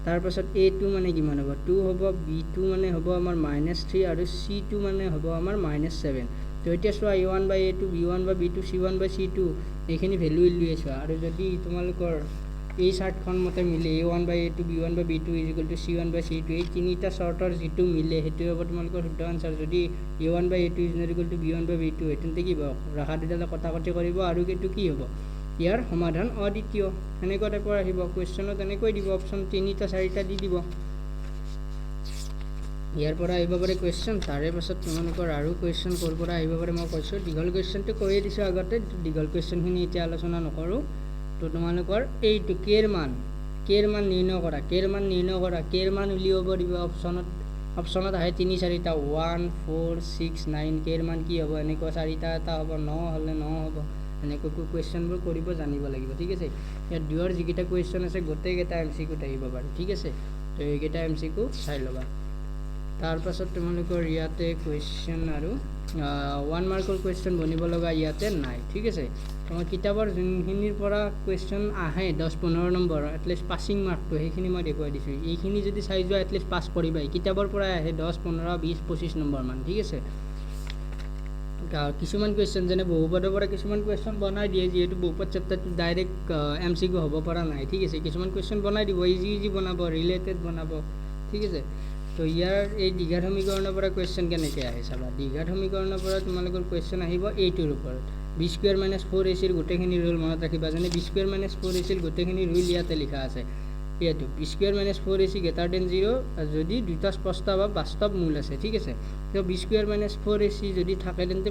তাৰপাছত A2 মানে কিমান হ'ব, 2 হ'ব, B2 মানে হ'ব আমাৰ -3, আৰু C2 মানে হ'ব আমাৰ -7। তো এতিয়া চোৱা, A1 বা A2, B1 বা B2, C1 বা C2, এইখিনি ভেলু উলিয়াই চোৱা। আৰু যদি তোমালোকৰ এই চাৰ্টখন মতে মিলে A1/A2 B1/B2 = C1/C2 এই তিনিটা চৰ্টৰ যিটো মিলে সেইটোৱে হ'ব তোমালোকৰ শুদ্ধ আনচাৰ যদি A1/A2 = B1/B2 তেন্তে কি হ'ব ৰেখা দুডালে কটাকটি কৰিব আৰু এইটো কি হ'ব ইয়াৰ সমাধান অদ্বিতীয় এনেকুৱা টাইপৰ আহিব কুৱেশ্যনত এনেকৈ দিব অপশ্যন 3টা 4টা দি দিব ইয়াৰ পৰা আহিব পাৰে কুৱেশ্যন তাৰে পাছত তোমালোকৰ আৰু কুৱেশ্যন ক'ৰ পৰা আহিব পাৰে মই কৈছোঁ দীঘল কুৱেশ্যনটো কৈয়ে দিছোঁ আগতে দীঘল কুৱেশ্যনখিনি এতিয়া আলোচনা নকৰোঁ তো তোমালোকৰ এইটো কেৰ মান নিৰ্ণয় কৰা কেৰ মান উলিয়াব দিব অপশ্যনত আহে 3-4টা 1 4 6 9 কেৰ মান কি হ'ব এনেকুৱা 4টা এটা হ'ব 9 হ'লে 9 হ'ব এনেকৈ কুৱেশ্যনবোৰ কৰিব জানিব লাগিব ঠিক আছে ইয়াত দুয়ৰ যিকেইটা কুৱেশ্যন আছে গোটেইকেইটা MCQত আহিব পাৰে ঠিক আছে তো এইকেইটা MCQ চাই ল'বা তাৰপাছত তোমালোকৰ ইয়াতে কুৱেশ্যন আৰু 1 মাৰ্কৰ কুৱেশ্যন বনিব লগা ইয়াতে নাই ঠিক আছে তোমাৰ কিতাপৰ যোনখিনিৰ পৰা কুৱেশ্যন আহে 10-15 নম্বৰ এটলিষ্ট পাছিং মাৰ্কটো সেইখিনি মই দেখুৱাই দিছোঁ এইখিনি যদি চাই যোৱা এটলিষ্ট পাছ কৰিবাই কিতাপৰ পৰা আহে 10 15 20 25 নম্বৰ মান ঠিক আছে কিছুমান কুৱেশ্যন যেনে বহুপদৰ পৰা কিছুমান কুৱেশ্যন বনাই দিয়ে যিহেতু বহুপদ চেপ্টাৰটো ডাইৰেক্ট MCQ হ'ব পৰা নাই ঠিক আছে কিছুমান কুৱেশ্যন বনাই দিব ইজি বনাব ৰিলেটেড বনাব ঠিক আছে তো ইয়াৰ এই দ্বিঘাত সমীকৰণৰ পৰা কুৱেশ্যন কেনেকৈ আহে চাবা দ্বিঘাত সমীকৰণৰ পৰা তোমালোকৰ কুৱেশ্যন আহিব এইটোৰ ওপৰত b² - 4ac গোটেইখিনি ৰুল মনত ৰাখিবা যেনে b² - 4ac গোটেইখিনি ৰুল ইয়াতে লিখা আছে ইয়াতো b² - 4ac > 0 যদি দুটা স্পষ্ট বা বাস্তৱ মূল আছে ঠিক আছে তো b² - 4ac যদি থাকে তেন্তে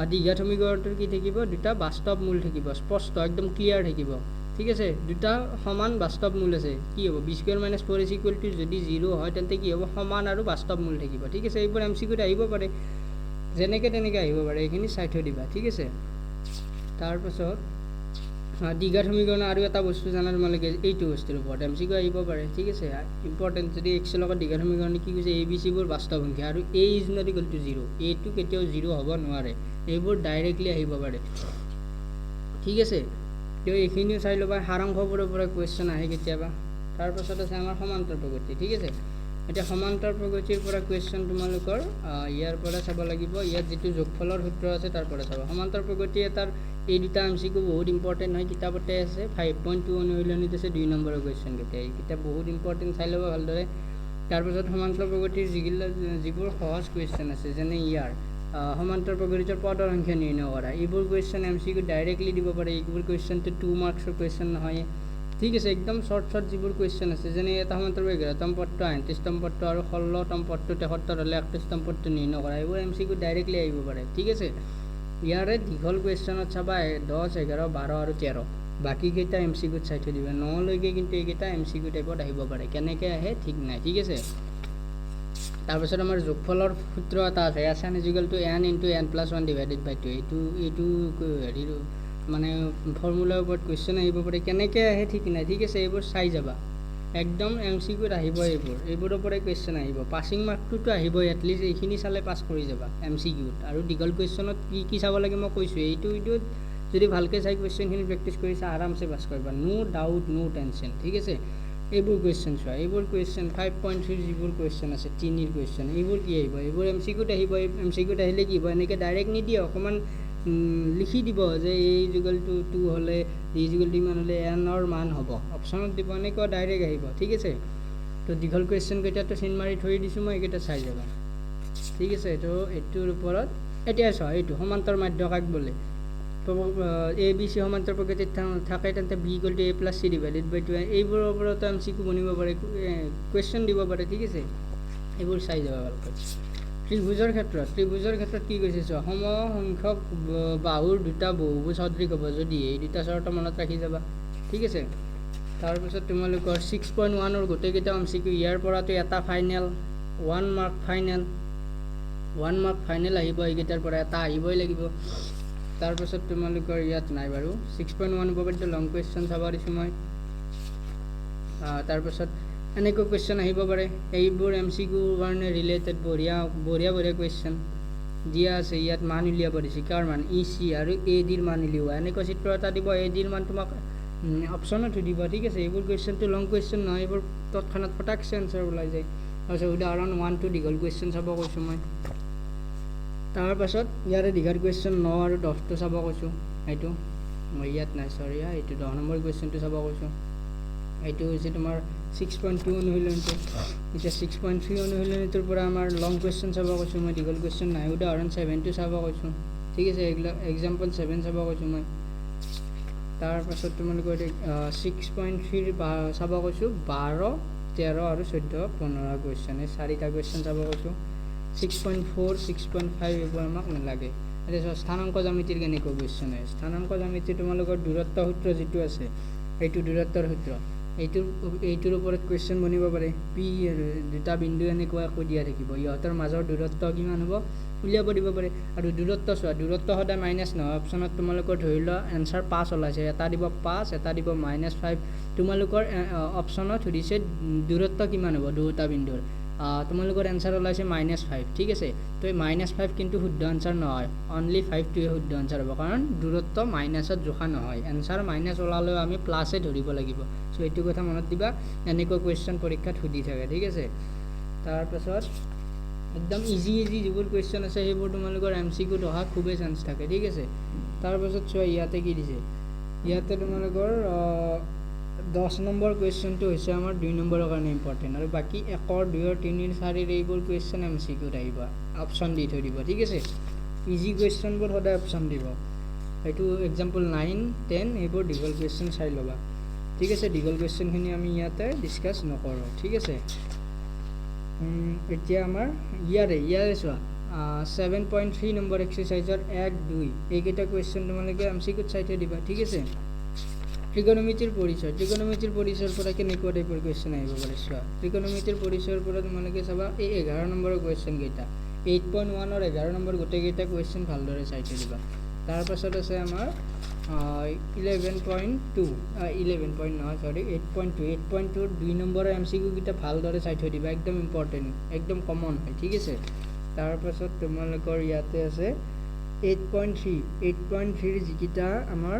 দ্বিঘাত সমীকৰণটোৰ কি থাকিব দুটা বাস্তৱ মূল থাকিব স্পষ্ট একদম ক্লিয়াৰ থাকিব ঠিক আছে দুটা সমান বাস্তৱ মূল আছে কি হ'ব b² - 4ac = যদি 0 হয় তেন্তে কি হ'ব সমান আৰু বাস্তৱ মূল থাকিব ঠিক আছে এইবোৰ MCQত আহিব পাৰে যেনেকৈ তেনেকৈ আহিব পাৰে এইখিনি চাই থৈ দিবা ঠিক আছে তাৰপাছত দ্বিঘাত সমীকৰণ আৰু এটা বস্তু জানা তোমালোকে এইটো বস্তুৰ ওপৰত MCQ আহিব পাৰে ঠিক আছে ইম্পৰ্টেণ্ট যদি x লগত দ্বিঘাত সমীকৰণ কি কৈছে ABCবোৰ বাস্তৱ সংখ্যা আৰু a = 0 a টো কেতিয়াও 0 হ'ব নোৱাৰে এইবোৰ ডাইৰেক্টলি আহিব পাৰে ঠিক আছে তো এইখিনিও চাই ল'বা সাৰাংশবোৰৰ পৰা কুৱেশ্যন আহে কেতিয়াবা তাৰপাছত আছে আমাৰ সমান্তৰ প্ৰগতি ঠিক আছে এতিয়া সমান্তৰ প্ৰগতিৰ পৰা কুৱেশ্যন তোমালোকৰ ইয়াৰ পৰা চাব লাগিব ইয়াত যিটো যোগফলৰ সূত্ৰ আছে তাৰ পৰা চাবা সমান্তৰ প্ৰগতি এটাৰ এই দুটা MCQ বহুত ইম্পৰ্টেণ্ট হয় কিতাপতে আছে 5.2 অনুশীলনীত আছে 2 নম্বৰৰ কুৱেশ্যন কেতিয়া এই কিতাপ বহুত ইম্পৰ্টেণ্ট চাই ল'ব ভালদৰে তাৰপাছত সমান্তৰ প্ৰগতিৰ যিবোৰ সহজ কুৱেশ্যন আছে যেনে ইয়াৰ সমান্তৰ প্ৰগতিৰ পদৰ সংখ্যা নিৰ্ণয় কৰা এইবোৰ কুৱেশ্যন MCQ ডাইৰেক্টলি দিব পাৰে এইবোৰ কুৱেশ্যনটো 2 মাৰ্কছৰ কুৱেশ্যন নহয় ঠিক আছে একদম শ্বৰ্ট যিবোৰ কুৱেশ্যন আছে যেনে এটা সমান্তৰ 11তম পদটো 38তম পদটো আৰু 16তম পদটো 73 হ'লে 31তম পদটো নিৰ্ণয় কৰা এইবোৰ MCQ ডাইৰেক্টলি আহিব পাৰে ঠিক আছে ইয়াৰে দীঘল কুৱেশ্যনত চাবা 10 11 12 আৰু 13 বাকীকেইটা MCQত চাই থৈ দিবা 9 লৈকে কিন্তু এইকেইটা MCQ টাইপত আহিব পাৰে কেনেকৈ আহে ঠিক নাই ঠিক আছে তাৰপিছত আমাৰ যোগফলৰ সূত্ৰ এটা আছে n = n × n + 1 / 2 এইটো হেৰি মানে ফৰ্মুলাৰ ওপৰত কুৱেশ্যন আহিব পাৰে কেনেকৈ আহে ঠিক নাই ঠিক আছে এইবোৰ চাই যাবা একদম MCQত আহিব এইবোৰৰ পৰাই কুৱেশ্যন আহিব পাছিং মাৰ্কটোতো আহিবই এটলিষ্ট এইখিনি চালে পাছ কৰি যাবা MCQত আৰু দীঘল কুৱেশ্যনত কি চাব লাগে মই কৈছোঁ এইটোত যদি ভালকৈ চাই কুৱেশ্যনখিনি প্ৰেক্টিছ কৰিছা আৰামছে পাছ কৰিবা নো ডাউট নো টেনশ্যন ঠিক আছে এইবোৰ কুৱেশ্যন চোৱা এইবোৰ কুৱেশ্যন 5.3 যিবোৰ কুৱেশ্যন আছে 3ৰ কুৱেশ্যন এইবোৰ কি আহিব এইবোৰ MCQত আহিব MCQত আহিলে কি হ'ব এনেকৈ ডাইৰেক্ট নিদিয়ে অকণমান লিখি দিব যে a = 2 হ'লে d = ইমান হ'লে n ৰ মান হ'ব অপশ্যনত দিব এনেকুৱা ডাইৰেক্ট আহিব ঠিক আছে তো দীঘল কুৱেশ্যনকেইটাতো চিন মাৰি থৈ দিছোঁ মই এইকেইটা চাই যাবা ঠিক আছে তো এইটোৰ ওপৰত এতিয়া চোৱা এইটো সমান্তৰ মাধ্য কাক বোলে ABC সমান্তৰ প্ৰগতিত থাকে তেন্তে b = a + c / 2 এইবোৰৰ ওপৰত MCQ বনিব পাৰে কুৱেশ্যন দিব পাৰে ঠিক আছে এইবোৰ চাই যাবা ভালকৈ ত্ৰিভুজৰ ক্ষেত্ৰত কি কৈছে চোৱা সমসংখ্যক বাহুৰ দুটা বহুভুজ সদৃশ হ'ব যদি এই দুটা চৰ্ত মনত ৰাখি যাবা ঠিক আছে তাৰপিছত তোমালোকৰ 6.1ৰ গোটেইকেইটা MCQ ইয়াৰ পৰাতো এটা ফাইনেল 1 মাৰ্ক ফাইনেল আহিব এইকেইটাৰ পৰা এটা আহিবই লাগিব তাৰপিছত তোমালোকৰ ইয়াত নাই বাৰু 6.1 ওপৰত লং কুৱেশ্যন চাব দিছোঁ মই তাৰপিছত এনেকুৱা কুৱেশ্যন আহিব পাৰে এইবোৰ MCQ কাৰণে ৰিলেটেড বঢ়িয়া কুৱেশ্যন দিয়া আছে ইয়াত মান উলিয়াব দিছে কাৰ মান EC আৰু ADৰ মান উলিওৱা এনেকুৱা চিত্ৰ এটা দিব ADৰ মান তোমাক অপশ্যনত সুধিব ঠিক আছে এইবোৰ কুৱেশ্যনটো লং কুৱেশ্যন নহয় এইবোৰ তৎক্ষণাত ফটাকছে এনচাৰ ওলাই যায় তাৰপিছত উদাহৰণ 1 2 দীঘল কুৱেশ্যন চাব কৈছোঁ মই তাৰপাছত ইয়াৰে দীঘল কুৱেশ্যন 9 আৰু 10টো চাব কৈছোঁ এইটো মই ইয়াত নাই সৰি এইটো 10 নম্বৰ কুৱেশ্যনটো চাব কৈছোঁ এইটো হৈছে তোমাৰ 6.2 অনুশীলনটো এতিয়া 6.3 অনুশীলনটোৰ পৰা আমাৰ লং কুৱেশ্যন চাব কৈছোঁ মই দীঘল কুৱেশ্যন নাই উদাহৰণ 7টো চাব কৈছোঁ ঠিক আছে এক্সাম্পল 7 চাব কৈছোঁ মই তাৰপাছত তোমালোকৰ 6.3 চাব কৈছোঁ 12 13 আৰু 14 15 কুৱেশ্যন এই 4টা কুৱেশ্যন চাব কৈছোঁ 6.4 6.5 এইবোৰ আমাক নালাগে এতিয়া স্থানাংক জ্যামিতিৰ কেনেকুৱা কুৱেশ্যন হয় স্থানাংক জ্যামিতি তোমালোকৰ দূৰত্ব সূত্ৰ যিটো আছে এইটো দূৰত্বৰ সূত্ৰ এইটোৰ ওপৰত কুৱেশ্যন বনিব পাৰে পি আৰু দুটা বিন্দু এনেকুৱা কৈ দিয়া থাকিব ইহঁতৰ মাজৰ দূৰত্ব কিমান হ'ব উলিয়াব দিব পাৰে আৰু দূৰত্ব চোৱা দূৰত্ব সদায় মাইনাছ নহয় অপশ্যনত তোমালোকৰ ধৰি লোৱা এনচাৰ 5 ওলাইছে এটা দিব 5 এটা দিব -5 তোমালোকৰ অপশ্যনত সুধিছে দূৰত্ব কিমান হ'ব দুটা বিন্দুৰ তোমালোকৰ এনচাৰ ওলাইছে -5 ঠিক আছে তো এই -5 কিন্তু শুদ্ধ আনচাৰ নহয় অনলি 5টোৱে শুদ্ধ আনচাৰ হ'ব কাৰণ দূৰত্ব মাইনাছত জোখা নহয় এনচাৰ মাইনাছ ওলালেও আমি প্লাছে ধৰিব লাগিব সো এইটো কথা মনত দিবা এনেকুৱা কুৱেশ্যন পৰীক্ষাত সুধি থাকে ঠিক আছে তাৰপাছত একদম ইজি যিবোৰ কুৱেশ্যন আছে সেইবোৰ তোমালোকৰ MCQত অহা খুবেই চান্স থাকে ঠিক আছে তাৰপাছত চোৱা ইয়াতে কি দিছে ইয়াতে তোমালোকৰ 10 নম্বৰ কুৱেশ্যনটো হৈছে আমাৰ 2 নম্বৰৰ কাৰণে ইম্পৰ্টেণ্ট আৰু বাকী 1 2 3 4 এইবোৰ কুৱেশ্যন MCQত আহিব অপশ্যন দি থৈ দিব ঠিক আছে ইজি কুৱেশ্যনবোৰ সদায় অপশ্যন দিব এইটো এক্সাম্পল 9 10 এইবোৰ দীঘল কুৱেশ্যন চাই ল'বা ঠিক আছে দীঘল কুৱেশ্যনখিনি আমি ইয়াতে ডিছকাছ নকৰোঁ ঠিক আছে এতিয়া আমাৰ ইয়াৰে চোৱা 7.3 নম্বৰ এক্সাৰচাইজৰ 1 2 এইকেইটা কুৱেশ্যন তোমালোকে MCQত চাই থৈ দিবা ঠিক আছে ত্ৰিকোণমিতিৰ পৰিচয়ৰ পৰা কেনেকুৱা টাইপৰ কুৱেশ্যন আহিব পাৰে চোৱা ত্ৰিকোণমিতিৰ পৰিচয়ৰ পৰা তোমালোকে চাবা এই 11 নম্বৰৰ কুৱেশ্যন কেইটা 8.1 ৰ 11 নম্বৰ গোটেইকেইটা কুৱেশ্যন ভালদৰে চাই থৈ দিবা তাৰপাছত আছে আমাৰ 11.2 8.2 2 নম্বৰৰ MCQ কেইটা ভালদৰে চাই থৈ দিবা একদম ইম্পৰ্টেণ্ট একদম কমন হয় ঠিক আছে তাৰপাছত তোমালোকৰ ইয়াতে আছে 8.3 যিকেইটা আমাৰ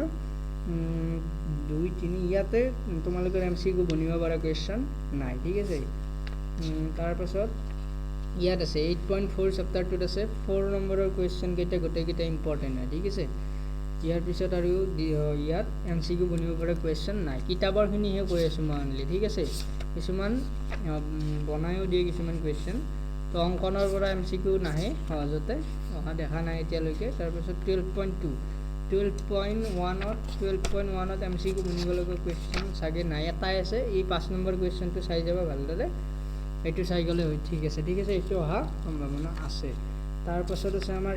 2 3 ইয়াতে তোমালোকৰ MCQ বনিব পৰা কুৱেশ্যন নাই ঠিক আছে তাৰপাছত ইয়াত আছে 8.4 চেপ্টাৰটোত আছে 4 নম্বৰৰ কুৱেশ্যন কেইটা গোটেইকেইটা ইম্পৰ্টেণ্ট হয় ঠিক আছে ইয়াৰ পিছত আৰু ইয়াত MCQ বনিব পৰা কুৱেশ্যন নাই কিতাপৰখিনিহে কৈ আছোঁ মই অনলি ঠিক আছে কিছুমান বনায়ো দিয়ে কিছুমান কুৱেশ্যন তো অংকনৰ পৰা MCQ নাহে সহজতে অহা দেখা নাই এতিয়ালৈকে তাৰপিছত 12.1ত MCQ বনিব লগা কুৱেশ্যন চাগে নাই এটাই আছে এই 5 নম্বৰ কুৱেশ্যনটো চাই যাবা ভালদৰে এইটো চাই গ'লে হয় ঠিক আছে এইটো অহা সম্ভাৱনা আছে তাৰপাছত আছে আমাৰ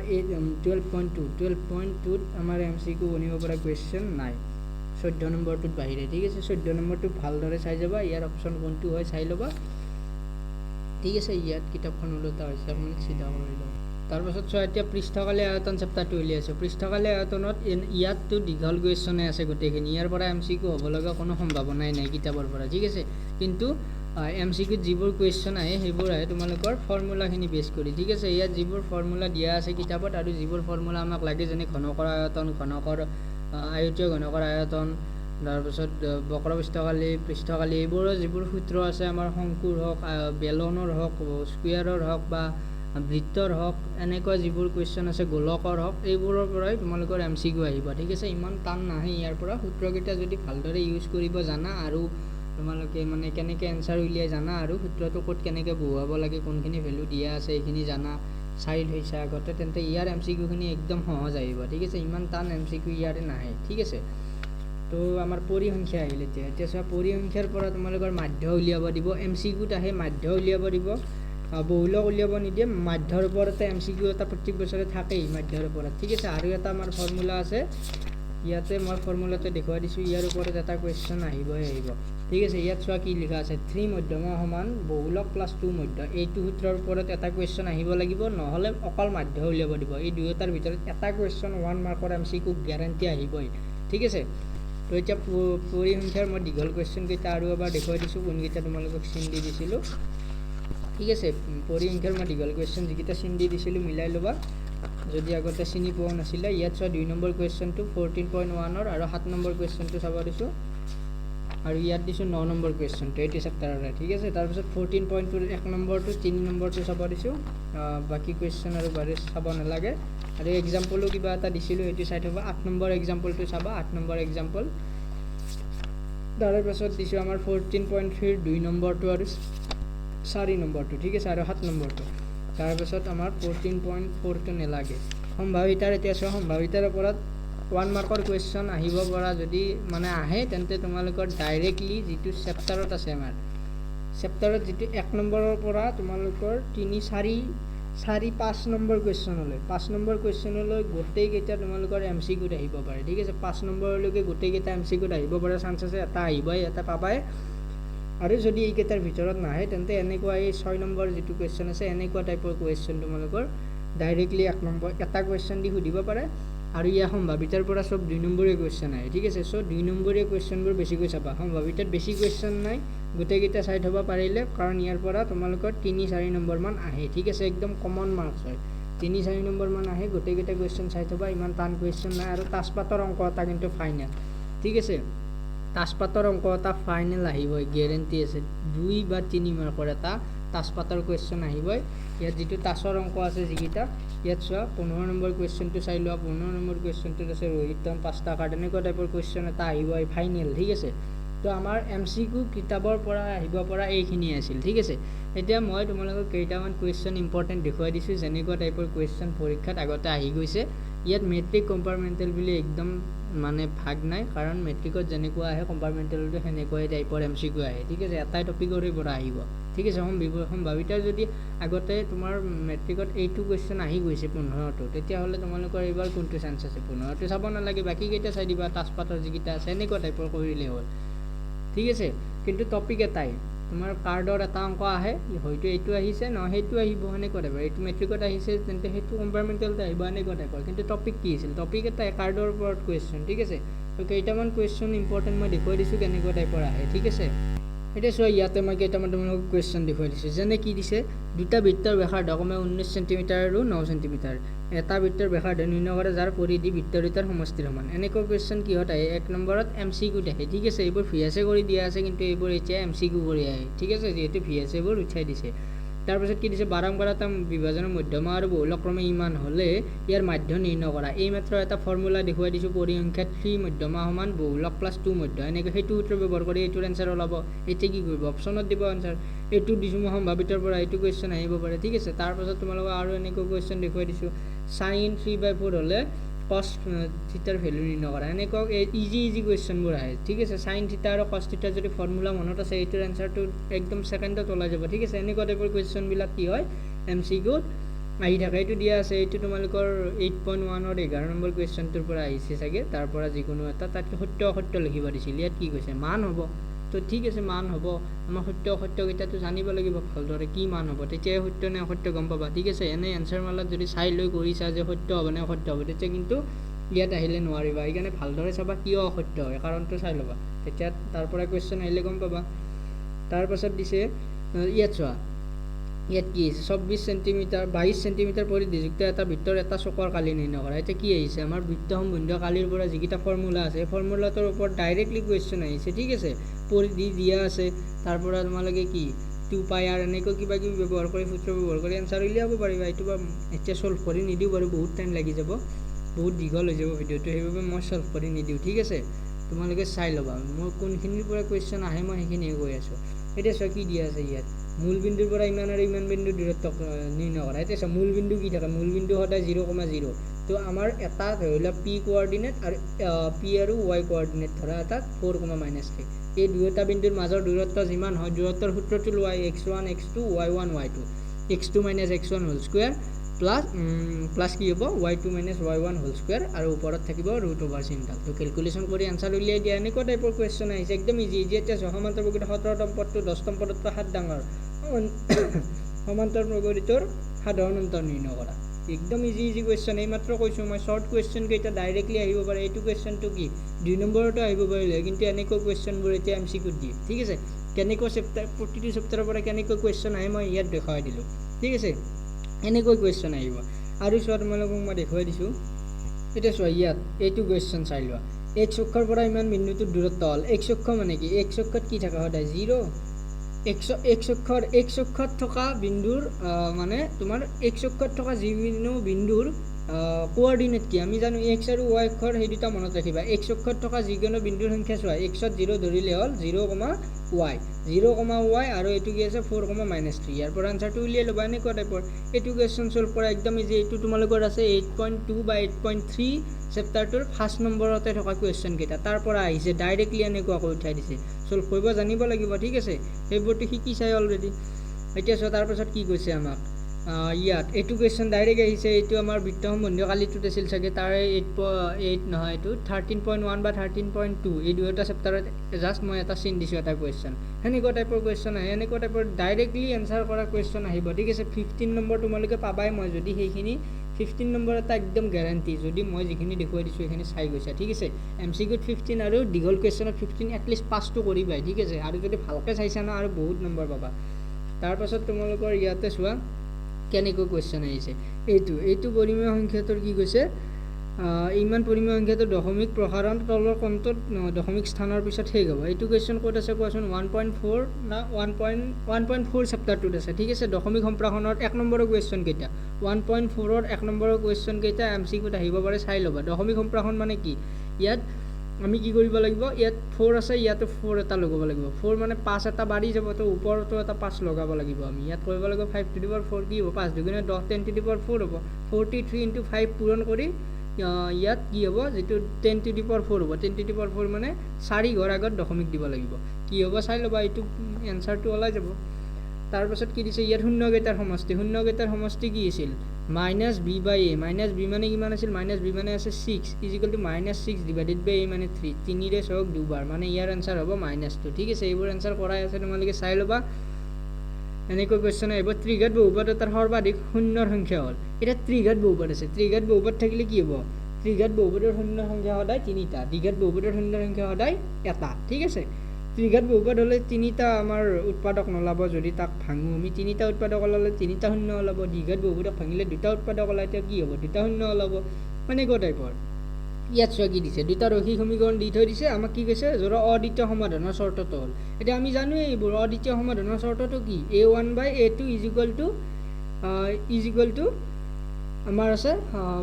12.2ত আমাৰ MCQ বনিব পৰা কুৱেশ্যন নাই 14 নম্বৰটোত বাহিৰে ঠিক আছে 14 নম্বৰটো ভালদৰে চাই যাবা ইয়াৰ অপশ্যন কোনটো হয় চাই ল'বা ঠিক আছে ইয়াত কিতাপখন ওলোটা হৈছে আপুনি চিধা কৰি ল'ব তাৰপাছত চোৱা এতিয়া পৃষ্ঠকালী আয়তন চেপ্টাৰটো উলিয়াইছোঁ পৃষ্ঠকালী আয়তনত ইয়াততো দীঘল কুৱেশ্যনে আছে গোটেইখিনি ইয়াৰ পৰা MCQ হ'ব লগা কোনো সম্ভাৱনাই নাই কিতাপৰ পৰা ঠিক আছে কিন্তু MCQত যিবোৰ কুৱেশ্যন আহে সেইবোৰ আহে তোমালোকৰ ফৰ্মুলাখিনি বেছ কৰি ঠিক আছে ইয়াত যিবোৰ ফৰ্মুলা দিয়া আছে কিতাপত আৰু যিবোৰ ফৰ্মুলা আমাক লাগে যেনে ঘনকৰ আয়তন ঘনকৰ আয়তীয় ঘনকৰ আয়তন তাৰপিছত পৃষ্ঠকালী এইবোৰৰ যিবোৰ সূত্ৰ আছে আমাৰ শংকুৰ হওক বেলনৰ হওক স্কুৱেৰৰ হওক বা বৃত্তৰ হওক এনেকুৱা যিবোৰ কুৱেশ্যন আছে গোলকৰ হওক এইবোৰৰ পৰাই তোমালোকৰ MCQ আহিব ঠিক আছে ইমান টান নাহে ইয়াৰ পৰা সূত্ৰকেইটা যদি ভালদৰে ইউজ কৰিব জানা আৰু তোমালোকে মানে কেনেকৈ এনচাৰ উলিয়াই জানা আৰু সূত্ৰটো ক'ত কেনেকৈ বহুৱাব লাগে কোনখিনি ভেলু দিয়া আছে এইখিনি জানা চাই লৈছা আগতে তেন্তে ইয়াৰ MCQখিনি একদম সহজ আহিব ঠিক আছে ইমান টান MCQ ইয়াৰে নাহে ঠিক আছে তো আমাৰ পৰিসংখ্যা আহিল এতিয়া চোৱা পৰিসংখ্যাৰ পৰা তোমালোকৰ মাধ্য উলিয়াব দিব MCQত আহে মাধ্য উলিয়াব দিব বহুলক উলিয়াব নিদিয়ে মাধ্যৰ ওপৰতে MCQ এটা প্ৰত্যেক বছৰে থাকেই মাধ্যৰ ওপৰত ঠিক আছে আৰু এটা আমাৰ ফৰ্মুলা আছে ইয়াতে মই ফৰ্মুলাটো দেখুৱাই দিছোঁ ইয়াৰ ওপৰত এটা কুৱেশ্যন আহিব ঠিক আছে ইয়াত চোৱা কি লিখা আছে 3 মধ্যমা সমান বহুলক +2 মধ্য এইটো সূত্ৰৰ ওপৰত এটা কুৱেশ্যন আহিব লাগিব নহ'লে অকল মাধ্য উলিয়াব দিব এই দুয়োটাৰ ভিতৰত এটা কুৱেশ্যন 1 মাৰ্কৰ MCQ গ্যাৰাণ্টি আহিবই ঠিক আছে তো এতিয়া পৰিসংখ্যাৰ মই দীঘল কুৱেশ্যন কেইটা আৰু এবাৰ দেখুৱাই দিছোঁ কোনকেইটা তোমালোকক চিন দি দিছিলোঁ ঠিক আছে পৰিসংখ্যাৰ মই দীঘল কুৱেশ্যন যিকেইটা চিন দি দিছিলোঁ মিলাই ল'বা যদি আগতে চিনি পোৱা নাছিলে ইয়াত চোৱা 2 নম্বৰ কুৱেশ্যনটো 14.1 আৰু 7 নম্বৰ কুৱেশ্যনটো চাব দিছোঁ আৰু ইয়াত দিছোঁ 9 নম্বৰ কুৱেশ্যনটো এইটো চেপ্টাৰৰে ঠিক আছে তাৰপিছত 14.2 1 নম্বৰটো 3 নম্বৰটো চাব দিছোঁ বাকী কুৱেশ্যন আৰু বাৰু চাব নালাগে আৰু এক্সাম্পলো কিবা এটা দিছিলোঁ এইটো চাই থ'বা 8 নম্বৰ এক্সাম্পলটো চাবা 8 নম্বৰ এক্সাম্পল তাৰপিছত দিছোঁ আমাৰ 14.3 2 নম্বৰটো আৰু 4 নম্বৰটো ঠিক আছে আৰু 7 নম্বৰটো তাৰপিছত আমাৰ 14.4টো নালাগে সম্ভাৱিতাৰ এতিয়া চোৱা সম্ভাৱিতাৰ ওপৰত 1 মাৰ্কৰ কুৱেশ্যন আহিব পৰা যদি মানে আহে তেন্তে তোমালোকৰ ডাইৰেক্টলি যিটো চেপ্টাৰত আছে আমাৰ চেপ্টাৰত যিটো 1 নম্বৰৰ পৰা তোমালোকৰ 3 4 5 নম্বৰ কুৱেশ্যনলৈ 5 নম্বৰ কুৱেশ্যনলৈ গোটেইকেইটা তোমালোকৰ MCQত আহিব পাৰে ঠিক আছে 5 নম্বৰলৈকে গোটেইকেইটা MCQত আহিব পৰা চান্স আছে এটা আহিবই এটা পাবাই আৰু যদি এইকেইটাৰ ভিতৰত নাহে তেন্তে এনেকুৱা এই 6 নম্বৰ যিটো কুৱেশ্যন আছে এনেকুৱা টাইপৰ কুৱেশ্যন তোমালোকৰ ডাইৰেক্টলি 1 নম্বৰ এটা কুৱেশ্যন দি সুধিব পাৰে আৰু ইয়া সম্ভাৱিতাৰ পৰা সব 2 নম্বৰীয়া কুৱেশ্যন আহে ঠিক আছে সো 2 নম্বৰীয়া কুৱেশ্যনবোৰ বেছিকৈ চাবা সম্ভাৱিতাত বেছি কুৱেশ্যন নাই গোটেইকেইটা চাই থ'ব পাৰিলে কাৰণ ইয়াৰ পৰা তোমালোকৰ 3-4 নম্বৰ মান আহে ঠিক আছে একদম কমন মাৰ্কছ হয় 3-4 নম্বৰ মান আহে গোটেইকেইটা কুৱেশ্যন চাই থ'বা ইমান টান কুৱেশ্যন নাই আৰু তাছপাতৰ অংক এটা কিন্তু ফাইনেল ঠিক আছে তাছপাতৰ অংক এটা ফাইনেল আহিবই গেৰেণ্টি আছে 2 বা 3 মাৰ্কৰ এটা তাছপাতৰ কুৱেশ্যন আহিবই ইয়াত যিটো তাছৰ অংক আছে যিকেইটা ইয়াত চোৱা 15 নম্বৰ কুৱেশ্যনটো চাই লোৱা 15 নম্বৰ কুৱেশ্যনটোত আছে ৰোহিতম 5টা কাৰ্ড এনেকুৱা টাইপৰ কুৱেশ্যন এটা আহিবই ফাইনেল ঠিক আছে তো আমাৰ MCQ কিতাপৰ পৰা আহিব পৰা এইখিনি আছিল ঠিক আছে এতিয়া মই তোমালোকক কেইটামান কুৱেশ্যন ইম্পৰ্টেণ্ট দেখুৱাই দিছোঁ যেনেকুৱা টাইপৰ কুৱেশ্যন পৰীক্ষাত আগতে আহি গৈছে ইয়াত মেট্ৰিক কম্পাৰ্টমেণ্টেল বুলি একদম মানে ভাগ নাই কাৰণ মেট্ৰিকত যেনেকুৱা আহে কম্পাৰ্টমেণ্টেলটো সেনেকুৱাই টাইপৰ MCQ আহে ঠিক আছে এটাই টপিকৰে পৰা আহিব ঠিক আছে সম্ভাৱিতাৰ যদি আগতে তোমাৰ মেট্ৰিকত এইটো কুৱেশ্যন আহি গৈছে 15টো তেতিয়াহ'লে তোমালোকৰ এইবাৰ কোনটো চান্স আছে 15টো চাব নালাগে বাকীকেইটা চাই দিবা তাছপাতৰ যিকেইটা আছে এনেকুৱা টাইপৰ কৰিলেই হ'ল ঠিক আছে কিন্তু টপিক এটাই তোমাৰ কাৰ্ডৰ এটা অংক আহে হয়তো এইটো আহিছে নহয় সেইটো আহিব সেনেকুৱা টাইপৰ এইটো মেট্ৰিকত আহিছে তেন্তে সেইটো কম্পাৰ্টমেণ্টেলত আহিব এনেকুৱা টাইপৰ কিন্তু টপিক কি আছিল টপিক এটাই কাৰ্ডৰ ওপৰত কুৱেশ্যন ঠিক আছে তো কেইটামান কুৱেশ্যন ইম্পৰ্টেণ্ট মই দেখুৱাই দিছোঁ কেনেকুৱা টাইপৰ আহে ঠিক আছে এতিয়া চোৱা ইয়াতে মই কেইটামান তোমালোকক কুৱেশ্যন দেখুৱাই দিছোঁ যেনে কি দিছে দুটা বৃত্তৰ ব্যাসাৰ্ধ ক্ৰমে 19 চেণ্টিমিটাৰ আৰু 9 চেণ্টিমিটাৰ এটা বৃত্তৰ ব্যাসাৰ্ধ নিৰ্ণয় কৰা যাৰ পৰিধি বৃত্ত দুটাৰ সমষ্টিৰ সমান এনেকুৱা কুৱেশ্যন কিহত আহে 1 নম্বৰত MCQত আহে ঠিক আছে এইবোৰ VS কৰি দিয়া আছে কিন্তু এইবোৰ এতিয়া MCQ কৰি আহে ঠিক আছে যিহেতু VS এইবোৰ উঠাই দিছে তাৰপিছত কি দিছে বাৰম্বাৰতা বিভাজনৰ মধ্যমা আৰু বহুলক্ৰমে ইমান হ'লে ইয়াৰ মাধ্য নিৰ্ণয় কৰা এই মাত্ৰ এটা ফৰ্মুলা দেখুৱাই দিছোঁ পৰিসংখ্যাত 3 মধ্যমা সমান বহুলক প্লাছ 2 মধ্য এনেকৈ সেইটো সূত্ৰ ব্যৱহাৰ কৰি এইটোৰ এনচাৰ ওলাব এতিয়া কি কৰিব অপশ্যনত দিব এনচাৰ এইটো দিছোঁ মই সম্ভাৱিতাৰ পৰা এইটো কুৱেশ্যন আহিব পাৰে ঠিক আছে তাৰপাছত তোমালোকক আৰু এনেকুৱা কুৱেশ্যন দেখুৱাই দিছোঁ sin 3/4 হ'লে cos থিটাৰ ভেলু নিৰ্ণয় কৰা এনেকুৱা ইজি কুৱেশ্যনবোৰ আহে ঠিক আছে sin থিটা আৰু cos থিটাৰ যদি ফৰ্মুলা মনত আছে এইটোৰ এনচাৰটো একদম ছেকেণ্ডত ওলাই যাব ঠিক আছে এনেকুৱা টাইপৰ কুৱেশ্যনবিলাক কি হয় MCQত আহি থাকে এইটো দিয়া আছে এইটো তোমালোকৰ 8.1ৰ 11 নম্বৰ কুৱেশ্যনটোৰ পৰা আহিছে চাগে তাৰ পৰা যিকোনো এটা তাতকৈ সত্য অসত্য লিখিব দিছিল ইয়াত কি কৈছে মান হ'ব তো ঠিক আছে মান হ'ব আমাৰ সত্য অসত্যকেইটাটো জানিব লাগিব ভালদৰে কি মান হ'ব তেতিয়াই সত্য নে অসত্য গম পাবা ঠিক আছে এনে এনচাৰ মালাত যদি চাই লৈ কৰিছা যে সত্য হ'ব নে অসত্য হ'ব তেতিয়া কিন্তু ইয়াত আহিলে নোৱাৰিবা সেইকাৰণে ভালদৰে চাবা কিয় অসত্য হয় কাৰণটো চাই ল'বা তেতিয়া তাৰ পৰা কুৱেশ্যন আহিলে গম পাবা তাৰপাছত দিছে ইয়াত চোৱা ইয়াত কি আহিছে 24 চেণ্টিমিটাৰ 22 চেণ্টিমিটাৰ পৰিধিযুক্ত এটা বৃত্তৰ এটা চকৰ কালি নিৰ্ণয় কৰা এতিয়া কি আহিছে আমাৰ বৃত্ত সম্বন্ধীয় কালিৰ পৰা যিকেইটা ফৰ্মুলা আছে ফৰ্মুলাটোৰ ওপৰত ডাইৰেক্টলি কুৱেশ্যন আহিছে ঠিক আছে পৰিধি দিয়া আছে তাৰ পৰা তোমালোকে কি 2πr এনেকৈ কিবা কিবি ব্যৱহাৰ কৰি সূত্ৰ ব্যৱহাৰ কৰি এনচাৰ উলিয়াব পাৰিবা এইটো বা এতিয়া ছল্ভ কৰি নিদিওঁ বাৰু বহুত টাইম লাগি যাব বহুত দীঘল হৈ যাব ভিডিঅ'টো সেইবাবে মই ছল্ভ কৰি নিদিওঁ ঠিক আছে তোমালোকে চাই ল'বা মই কোনখিনিৰ পৰা কুৱেশ্যন আহে মই সেইখিনিয়ে কৈ আছোঁ এতিয়া চোৱা কি দিয়া আছে ইয়াত মূল বিন্দুৰ পৰা ইমান আৰু ইমান বিন্দু দূৰত্ব নিৰ্ণয় কৰা এতিয়া মূল বিন্দু কি থাকে মূল বিন্দু সদায় 0,0 তো আমাৰ এটা ধৰি লোৱা P কোঅৰ্ডিনেট আৰু P আৰু Y কোঅৰ্ডিনেট ধৰা এটা 4,-3 এই দুয়োটা বিন্দুৰ মাজৰ দূৰত্ব যিমান হয় দূৰত্বৰ সূত্ৰটো লোৱা x1 x2 y1 y2 x2 - x1 whole square plus কি হ'ব y2 - y1 হোল স্কুৱেৰ আৰু ওপৰত থাকিব √/চিনডাল তো কেলকুলেশ্যন কৰি এনচাৰ উলিয়াই দিয়া এনেকুৱা টাইপৰ কুৱেশ্যন আহিছে একদম ইজি এতিয়া সমান্তৰ প্ৰকৃতিৰ 17তম পদটো 10তম পদতকৈ 7 ডাঙৰ সমান্তৰ প্ৰকৃতিৰ সাধাৰণ অন্তৰ নিৰ্ণয় কৰা একদম ইজি কুৱেশ্যন এইমাত্ৰ কৈছোঁ মই শ্বৰ্ট কুৱেশ্যন কেইটা ডাইৰেক্টলি আহিব পাৰে এইটো কুৱেশ্যনটো কি 2 নম্বৰতো আহিব পাৰিলে কিন্তু এনেকুৱা কুৱেশ্যনবোৰ এতিয়া MCQত দিয়ে ঠিক আছে কেনেকুৱা চেপ্টাৰ প্ৰতিটো চেপ্টাৰৰ পৰা কেনেকুৱা কুৱেশ্যন আহে মই ইয়াত দেখুৱাই দিলোঁ ঠিক আছে এনেকৈ কুৱেশ্যন আহিব আৰু চোৱা তোমালোকক মই দেখুৱাই দিছোঁ এতিয়া চোৱা ইয়াত এইটো কুৱেশ্যন চাই লোৱা এক্স অক্ষৰ পৰা ইমান বিন্দুটোৰ দূৰত্ব হ'ল এক্স অক্ষ মানে কি এক্স অক্ষত কি থকা সদায় 0 এক্স অক্ষত থকা বিন্দুৰ মানে তোমাৰ এক্স অক্ষত থকা যিকোনো বিন্দুৰ কোঅৰ্ডিনেট কি আমি জানো এক্স আৰু ৱাই অক্ষৰ সেই দুটা মনত ৰাখিবা এক্স অক্ষত থকা যিকোনো বিন্দুৰ সংখ্যা চোৱা এক্সত 0 ধৰিলে হ'ল 0,y আৰু এইটো কি আছে 4,-3 ইয়াৰ পৰা আনসাৰটো উলিয়াই ল'বা এনেকুৱা টাইপৰ এইটো কুৱেশ্যন সলভ কৰা একদম ইজি এইটো তোমালোকৰ আছে 8.2 বা 8.3 চেপ্টাৰটোৰ ফাৰ্ষ্ট নম্বৰতে থকা কুৱেশ্যন কেইটা তাৰ পৰা আহিছে ডাইৰেক্টলি এনেকুৱাকৈ উঠাই দিছে সলভ কৰিব জানিব লাগিব ঠিক আছে সেইবোৰটো শিকি চাই অলৰেডি এতিয়া চোৱা তাৰপাছত কি কৈছে আমাক ইয়াত এইটো কুৱেশ্যন ডাইৰেক্ট আহিছে এইটো আমাৰ বৃত্ত সম্বন্ধীয় কালিটোত আছিল চাগে তাৰে 8 নহয় এইটো 13.1 বা 13.2 এই দুয়োটা চেপ্টাৰত জাষ্ট মই এটা চিন দিছোঁ এটা কুৱেশ্যন সেনেকুৱা টাইপৰ কুৱেশ্যন আহে এনেকুৱা টাইপৰ ডাইৰেক্টলি এনচাৰ কৰা কুৱেশ্যন আহিব ঠিক আছে 15 নম্বৰ তোমালোকে পাবাই মই যদি সেইখিনি 15 নম্বৰ এটা একদম গ্যাৰাণ্টি যদি মই যিখিনি দেখুৱাই দিছোঁ সেইখিনি চাই গৈছা ঠিক আছে MCQত 15 আৰু দীঘল কুৱেশ্যনত 15 এটলিষ্ট পাছটো কৰিবাই ঠিক আছে আৰু যদি ভালকৈ চাইছা না আৰু বহুত নম্বৰ পাবা তাৰপাছত তোমালোকৰ ইয়াতে চোৱা কেনেকৈ কুৱেশ্যন আহিছে এইটো পৰিমেয় সংখ্যাটোৰ কি কৈছে ইমান পৰিমেয় সংখ্যাটো দশমিক প্ৰসাৰণ তলৰ কণ্টত দশমিক স্থানৰ পিছত শেষ হ'ব এইটো কুৱেশ্যন ক'ত আছে কোৱাচোন 1.4 না 1.4 চেপ্টাৰটোত আছে ঠিক আছে দশমিক সম্প্ৰসাৰণৰ 1 নম্বৰৰ কুৱেশ্যন কেইটা 1.4ৰ 1 নম্বৰৰ কুৱেশ্যন কেইটা MCQত আহিব পাৰে চাই ল'বা দশমিক সম্প্ৰসাৰণ মানে কি ইয়াত আমি কি কৰিব লাগিব ইয়াত 4 আছে ইয়াতে 4 এটা লগাব লাগিব 4 মানে 5 এটা বাঢ়ি যাব তো ওপৰতো এটা 5 লগাব লাগিব আমি ইয়াত কৰিব লাগিব 5 to the power 4 কি হ'ব 5 দুগুণে 10 10 to the power 4 হ'ব 43 into 5 পূৰণ কৰি ইয়াত কি হ'ব যেটো 10 to the power 4 হ'ব 10 to the power 4 মানে 4 ঘৰ আগত দশমিক দিব লাগিব কি হ'ব চাই ল'বা এইটো এনসাৰটো ওলাই যাব তাৰপাছত কি দিছে ইয়াত শূন্যকেইটাৰ সমষ্টি কি আছিল -b/a -b মানে কিমান আছিল -b মানে আছে 6 -6 divided by a মানে 3 3 ৰে সহগ দুবাৰ মানে ইয়াৰ আনসাৰ হ'ব -2 ঠিক আছে এইবোৰ আনসাৰ কৰাই আছে তোমালোকে চাই ল'বা এনেকৈ কুৱেশ্যন আহিব ত্ৰিঘাত বহুপদ এটাৰ সৰ্বাধিক শূন্যৰ সংখ্যা হ'ল এটা ত্ৰিঘাত বহুপদ আছে ত্ৰিঘাত বহুপদ থাকিলে কি হ'ব ত্ৰিঘাত বহুপদৰ শূন্যৰ সংখ্যা সদায় 3টা দ্বিঘাত বহুপদৰ শূন্যৰ সংখ্যা সদায় এটা ঠিক আছে ত্ৰিঘাত বহুপদ হ'লে 3টা আমাৰ উৎপাদক নলাব যদি তাক ভাঙো আমি 3টা উৎপাদক ওলালে 3টা শূন্য ওলাব দ্বিঘাত বহুপদক ভাঙিলে 2টা উৎপাদক ওলাই তেতিয়া কি হ'ব 2টা শূন্য ওলাব মানে গো টাইপৰ ইয়াত চোৱা কি দিছে দুটা ৰৈখিক সমীকৰণ দি থৈ দিছে আমাক কি কৈছে জোৰা অদ্বিতীয় সমাধানৰ চৰ্তটো হ'ল এতিয়া আমি জানো এইবোৰ অদ্বিতীয় সমাধানৰ চৰ্তটো কি a1/a2 ইজ ইকুৱেল টু আমাৰ আছে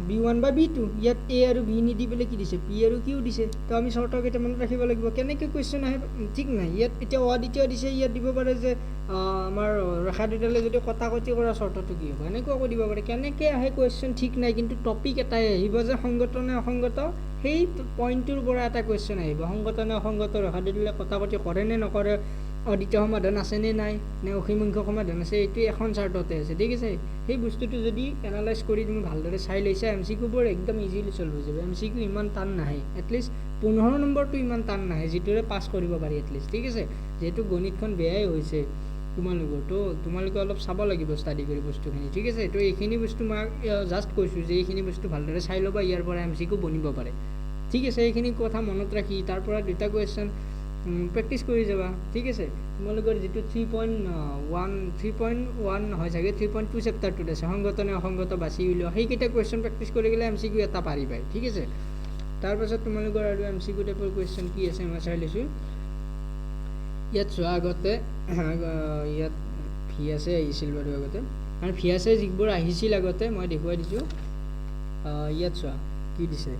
b1/b2 ইয়াত a আৰু b নিদি পেলাই কি দিছে p আৰু q দিছে তো আমি চৰ্ত কেইটামান ৰাখিব লাগিব কেনেকৈ কুৱেশ্যন আহে ঠিক নাই ইয়াত এতিয়া অদ্বিতীয় দিছে ইয়াত দিব পাৰে যে আমাৰ ৰেখা দুটালে যদি কটাকটি কৰা চৰ্তটো কি হ'ব এনেকুৱা কৈ দিব পাৰে কেনেকৈ আহে কুৱেশ্যন ঠিক নাই কিন্তু টপিক এটাই আহিব যে সংগত নে অসংগত সেই পইণ্টটোৰ পৰা এটা কুৱেশ্যন আহিব সংগত নে অসংগত ৰেখা দুটালে কটাকটি কৰে নে নকৰে অদ্বিতীয় সমাধান আছে নে নাই নে অসীমসংখ্যক সমাধান আছে এইটো এখন চাৰ্টতে আছে ঠিক আছে সেই বস্তুটো যদি এনালাইজ কৰি তুমি ভালদৰে চাই লৈছা MCQবোৰ একদম ইজিলি সলভ হৈ যাব MCQ ইমান টান নাহে এটলিষ্ট 15 নম্বৰটো ইমান টান নাহে যিটোৰে পাছ কৰিব পাৰি এটলিষ্ট ঠিক আছে যেহেতু গণিতখন বেয়াই হৈছে তোমালোকৰ তো তোমালোকে অলপ চাব লাগিব ষ্টাডি কৰি বস্তুখিনি ঠিক আছে তো এইখিনি বস্তু মই জাষ্ট কৈছোঁ যে এইখিনি বস্তু ভালদৰে চাই ল'বা ইয়াৰ পৰা MCQ বনিব পাৰে ঠিক আছে এইখিনি কথা মনত ৰাখি তাৰ পৰা দুটা কুৱেশ্যন প্ৰেক্টিছ কৰি যাবা ঠিক আছে তোমালোকৰ যেটো 3.1 নহয় চাগে 3.2 চেপ্টাৰটোত আছে সংগত নে অসংগত বাছি উলিওৱা সেইকেইটা কুৱেশ্যন প্ৰেক্টিছ কৰি গ'লে MCQ এটা পাৰিবাই ঠিক আছে তাৰপাছত তোমালোকৰ আৰু MCQ টাইপৰ কুৱেশ্যন কি আছে মই চাই লৈছোঁ ইয়াত চোৱা আগতে ইয়াত ভিয়াছে আহিছিল বাৰু আগতে আৰু ভিয়াছে যিবোৰ আহিছিল আগতে মই দেখুৱাই দিছোঁ ইয়াত চোৱা কি দিছে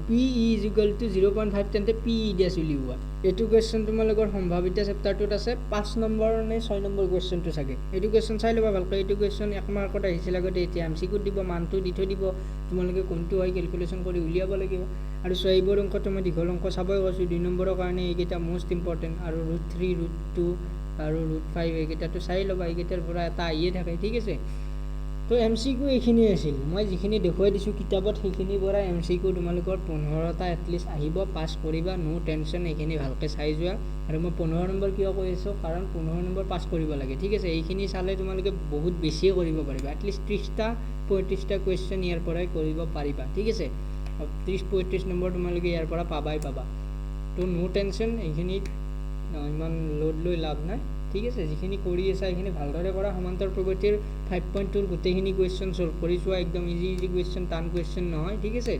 PE is equal to 0.5 তেন্তে PE দিয়া উলিওৱা এইটো কুৱেশ্যন তোমালোকৰ সম্ভাৱিত চেপ্টাৰটোত আছে 5 নম্বৰ নে 6 নম্বৰ কুৱেশ্যনটো চাগে এইটো কুৱেশ্যন চাই ল'বা ভালকৈ এইটো কুৱেশ্যন 1 মাৰ্কত আহিছিল আগতে এতিয়া MCQত দিব মানটো দি থৈ দিব তোমালোকে কোনটো হয় কেলকুলেশ্যন কৰি উলিয়াব লাগিব আৰু চোৱা এইবোৰ অংকটো মই দীঘল অংক চাবই কৈছোঁ 2 নম্বৰৰ কাৰণে এইকেইটা মষ্ট ইম্পৰ্টেণ্ট আৰু √3 √2 আৰু √5 এইকেইটাটো চাই ল'বা এইকেইটাৰ পৰা এটা আহিয়ে থাকে ঠিক আছে তো MCQ এইখিনি আছিল মই যিখিনি দেখুৱাই দিছোঁ কিতাপত সেইখিনিৰ পৰা MCQ তোমালোকৰ 15টা এটলিষ্ট আহিব পাছ কৰিবা নো টেনশ্যন এইখিনি ভালকৈ চাই যোৱা আৰু মই 15 নম্বৰ কিয় কৈ আছোঁ কাৰণ 15 নম্বৰ পাছ কৰিব লাগে ঠিক আছে এইখিনি চালে তোমালোকে বহুত বেছিয়ে কৰিব পাৰিবা এটলিষ্ট 30টা 35টা কুৱেশ্যন ইয়াৰ পৰাই কৰিব পাৰিবা ঠিক আছে 30-35 নম্বৰ তোমালোকে ইয়াৰ পৰা পাবা তো নো টেনশ্যন এইখিনিত ইমান লোড লৈ লাভ নাই ঠিক আছে যিখিনি কৰি আছা এইখিনি ভালদৰে কৰা সমান্তৰ প্ৰগতিৰ 5.2ৰ গোটেইখিনি কুৱেশ্যন সলভ কৰি চোৱা একদম ইজি কুৱেশ্যন টান কুৱেশ্যন নহয় ঠিক আছে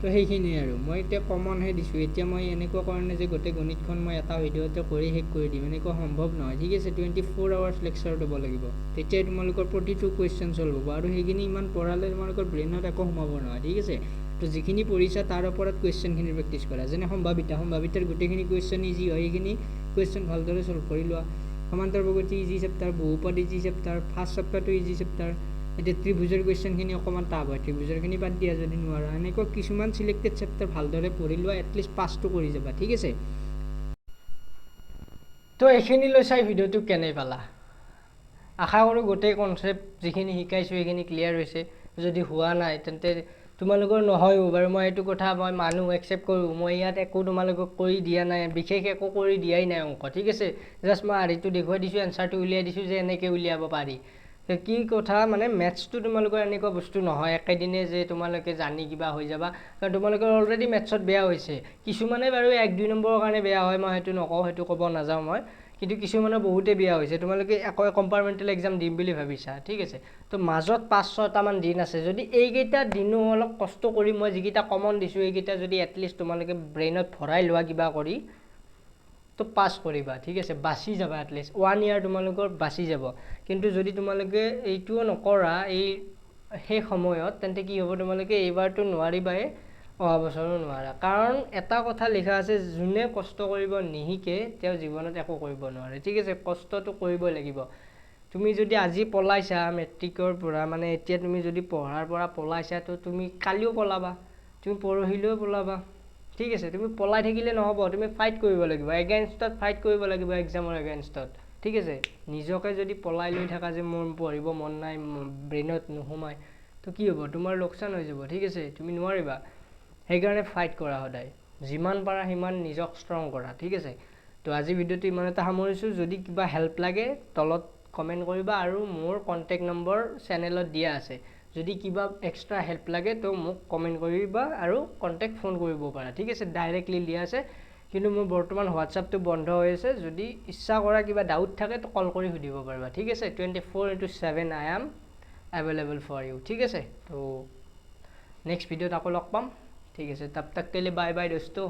তো সেইখিনিয়ে আৰু মই এতিয়া কমনহে দিছোঁ এতিয়া মই এনেকুৱা কাৰণে যে গোটেই গণিতখন মই এটা ভিডিঅ'তে কৰি শেষ কৰি দিম এনেকুৱা সম্ভৱ নহয় ঠিক আছে 24 আৱাৰ্ছ লেকচাৰ দিব লাগিব তেতিয়াই তোমালোকৰ প্ৰতিটো কুৱেশ্যন চল্ভ হ'ব আৰু সেইখিনি ইমান পঢ়ালে তোমালোকৰ ব্ৰেইনত একো সোমাব নহয় ঠিক আছে তো যিখিনি পঢ়িছা তাৰ ওপৰত কুৱেশ্যনখিনি প্ৰেক্টিছ কৰা যেনে সম্ভাৱিতাৰ গোটেইখিনি কুৱেশ্যন ইজি হয় সেইখিনি কুৱেশ্যন ভালদৰে চল্ভ কৰি লোৱা সমান্তৰ প্ৰগতি ইজি চেপ্টাৰ বহুপদ ইজি চেপ্টাৰ ফাৰ্ষ্ট চেপ্টাৰটো ইজি চেপ্টাৰ এতিয়া ত্ৰিভুজৰ কুৱেশ্যনখিনি অকণমান টাফ হয় ত্ৰিভুজৰখিনি বাদ দিয়া যদি নোৱাৰা এনেকুৱা কিছুমান চিলেক্টেড চেপ্টাৰ ভালদৰে পঢ়ি লোৱা এটলিষ্ট পাছটো কৰি যাবা ঠিক আছে তো এইখিনিলৈ চাই ভিডিঅ'টো কেনে পালা আশা কৰোঁ গোটেই কনচেপ্ট যিখিনি শিকাইছোঁ সেইখিনি ক্লিয়াৰ হৈছে যদি হোৱা নাই তেন্তে তোমালোকৰ নহয়ও বাৰু মই এইটো কথা মই মানুহ একচেপ্ট কৰোঁ মই ইয়াত একো তোমালোকক কৰি দিয়া নাই বিশেষ একো কৰি দিয়াই নাই অংক ঠিক আছে জাষ্ট মই আৰ্হিটো দেখুৱাই দিছোঁ এনচাৰটো উলিয়াই দিছোঁ যে এনেকৈ উলিয়াব পাৰি কি কথা মানে মেথছটো তোমালোকৰ এনেকুৱা বস্তু নহয় একেদিনে যে তোমালোকে জানি কিবা হৈ যাবা কাৰণ তোমালোকৰ অলৰেডি মেথছত বেয়া হৈছে কিছুমানে বাৰু 1-2 নম্বৰৰ কাৰণে বেয়া হয় মই সেইটো নকওঁ সেইটো ক'ব নাযাওঁ মই কিন্তু কিছুমানৰ বহুতেই বেয়া হৈছে তোমালোকে আকৌ কম্পাৰ্টমেণ্টেল এক্সাম দিম বুলি ভাবিছা ঠিক আছে তো মাজত 5-6টামান দিন আছে যদি এইকেইটা দিনো অলপ কষ্ট কৰি মই যিকেইটা কমন দিছোঁ এইকেইটা যদি এটলিষ্ট তোমালোকে ব্ৰেইনত ভৰাই লোৱা কিবা কৰি তো পাছ কৰিবা ঠিক আছে বাচি যাবা এটলিষ্ট 1 ইয়াৰ তোমালোকৰ বাচি যাব কিন্তু যদি তোমালোকে এইটোও নকৰা এই সেই সময়ত তেন্তে কি হ'ব তোমালোকে এইবাৰটো নোৱাৰিবাই অহা বছৰো নোৱাৰা কাৰণ এটা কথা লিখা আছে যোনে কষ্ট কৰিব নিশিকে তেওঁ জীৱনত একো কৰিব নোৱাৰে ঠিক আছে কষ্টটো কৰিবই লাগিব তুমি যদি আজি পলাইছা মেট্ৰিকৰ পৰা মানে এতিয়া তুমি যদি পঢ়াৰ পৰা পলাইছা তো তুমি কালিও পলাবা তুমি পৰহিলেও পলাবা ঠিক আছে তুমি পলাই থাকিলে নহ'ব তুমি ফাইট কৰিব লাগিব এগেইনষ্টত ফাইট কৰিব লাগিব এক্সামৰ এগেইনষ্টত ঠিক আছে নিজকে যদি পলাই লৈ থাকা যে মোৰ পঢ়িব মন নাই ব্ৰেইনত নোসোমায় তো কি হ'ব তোমাৰ লোকচান হৈ যাব ঠিক আছে তুমি নোৱাৰিবা সেইকাৰণে ফাইট কৰা সদায় যিমান পাৰা সিমান নিজক ষ্ট্ৰং কৰা ঠিক আছে তো আজি ভিডিঅ'টো ইমানতে সামৰিছোঁ যদি কিবা হেল্প লাগে তলত কমেণ্ট কৰিবা আৰু মোৰ কণ্টেক্ট নম্বৰ চেনেলত দিয়া আছে যদি কিবা এক্সট্ৰা হেল্প লাগে তো মোক কমেণ্ট কৰিবা আৰু কণ্টেক্ট ফোন কৰিব পাৰা ঠিক আছে ডাইৰেক্টলি দিয়া আছে কিন্তু মোৰ বৰ্তমান হোৱাটছআপটো বন্ধ হৈ আছে যদি ইচ্ছা কৰা কিবা ডাউট থাকে তো কল কৰি সুধিব পাৰিবা ঠিক আছে 24/7 I am available for you ঠিক আছে তো নেক্সট ভিডিঅ'ত আকৌ লগ পাম ঠিক আছে তব তক के लिए बाय बाय दोस्तों